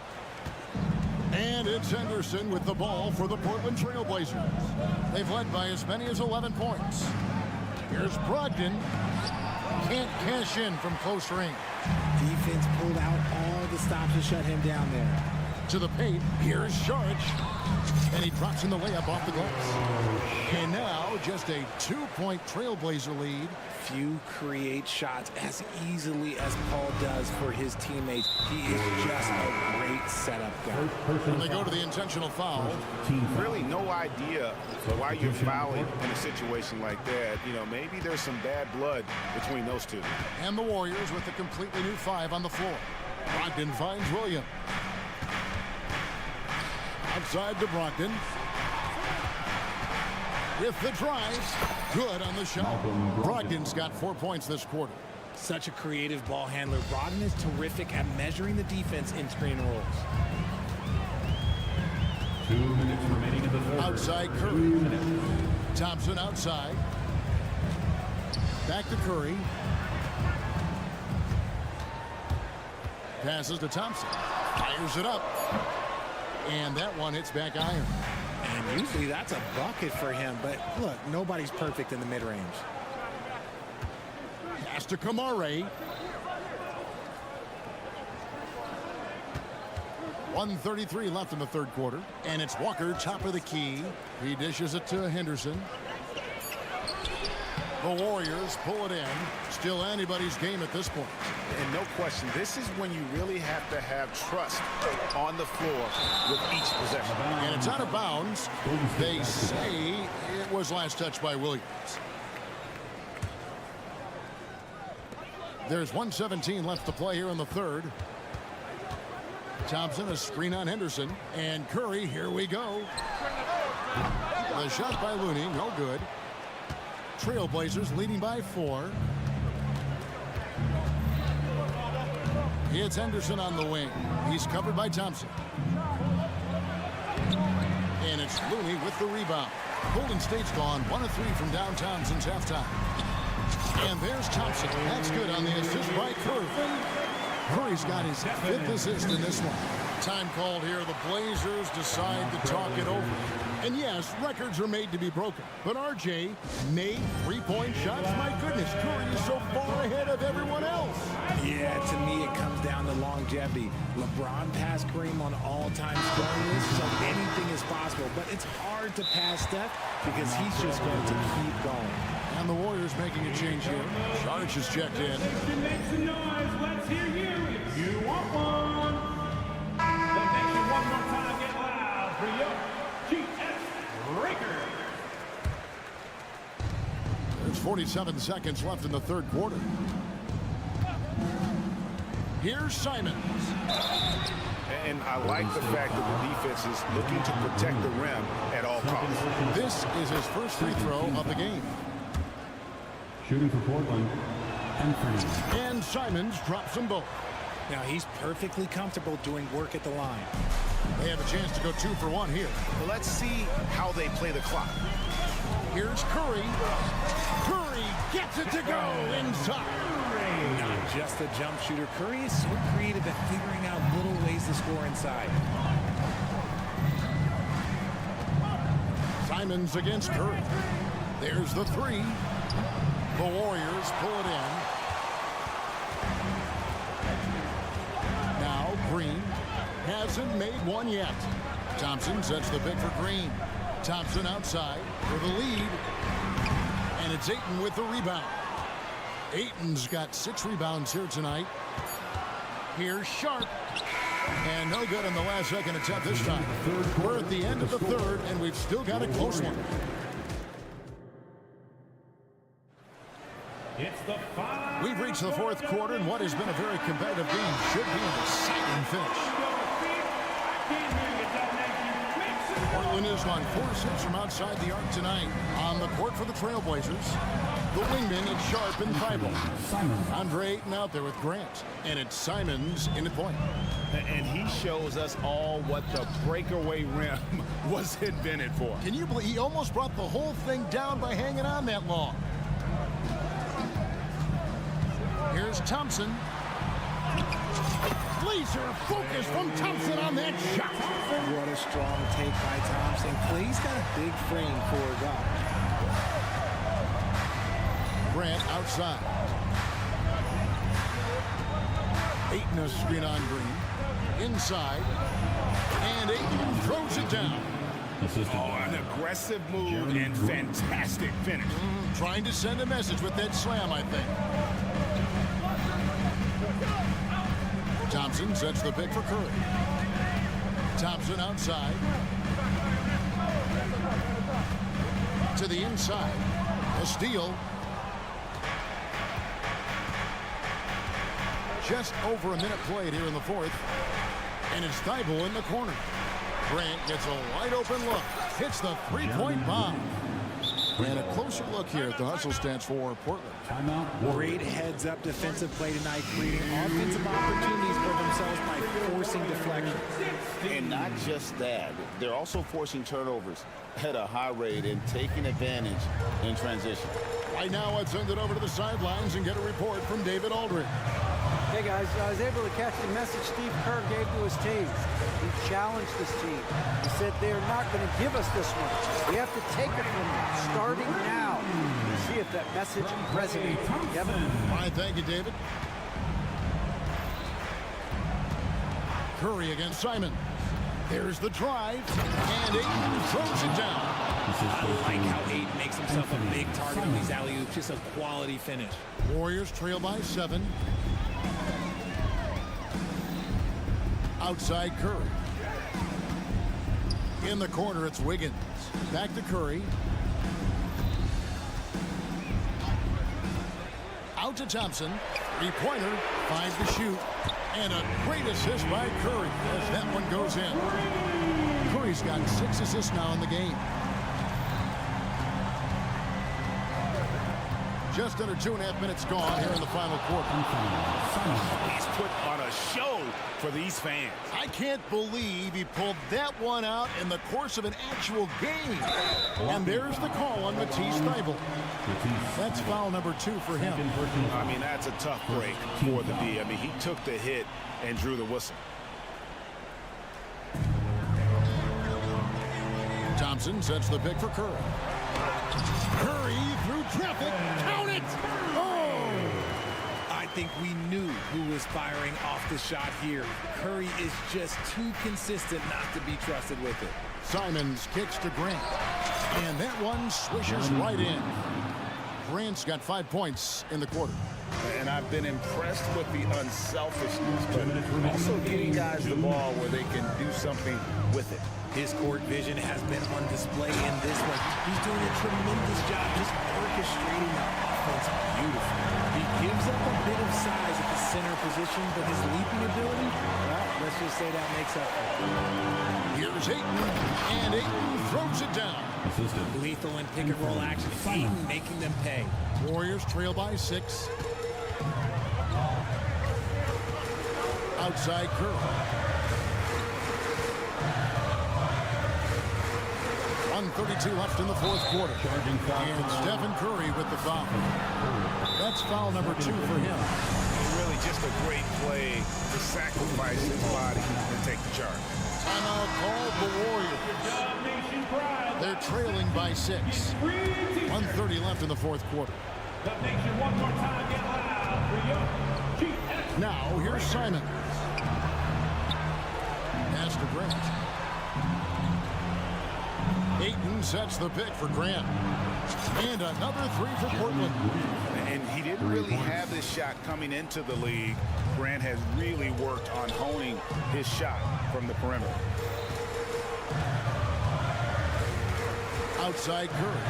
And it's Henderson with the ball for the Portland Trail Blazers. They've led by as many as 11 points. Here's Brogdon. Can't cash in from close range. Defense pulled out all the stops to shut him down there. To the paint, here's Saric. And he drops in the layup off the glass. And now just a 2-point Trailblazer lead. Few create shots as easily as Paul does for his teammates. He is just a great setup guy. When they go to the intentional foul. Really no idea why you're fouling in a situation like that. You know, maybe there's some bad blood between those two. And the Warriors with a completely new 5 on the floor. Brogdon finds Williams. Outside to Brogdon. With the drive. Good on the shot. Brogdon's got 4 points this quarter. Such a creative ball handler. Brogdon is terrific at measuring the defense in screen rolls. 2 minutes remaining in the third. Outside Curry. Thompson outside. Back to Curry. Passes to Thompson. Fires it up. And that one hits back iron. And usually that's a bucket for him. But look, nobody's perfect in the mid-range. Pass to Kamare. 1:33 left in the third quarter. And it's Walker, top of the key. He dishes it to Henderson. The Warriors pull it in. Still anybody's game at this point. And no question, this is when you really have to have trust on the floor with each possession. And it's out of bounds. They say it was last touched by Williams. There's 1:17 left to play here in the third. Thompson, a screen on Henderson. And Curry, here we go. The shot by Looney, no good. Trailblazers leading by 4. It's Henderson on the wing. He's covered by Thompson. And it's Looney with the rebound. Golden State's gone 1 of 3 from downtown since halftime. And there's Thompson. That's good on the assist by Curry. Curry's got his 5th assist in this one. Time called here. The Blazers decide to talk it over. And yes, records are made to be broken. But RJ made 3-point shots. My goodness, Curry is so far ahead of everyone else. Yeah, to me it comes down to longevity. LeBron passed Kareem on all-time scoring list, so anything is possible. But it's hard to pass Steph because he's just going to keep going. And the Warriors making a change here. Saric has checked in. Make some noise. Let's hear you. You want one. The nation one more time. Get loud for your GS Breaker. There's 47 seconds left in the third quarter. Here's Simons. And I like the fact that the defense is looking to protect the rim at all costs. This is his first free throw of the game. Shooting for Portland. And Simons drops them both. Now he's perfectly comfortable doing work at the line. They have a chance to go 2 for 1 here. Well, let's see how they play the clock. Here's Curry. Curry gets it to go inside. Not just a jump shooter. Curry is so creative at figuring out little ways to score inside. Simons against Curry. There's the 3. The Warriors pull it in. Now Green hasn't made one yet. Thompson sets the pick for Green. Thompson outside for the lead. And it's Ayton with the rebound. Ayton's got 6 rebounds here tonight. Here's Sharp. And no good in the last second attempt this time. We're at the end of the third, and we've still got a close one. We've reached the fourth quarter, and what has been a very competitive game should be an exciting finish. Portland has gone 4-6 from outside the arc tonight. On the court for the Trailblazers, the wingman is Sharp and Thibault. Andre Ayton out there with Grant, and it's Simons in the point. And he shows us all what the breakaway rim was invented for. Can you believe he almost brought the whole thing down by hanging on that long? Here's Thompson. Laser focus from Thompson on that shot. What a strong take by Thompson. Clay's got a big frame for a guard. Grant outside. Ayton a screen on Green. Inside. And Ayton throws it down. An aggressive move and fantastic finish. Trying to send a message with that slam, I think. Thompson sets the pick for Curry. Thompson outside. To the inside. A steal. Just over a minute played here in the fourth. And it's Thibault in the corner. Grant gets a wide open look. Hits the three-point bomb. And a closer look here at the hustle stats for Portland. Great heads-up defensive play tonight, creating offensive opportunities for themselves by forcing deflection. And not just that, they're also forcing turnovers at a high rate and taking advantage in transition. Right now, let's send it over to the sidelines and get a report from David Aldridge. Hey guys, I was able to catch the message Steve Kerr gave to his team. He challenged his team. He said they're not going to give us this one. We have to take it from them starting now. We'll see if that message resonates. Kevin? All right, thank you, David. Curry against Simon. There's the drive, and Ayton throws it down. I like how Ayton makes himself a big target on these alley-oops. Just a quality finish. Warriors trail by 7. Outside Curry. In the corner, it's Wiggins. Back to Curry. Out to Thompson. Three-pointer. 5 to shoot. And a great assist by Curry as that one goes in. Curry's got 6 assists now in the game. Just under 2.5 minutes gone here in the final quarter. He's put on a show for these fans. I can't believe he pulled that one out in the course of an actual game. And there's the call on Matisse Thybulle. That's foul number 2 for him. I mean, that's a tough break for the D. I mean, he took the hit and drew the whistle. Thompson sets the pick for Curry. Curry through traffic. Count it! Oh! I think we knew who was firing off the shot here. Curry is just too consistent not to be trusted with it. Simons kicks to Grant. And that one swishes right in. Grant's got 5 points in the quarter. And I've been impressed with the unselfishness, but also getting guys the ball where they can do something with it. His court vision has been on display in this one. He's doing a tremendous job just orchestrating the offense beautifully. He gives up a bit of size at the center position, but his leaping ability, well, let's just say that makes up for it. Here's Ayton, and Ayton throws it down. Lethal in pick and roll action. Ayton making them pay. Warriors trail by 6. Outside Curry. 1:32 left in the fourth quarter. And Stephen Curry with the foul. That's foul number 2 for him. Really just a great play to sacrifice his body and take the charge. Timeout called the Warriors. They're trailing by 6. 1:30 left in the fourth quarter. Now here's Simon. Pass to Grant. Ayton sets the pick for Grant. And another 3 for Portland. And he didn't really have this shot coming into the league. Grant has really worked on honing his shot from the perimeter. Outside Curry.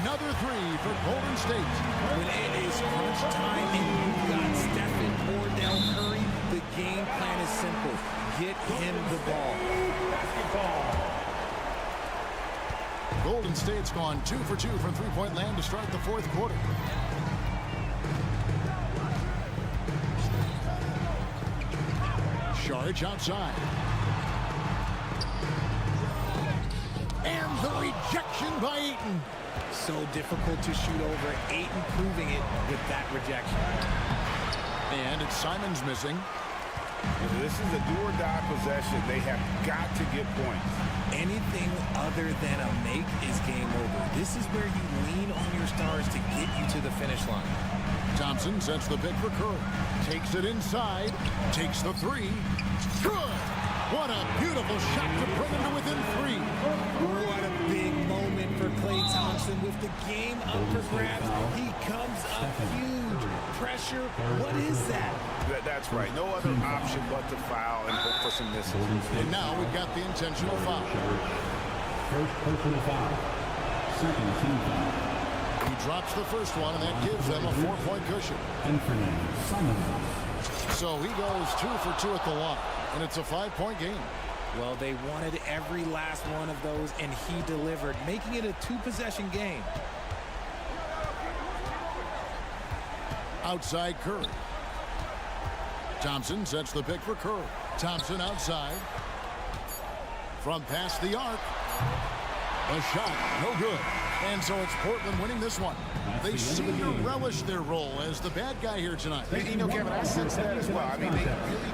Another 3 for Golden State. When it is crunch time and you've got Stephen or Del Curry, the game plan is simple. Get him the ball. Golden State's gone 2 for 2 from three-point land to start the fourth quarter. Sharge outside. And the rejection by Ayton. So difficult to shoot over. Ayton proving it with that rejection. And it's Simon's missing. This is a do-or-die possession. They have got to get points. Anything other than a make is game over. This is where you lean on your stars to get you to the finish line. Thompson sets the pick for Curry. Takes it inside. Takes the 3. Good! What a beautiful shot to bring him to within 3. What a big moment for Klay Thompson with the game up for grabs. He comes up huge. Pressure, what is that? That's right. No other option but to foul and hope for some misses. And now we've got the intentional foul. First personal foul. Second team foul. He drops the first one, and that gives them a 4-point cushion. So he goes 2 for 2 at the line, and it's a 5-point game. Well, they wanted every last one of those, and he delivered, making it a 2-possession game. Outside Curry. Thompson sets the pick for Curry. Thompson outside. From past the arc. A shot, no good. And so it's Portland winning this one. They seem to relish their role as the bad guy here tonight. You know, Kevin, I sense that as well. I mean, they really...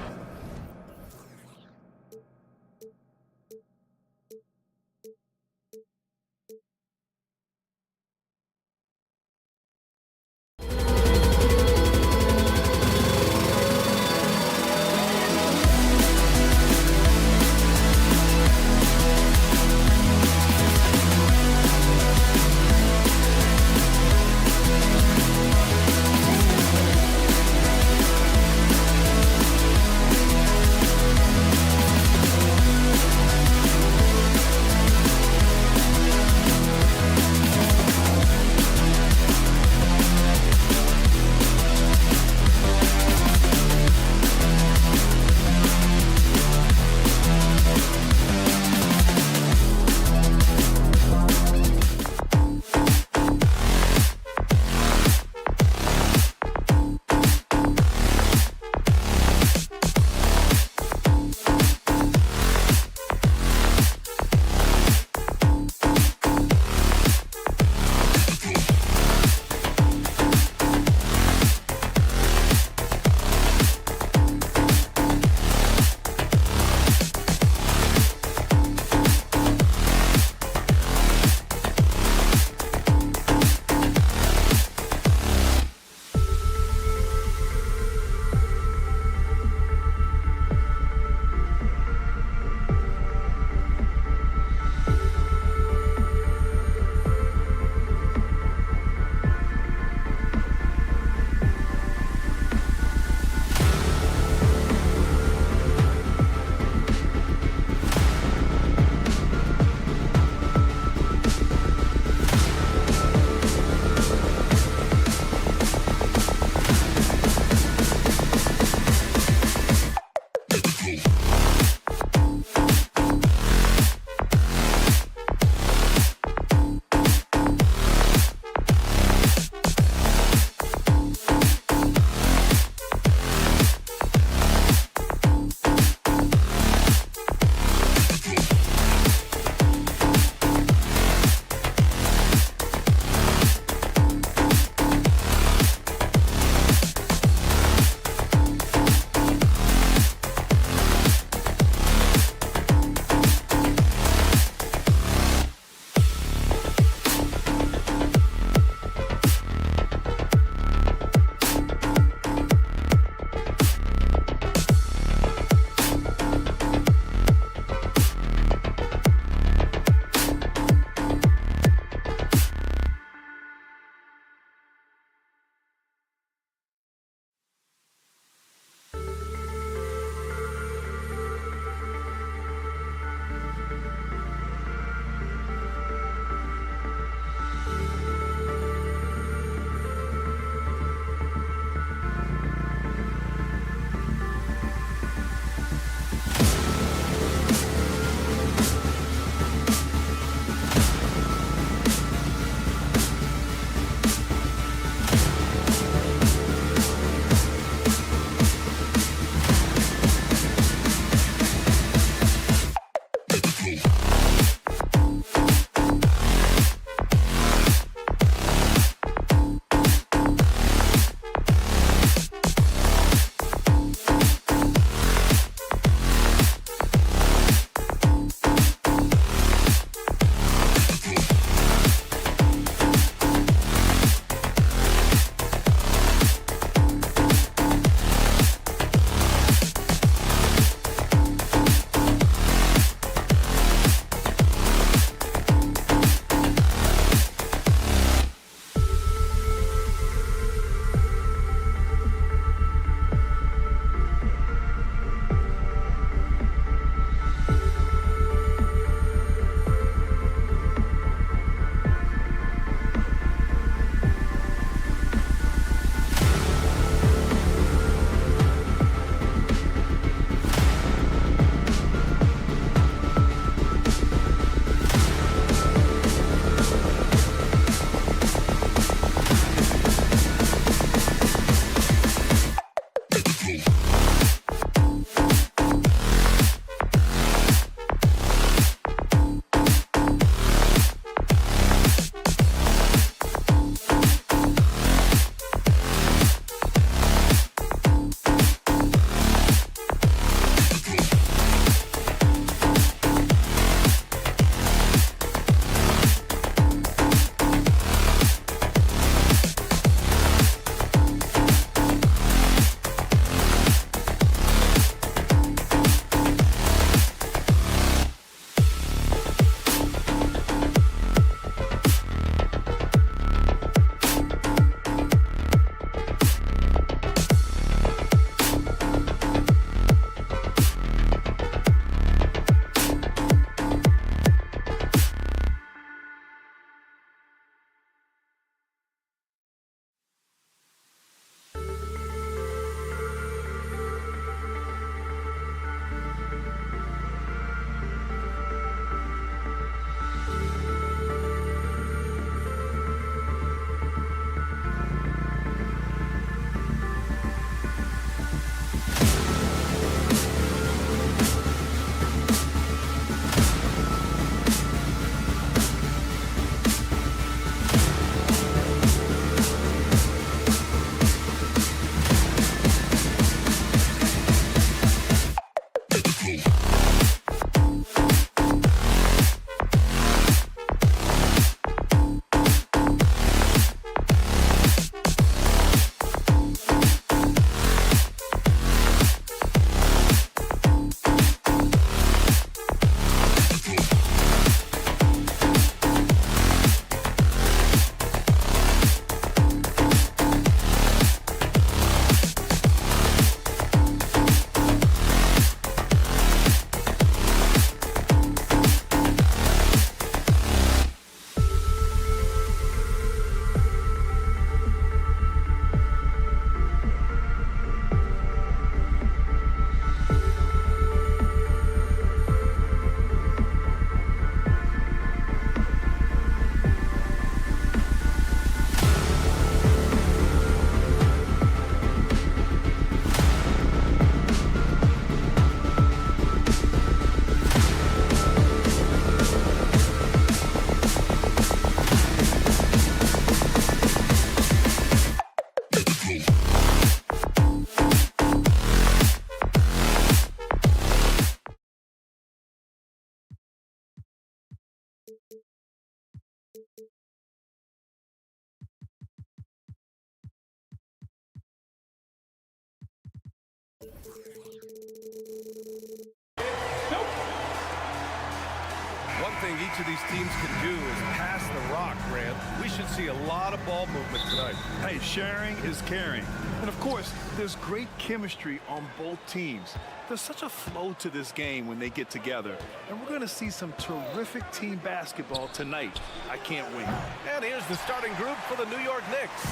One thing each of these teams can do is pass the rock, Grant. We should see a lot of ball movement tonight. Hey, sharing is caring. And of course, there's great chemistry on both teams. There's such a flow to this game when they get together. And we're going to see some terrific team basketball tonight. I can't wait. And here's the starting group for the New York Knicks.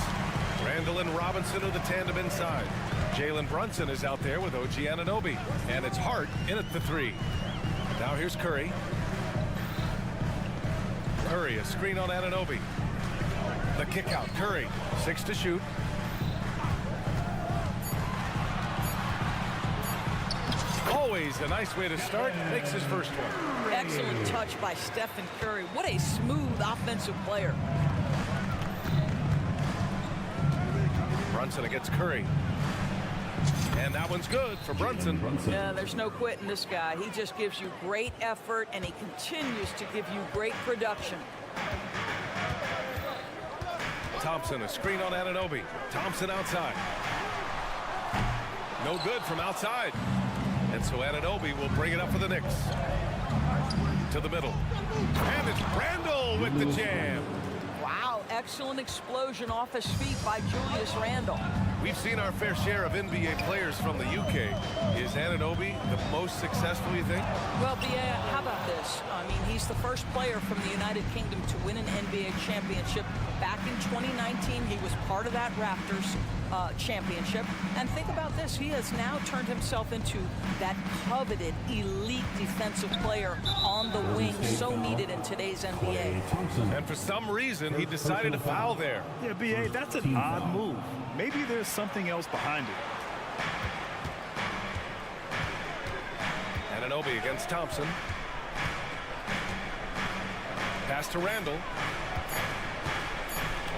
Randall and Robinson are the tandem inside. Jalen Brunson is out there with OG Anunoby. And it's Hart in at the 3. Now here's Curry. Curry, a screen on Anunoby. The kick out, Curry, 6 to shoot. Always a nice way to start. Makes his first one. Excellent touch by Stephen Curry. What a smooth offensive player. Brunson against Curry. And that one's good for Brunson. Yeah, there's no quitting this guy. He just gives you great effort, and he continues to give you great production. Thompson, a screen on Anunoby. Thompson outside. No good from outside. And so Anunoby will bring it up for the Knicks. To the middle. And it's Randall with the jam. Wow, excellent explosion off his feet by Julius Randle. We've seen our fair share of NBA players from the UK. Is Anunoby the most successful, you think? Well, how about this? I mean, he's the first player from the United Kingdom to win an NBA championship. Back in 2019, he was part of that Raptors championship. And think about this. He has now turned himself into that coveted elite defensive player on the wing, so needed in today's NBA. And for some reason, he decided to foul there. Yeah, B.A., that's an odd move. Maybe there's something else behind it. Anunoby against Thompson. Pass to Randall.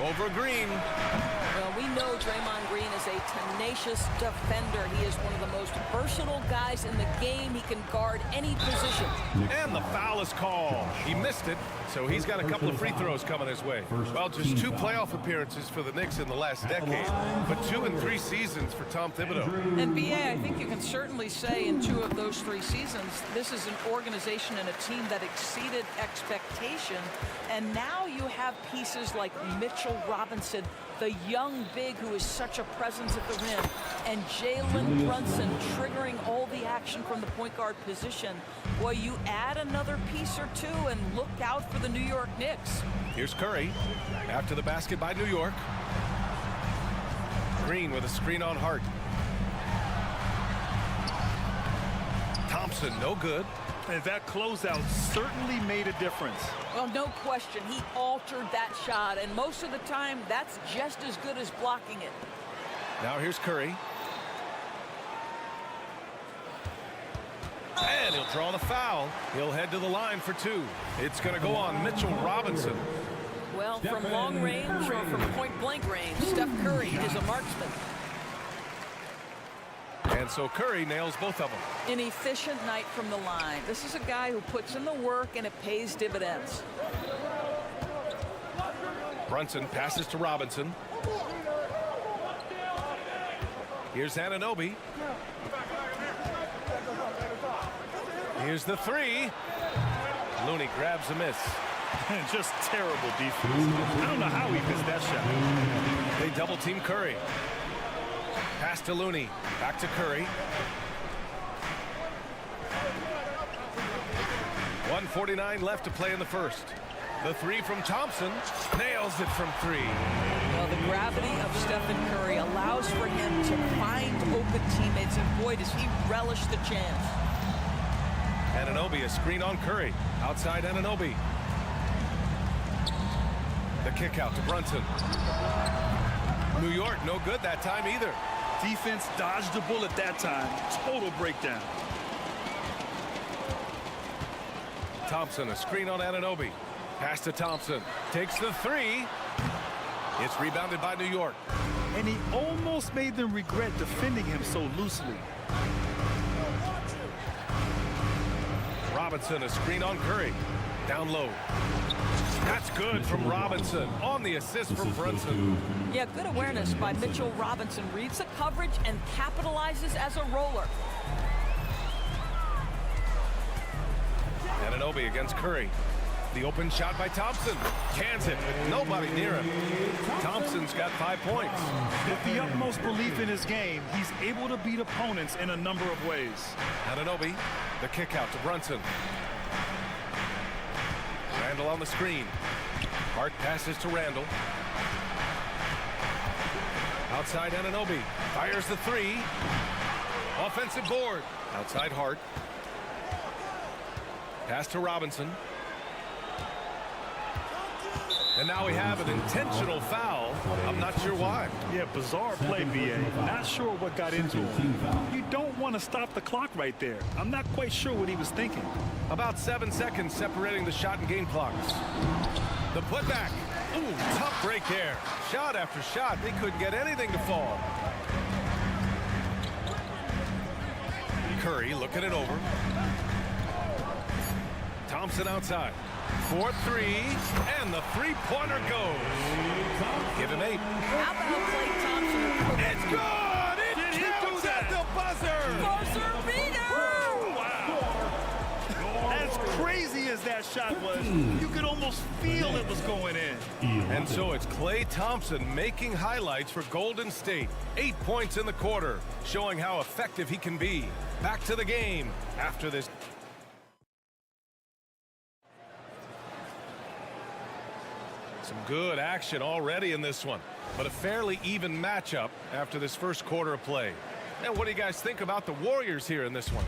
Over Green. Well, we know Draymond Green is a tenacious defender. He is one of the most versatile guys in the game. He can guard any position. And the foul is called. He missed it, so he's got a couple of free throws coming his way. Well, just 2 playoff appearances for the Knicks in the last decade, but 2 in 3 seasons for Tom Thibodeau. And B.A., I think you can certainly say in 2 of those 3 seasons, this is an organization and a team that exceeded expectation. And now you have pieces like Mitchell Robinson, the young big who is such a presence at the rim, and Jalen Brunson triggering all the action from the point guard position. Well, you add another piece or 2 and look out for the New York Knicks. Here's Curry after the basket by New York. Green with a screen on Hart. Thompson, no good. And that closeout certainly made a difference. Well, no question. He altered that shot, and most of the time, that's just as good as blocking it. Now here's Curry. And he'll draw the foul. He'll head to the line for 2. It's going to go on Mitchell Robinson. Well, from long range or from point-blank range, Steph Curry is a marksman. And so Curry nails both of them. An efficient night from the line. This is a guy who puts in the work, and it pays dividends. Brunson passes to Robinson. Here's Anunoby. Here's the 3. Looney grabs a miss. And just terrible defense. I don't know how he missed that shot. They double team Curry. Pass to Looney. Back to Curry. 1:49 left to play in the first. The 3 from Thompson. Nails it from 3. Well, the gravity of Stephen Curry allows for him to find open teammates, and boy, does he relish the chance. Anunoby, a screen on Curry. Outside Anunoby. The kick out to Brunson. New York, no good that time either. Defense dodged the bullet that time. Total breakdown. Thompson, a screen on Anunoby. Pass to Thompson. Takes the 3. It's rebounded by New York. And he almost made them regret defending him so loosely. Robinson, a screen on Curry. Down low. That's good from Robinson on the assist from Brunson. Yeah, good awareness by Mitchell Robinson. Reads the coverage and capitalizes as a roller. Anunoby against Curry. The open shot by Thompson. Cans it with nobody near him. Thompson's got 5 points. With the utmost belief in his game, he's able to beat opponents in a number of ways. Anunoby, the kick out to Brunson. Randall on the screen. Hart passes to Randall. Outside Anunoby. Fires the three. Offensive board. Outside Hart. Pass to Robinson. And now we have an intentional foul. I'm not sure why. Yeah, bizarre play, B.A. Not sure what got into him. You don't want to stop the clock right there. I'm not quite sure what he was thinking. About 7 seconds separating the shot and game clocks. The putback. Ooh, tough break there. Shot after shot. They couldn't get anything to fall. Curry looking it over. Thompson outside. 4-3, and the three-pointer goes. Give him 8. How about Klay Thompson? It's good! It counts at the buzzer! Buzzer beater! Wow! As crazy as that shot was, you could almost feel it was going in. And so it's Klay Thompson making highlights for Golden State. 8 points in the quarter, showing how effective he can be. Back to the game after this. Some good action already in this one, but a fairly even matchup after this first quarter of play. And what do you guys think about the Warriors here in this one?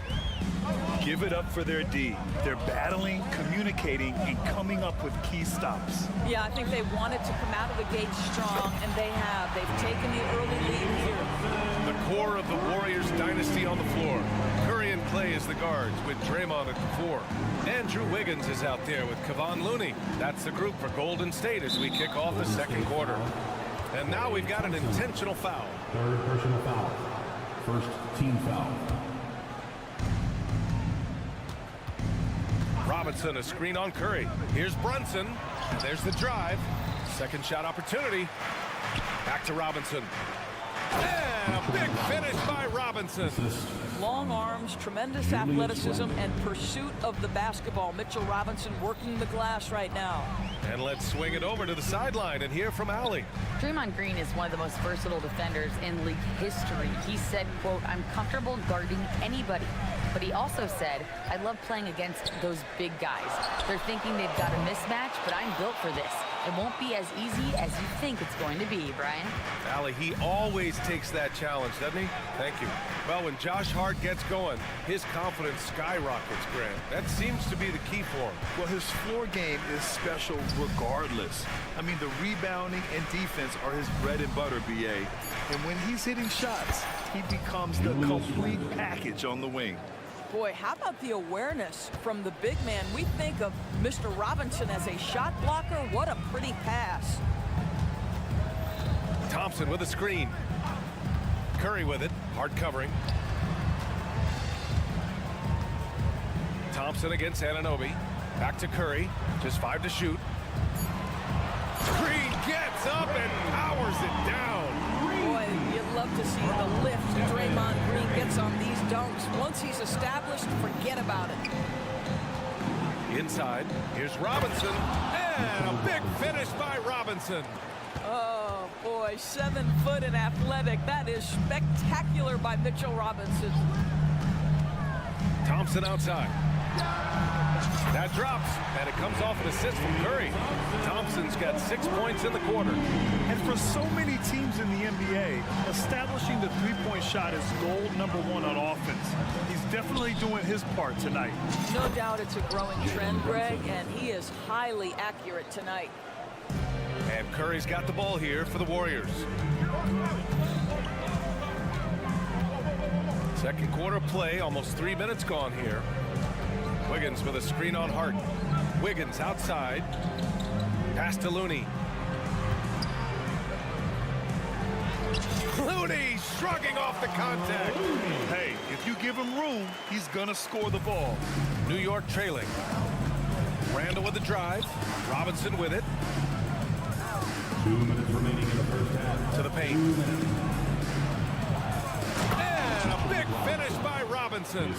Give it up for their D. They're battling, communicating, and coming up with key stops. Yeah, I think they wanted to come out of the gate strong, and they have. They've taken the early lead here. The core of the Warriors dynasty on the floor. Curry and Klay as the guards with Draymond at the 4. Andrew Wiggins is out there with Kevon Looney. That's the group for Golden State as we kick off the second quarter. And now we've got an intentional foul. Third personal foul. First team foul. Robinson, a screen on Curry. Here's Brunson. There's the drive. Second shot opportunity. Back to Robinson. And a big finish by Robinson. Long arms, tremendous athleticism, and pursuit of the basketball. Mitchell Robinson working the glass right now. And let's swing it over to the sideline and hear from Allie. Draymond Green is one of the most versatile defenders in league history. He said, quote, "I'm comfortable guarding anybody." But he also said, "I love playing against those big guys. They're thinking they've got a mismatch, but I'm built for this. It won't be as easy as you think it's going to be," Brian. Allie, he always takes that challenge, doesn't he? Thank you. Well, when Josh Hart gets going, his confidence skyrockets, Grant. That seems to be the key for him. Well, his floor game is special regardless. I mean, the rebounding and defense are his bread and butter, B.A. And when he's hitting shots, he becomes the complete package on the wing. Boy, how about the awareness from the big man? We think of Mr. Robinson as a shot blocker. What a pretty pass. Thompson with a screen. Curry with it. Hard covering. Thompson against Anunoby. Back to Curry. Just 5 to shoot. Green gets up and powers it down. Boy, you'd love to see the lift Draymond Green gets on these dunks. Once he's established, forget about it. Inside, here's Robinson, and a big finish by Robinson. Oh, boy, 7 foot and athletic. That is spectacular by Mitchell Robinson. Thompson outside. That drops, and it comes off an assist from Curry. Thompson's got 6 points in the quarter. And for so many teams in the NBA, establishing the three-point shot is goal #1 on offense. He's definitely doing his part tonight. No doubt it's a growing trend, Greg, and he is highly accurate tonight. And Curry's got the ball here for the Warriors. Second quarter play, almost 3 minutes gone here. Wiggins with a screen on Hart. Wiggins outside. Pass to Looney. Looney shrugging off the contact. Hey, if you give him room, he's gonna score the ball. New York trailing. Randall with the drive. Robinson with it. 2 minutes remaining in the first half. To the paint. And a big finish by Robinson.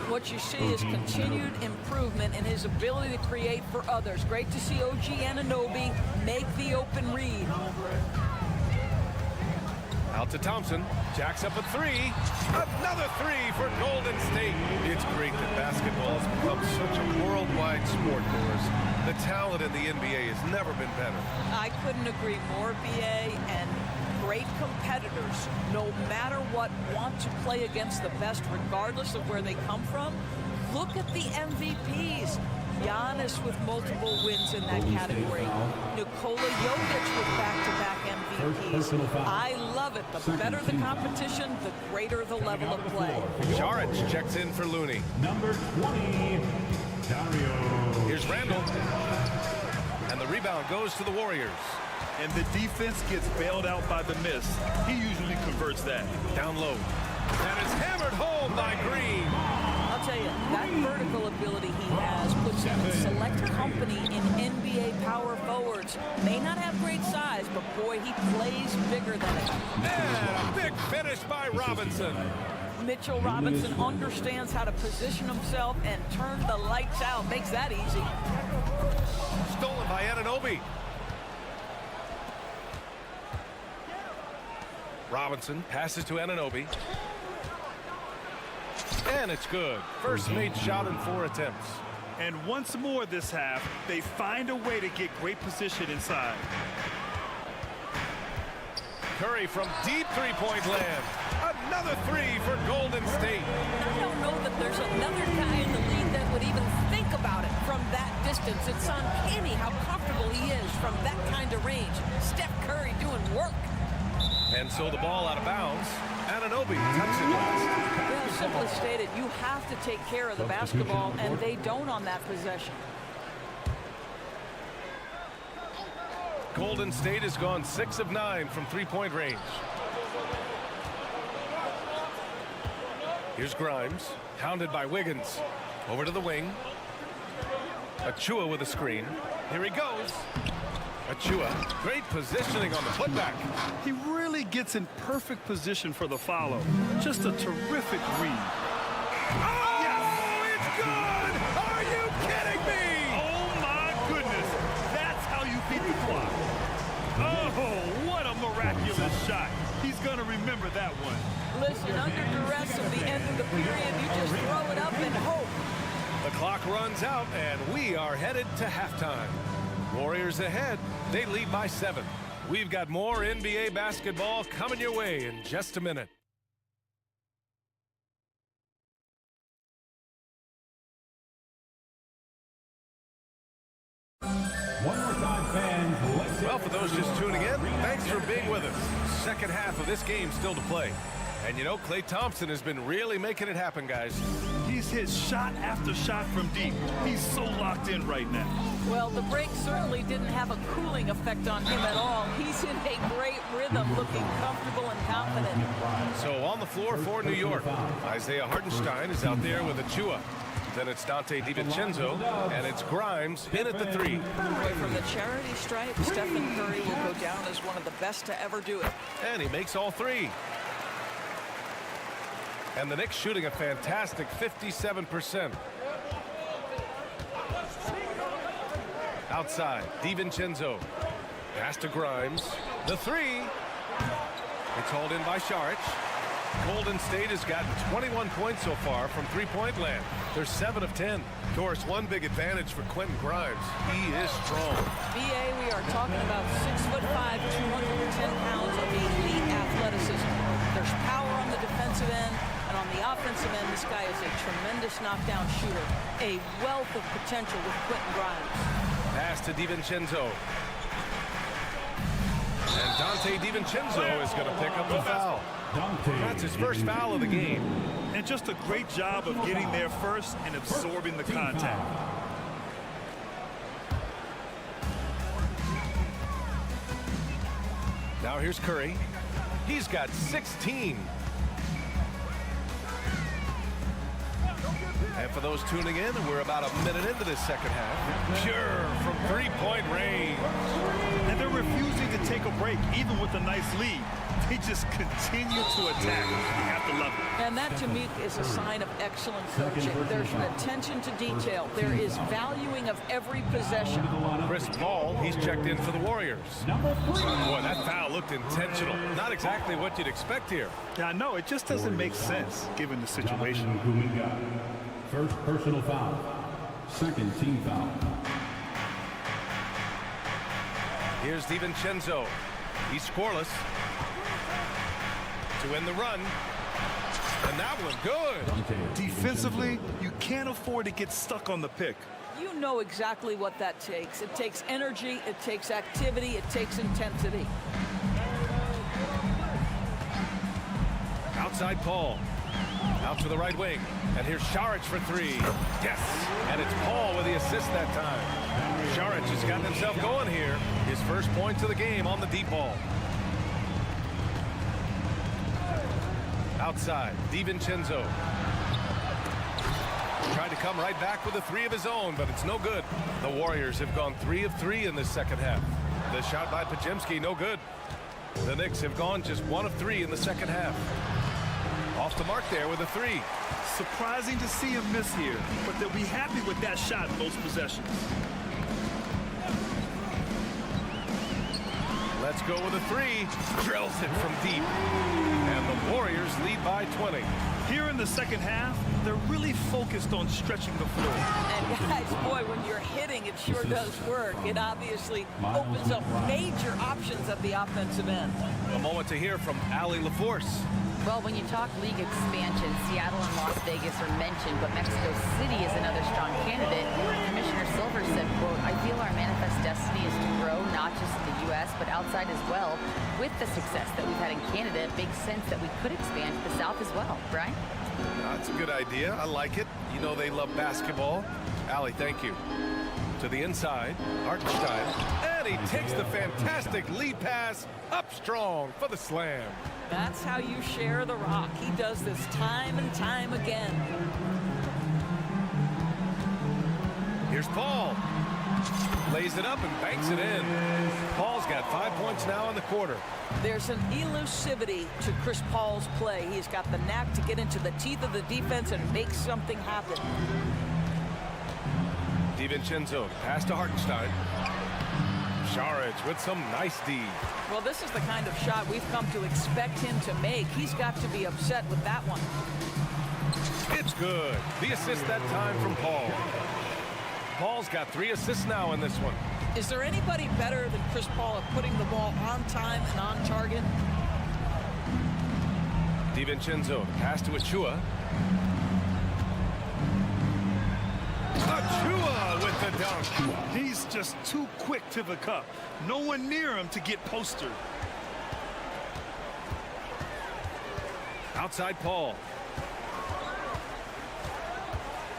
What you see is continued improvement in his ability to create for others. Great to see OG Anunoby make the open read. Out to Thompson. Jacks up a three. Another three for Golden State. It's great that basketball has become such a worldwide sport, Doris. The talent in the NBA has never been better. I couldn't agree more, B.A., and great competitors, no matter what, want to play against the best regardless of where they come from. Look at the MVPs. Giannis with multiple wins in that category. Nikola Jokic with back-to-back MVPs. I love it. The better the competition, the greater the level of play. Saric checks in for Looney. Number 20, Dario. Here's Randall. And the rebound goes to the Warriors. And the defense gets bailed out by the miss. He usually converts that. Down low. And it's hammered home by Green. I'll tell you, that vertical ability he has puts him in select company in NBA power forwards. May not have great size, but boy, he plays bigger than it. And a big finish by Robinson. Mitchell Robinson understands how to position himself and turn the lights out. Makes that easy. Stolen by Anunoby. Robinson passes to Anunoby. And it's good. First made shot in 4 attempts. And once more this half, they find a way to get great position inside. Curry from deep three-point land. Another three for Golden State. I don't know that there's another guy in the league that would even think about it from that distance. It's uncanny how comfortable he is from that kind of range. Steph Curry doing work. And so the ball out of bounds. Anunoby touches it last. Yeah, simply stated, you have to take care of the basketball, and they don't on that possession. Golden State has gone 6 of 9 from three-point range. Here's Grimes, hounded by Wiggins. Over to the wing. Achua with a screen. Here he goes. Achua, great positioning on the putback. He really gets in perfect position for the follow. Just a terrific read. Oh, yes! It's good! Are you kidding me? Oh, my goodness. That's how you beat the clock. Oh, what a miraculous shot. He's going to remember that one. Listen, under duress of the end of the period, you just throw it up and hope. The clock runs out, and we are headed to halftime. Warriors ahead. They lead by 7. We've got more NBA basketball coming your way in just a minute. One more time, fans. Well, for those just tuning in, thanks for being with us. Second half of this game still to play. And you know, Klay Thompson has been really making it happen, guys. He's hit shot after shot from deep. He's so locked in right now. Well, the break certainly didn't have a cooling effect on him at all. He's in a great rhythm, looking comfortable and confident. So on the floor for New York, Isaiah Hartenstein is out there with Achua. Then it's Dante DiVincenzo, and it's Grimes in at the 3. Boy, from the charity stripe, Stephen Curry will go down as one of the best to ever do it. And he makes all 3. And the Knicks shooting a fantastic 57%. Outside, DiVincenzo. Pass to Grimes. The 3. It's hauled in by Saric. Golden State has gotten 21 points so far from three-point land. They're 7 of 10. Of course, one big advantage for Quentin Grimes. He is strong. B.A., we are talking about 6'5", 210 pounds of elite athleticism. There's power on the defensive end, and on the offensive end, this guy is a tremendous knockdown shooter. A wealth of potential with Quentin Grimes. Pass to DiVincenzo. And Dante DiVincenzo is going to pick up the foul. That's his first foul of the game. And just a great job of getting there first and absorbing the contact. Now here's Curry. He's got 16. And for those tuning in, we're about a minute into this second half. Pure from three-point range. And they're refusing to take a break, even with a nice lead. They just continue to attack at the level. And that, to me, is a sign of excellent coaching. There's an attention to detail. There is valuing of every possession. Chris Paul, he's checked in for the Warriors. Boy, that foul looked intentional. Not exactly what you'd expect here. Yeah, I know. It just doesn't make sense, given the situation. First personal foul. Second team foul. Here's DiVincenzo. He's scoreless. To win the run. And that one good. Defensively, you can't afford to get stuck on the pick. You know exactly what that takes. It takes energy, it takes activity, it takes intensity. Outside Paul. Out to the right wing. And here's Saric for three. Yes. And it's Paul with the assist that time. Saric has gotten himself going here. His first points of the game on the deep ball. Outside, DiVincenzo. Tried to come right back with a three of his own, but it's no good. The Warriors have gone 3 of 3 in this second half. The shot by Podziemski, no good. The Knicks have gone just 1 of 3 in the second half. Off the mark there with a three. Surprising to see him miss here, but they'll be happy with that shot in those possessions. Let's go with a three. Drills it from deep. And the Warriors lead by 20. Here in the second half, they're really focused on stretching the floor. And guys, boy, when you're hitting, it sure does work. It obviously opens up major options at the offensive end. A moment to hear from Allie LaForce. Well, when you talk league expansion, Seattle and Las Vegas are mentioned, but Mexico City is another strong candidate. Commissioner Silver said, quote, I feel our manifest destiny is to grow not just in the U.S., but outside as well. With the success that we've had in Canada, it makes sense that we could expand to the South as well. Brian? That's a good idea. I like it. You know they love basketball. Allie, thank you. To the inside, Hartenstein. And he takes the fantastic lead pass up strong for the slam. That's how you share the rock. He does this time and time again. Here's Paul. Lays it up and banks it in. Paul's got 5 points now in the quarter. There's an elusivity to Chris Paul's play. He's got the knack to get into the teeth of the defense and make something happen. DiVincenzo, pass to Hartenstein. Saric with some nice D. Well, this is the kind of shot we've come to expect him to make. He's got to be upset with that one. It's good. The assist that time from Paul. Paul's got 3 assists now in this one. Is there anybody better than Chris Paul at putting the ball on time and on target? DiVincenzo, pass to Achua. Achua with the dunk. He's just too quick to the cup. No one near him to get postered. Outside Paul.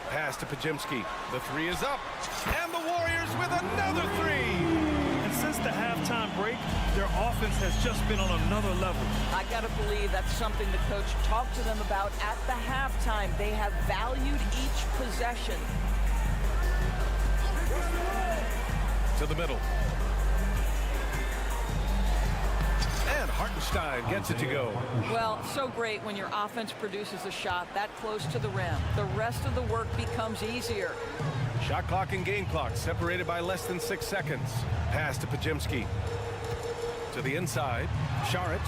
Pass to Podziemski. The three is up. And the Warriors with another three. And since the halftime break, their offense has just been on another level. I got to believe that's something the coach talked to them about at the halftime. They have valued each possession. To the middle. And Hartenstein gets it to go. Well, so great when your offense produces a shot that close to the rim. The rest of the work becomes easier. Shot clock and game clock separated by less than 6 seconds. Pass to Podziemski. To the inside. Saric.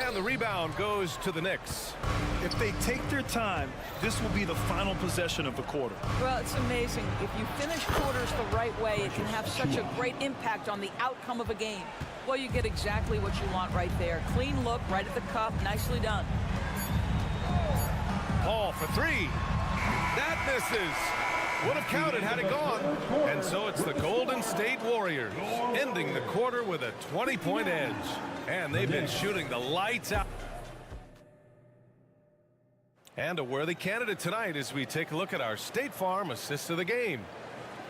And the rebound goes to the Knicks. If they take their time, this will be the final possession of the quarter. Well, it's amazing. If you finish quarters the right way, it can have such a great impact on the outcome of a game. Well, you get exactly what you want right there. Clean look, right at the cup. Nicely done. Paul for three. That misses. Would have counted had it gone. And so it's the Golden State Warriors ending the quarter with a 20-point edge. And they've been shooting the lights out. And a worthy candidate tonight as we take a look at our State Farm assist of the game.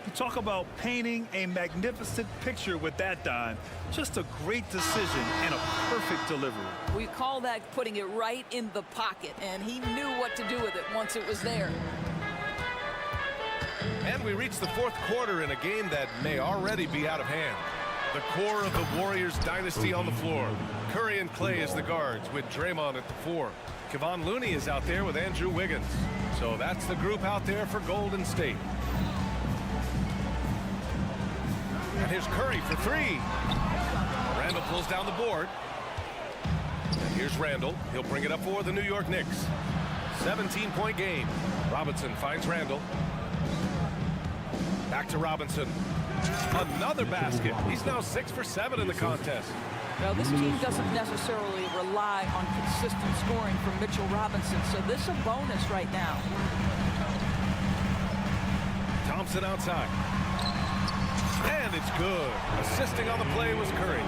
You talk about painting a magnificent picture with that dime. Just a great decision and a perfect delivery. We call that putting it right in the pocket, and he knew what to do with it once it was there. And we reach the fourth quarter in a game that may already be out of hand. The core of the Warriors dynasty on the floor. Curry and Clay as the guards with Draymond at the 4. Kevon Looney is out there with Andrew Wiggins. So that's the group out there for Golden State. And here's Curry for 3. Randall pulls down the board. And here's Randall. He'll bring it up for the New York Knicks. 17-point game. Robinson finds Randall. Back to Robinson. Another basket. He's now 6 for 7 in the contest. Now, this team doesn't necessarily rely on consistent scoring from Mitchell Robinson, so this is a bonus right now. Thompson outside. And it's good. Assisting on the play was Curry.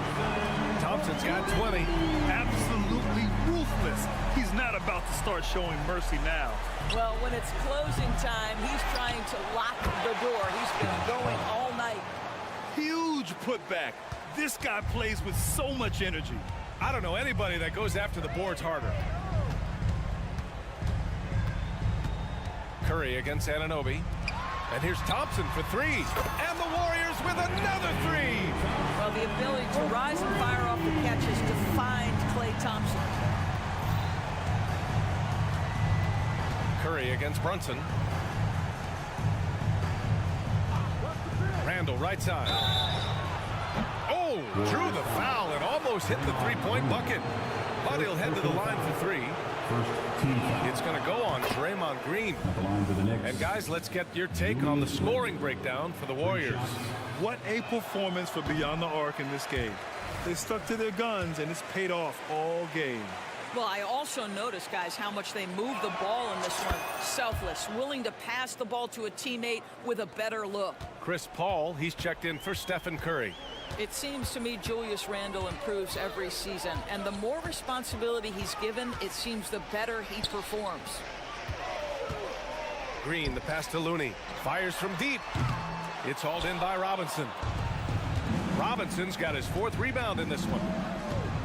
Thompson's got 20. Absolutely ruthless. He's not about to start showing mercy now. Well, when it's closing time, he's trying to lock the door. He's been going all night. Huge putback. This guy plays with so much energy. I don't know anybody that goes after the boards harder. Curry against Anunoby. And here's Thompson for 3. And the Warriors with another 3. Well, the ability to rise and fire off the catches defined Klay Thompson. Curry against Brunson. Randall right side. Oh, drew the foul and almost hit the three-point bucket. But he'll head to the line for 3. It's going to go on Draymond Green. And guys, let's get your take on the scoring breakdown for the Warriors. What a performance for Beyond the Arc in this game. They stuck to their guns, and it's paid off all game. Well, I also noticed, guys, how much they moved the ball in this one. Selfless, willing to pass the ball to a teammate with a better look. Chris Paul, he's checked in for Stephen Curry. It seems to me Julius Randle improves every season, and the more responsibility he's given, it seems the better he performs. Green, the pass to Looney. Fires from deep. It's hauled in by Robinson. Robinson's got his 4th rebound in this one.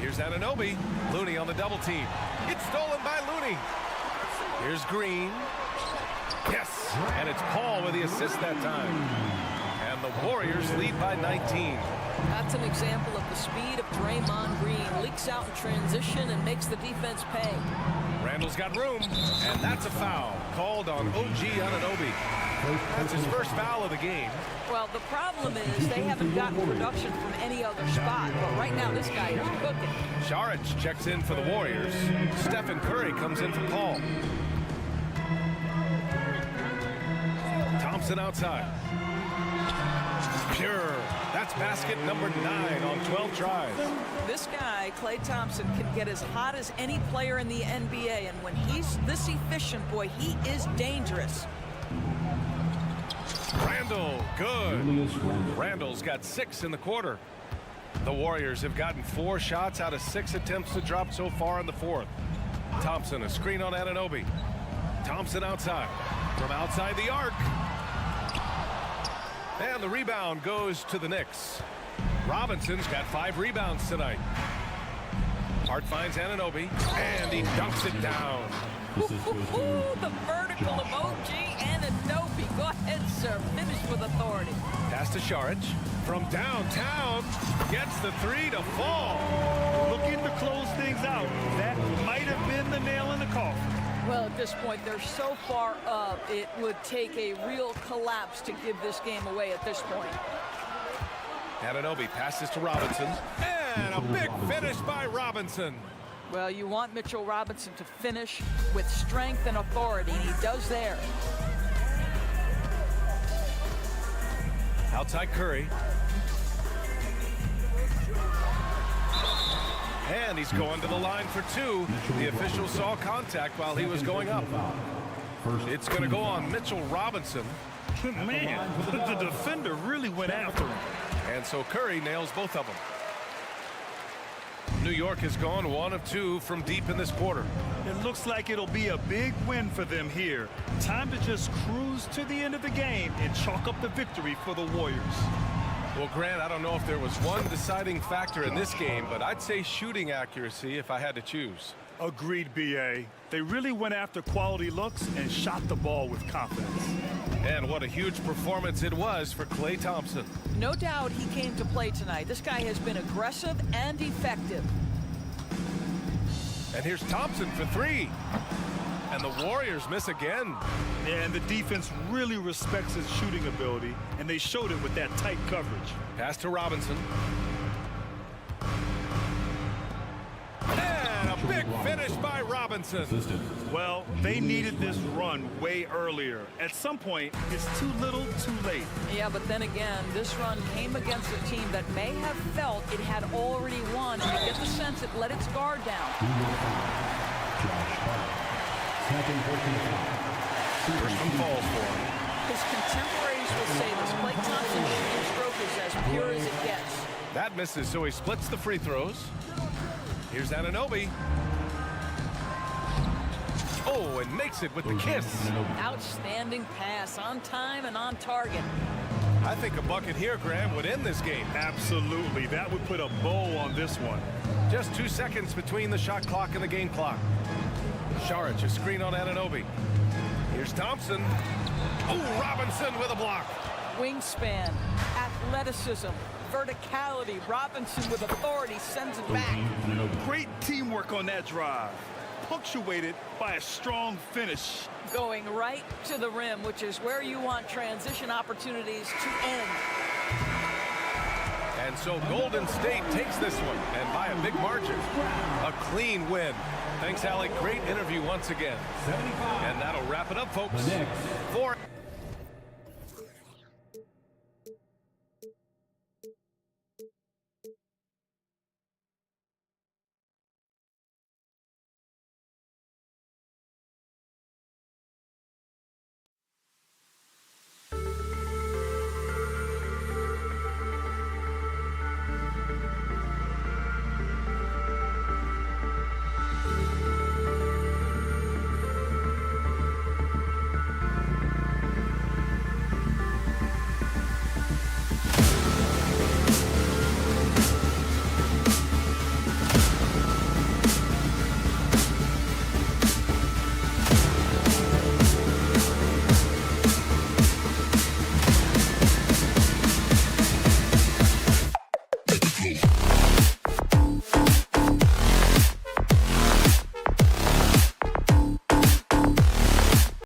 Here's Anunoby. Looney on the double team. It's stolen by Looney. Here's Green. Yes! And it's Paul with the assist that time. And the Warriors lead by 19. That's an example of the speed of Draymond Green. Leaks out in transition and makes the defense pay. Randall's got room, and that's a foul called on OG Anunoby. That's his first foul of the game. Well, the problem is they haven't gotten production from any other spot, but right now this guy is cooking. Saric checks in for the Warriors. Stephen Curry comes in for Paul. Thompson outside. Pure. That's basket number 9 on 12 tries. This guy, Klay Thompson, can get as hot as any player in the NBA, and when he's this efficient, boy, he is dangerous. Randall, good. Randall's got 6 in the quarter. The Warriors have gotten 4 shots out of 6 attempts to drop so far in the 4th. Thompson, a screen on Anunoby. Thompson outside. From outside the arc. And the rebound goes to the Knicks. Robinson's got 5 rebounds tonight. Hart finds Anunoby, and he dunks it down. The vertical of OG Anunoby. Go ahead, sir. Finish with authority. Pass to Saric. From downtown, gets the 3 to fall. Looking to close things out. That might have been the nail in the coffin. Well, at this point, they're so far up, it would take a real collapse to give this game away at this point. Anunoby passes to Robinson. And a big finish by Robinson. Well, you want Mitchell Robinson to finish with strength and authority, and he does there. Outside Curry. And he's going to the line for 2. The official saw contact while he was going up. It's going to go on Mitchell Robinson. Man, the defender really went after him. And so Curry nails both of them. New York has gone 1 of 2 from deep in this quarter. It looks like it'll be a big win for them here. Time to just cruise to the end of the game and chalk up the victory for the Warriors. Well, Grant, I don't know if there was one deciding factor in this game, but I'd say shooting accuracy if I had to choose. Agreed, B.A. They really went after quality looks and shot the ball with confidence. And what a huge performance it was for Klay Thompson. No doubt he came to play tonight. This guy has been aggressive and effective. And here's Thompson for three. And the Warriors miss again. Yeah, and the defense really respects his shooting ability, and they showed it with that tight coverage. Pass to Robinson. And a big finish by Robinson. Well, they needed this run way earlier. At some point, it's too little, too late. Yeah, but then again, this run came against a team that may have felt it had already won, and you get the sense it let its guard down. First one falls for him. His contemporaries will say this Klay Thompson shooting stroke is as pure as it gets. That misses, so he splits the free throws. Here's Anunoby. Oh, and makes it with the kiss. Outstanding pass, on time and on target. I think a bucket here, Graham, would end this game. Absolutely. That would put a bow on this one. Just 2 seconds between the shot clock and the game clock. Saric, a screen on Anunoby. Here's Thompson. Oh, Robinson with a block. Wingspan, athleticism, verticality. Robinson with authority sends it back. Great teamwork on that drive, punctuated by a strong finish. Going right to the rim, which is where you want transition opportunities to end. And so Golden State takes this one, and by a big margin. A clean win. Thanks, Alec. Great interview once again. And that'll wrap it up, folks. For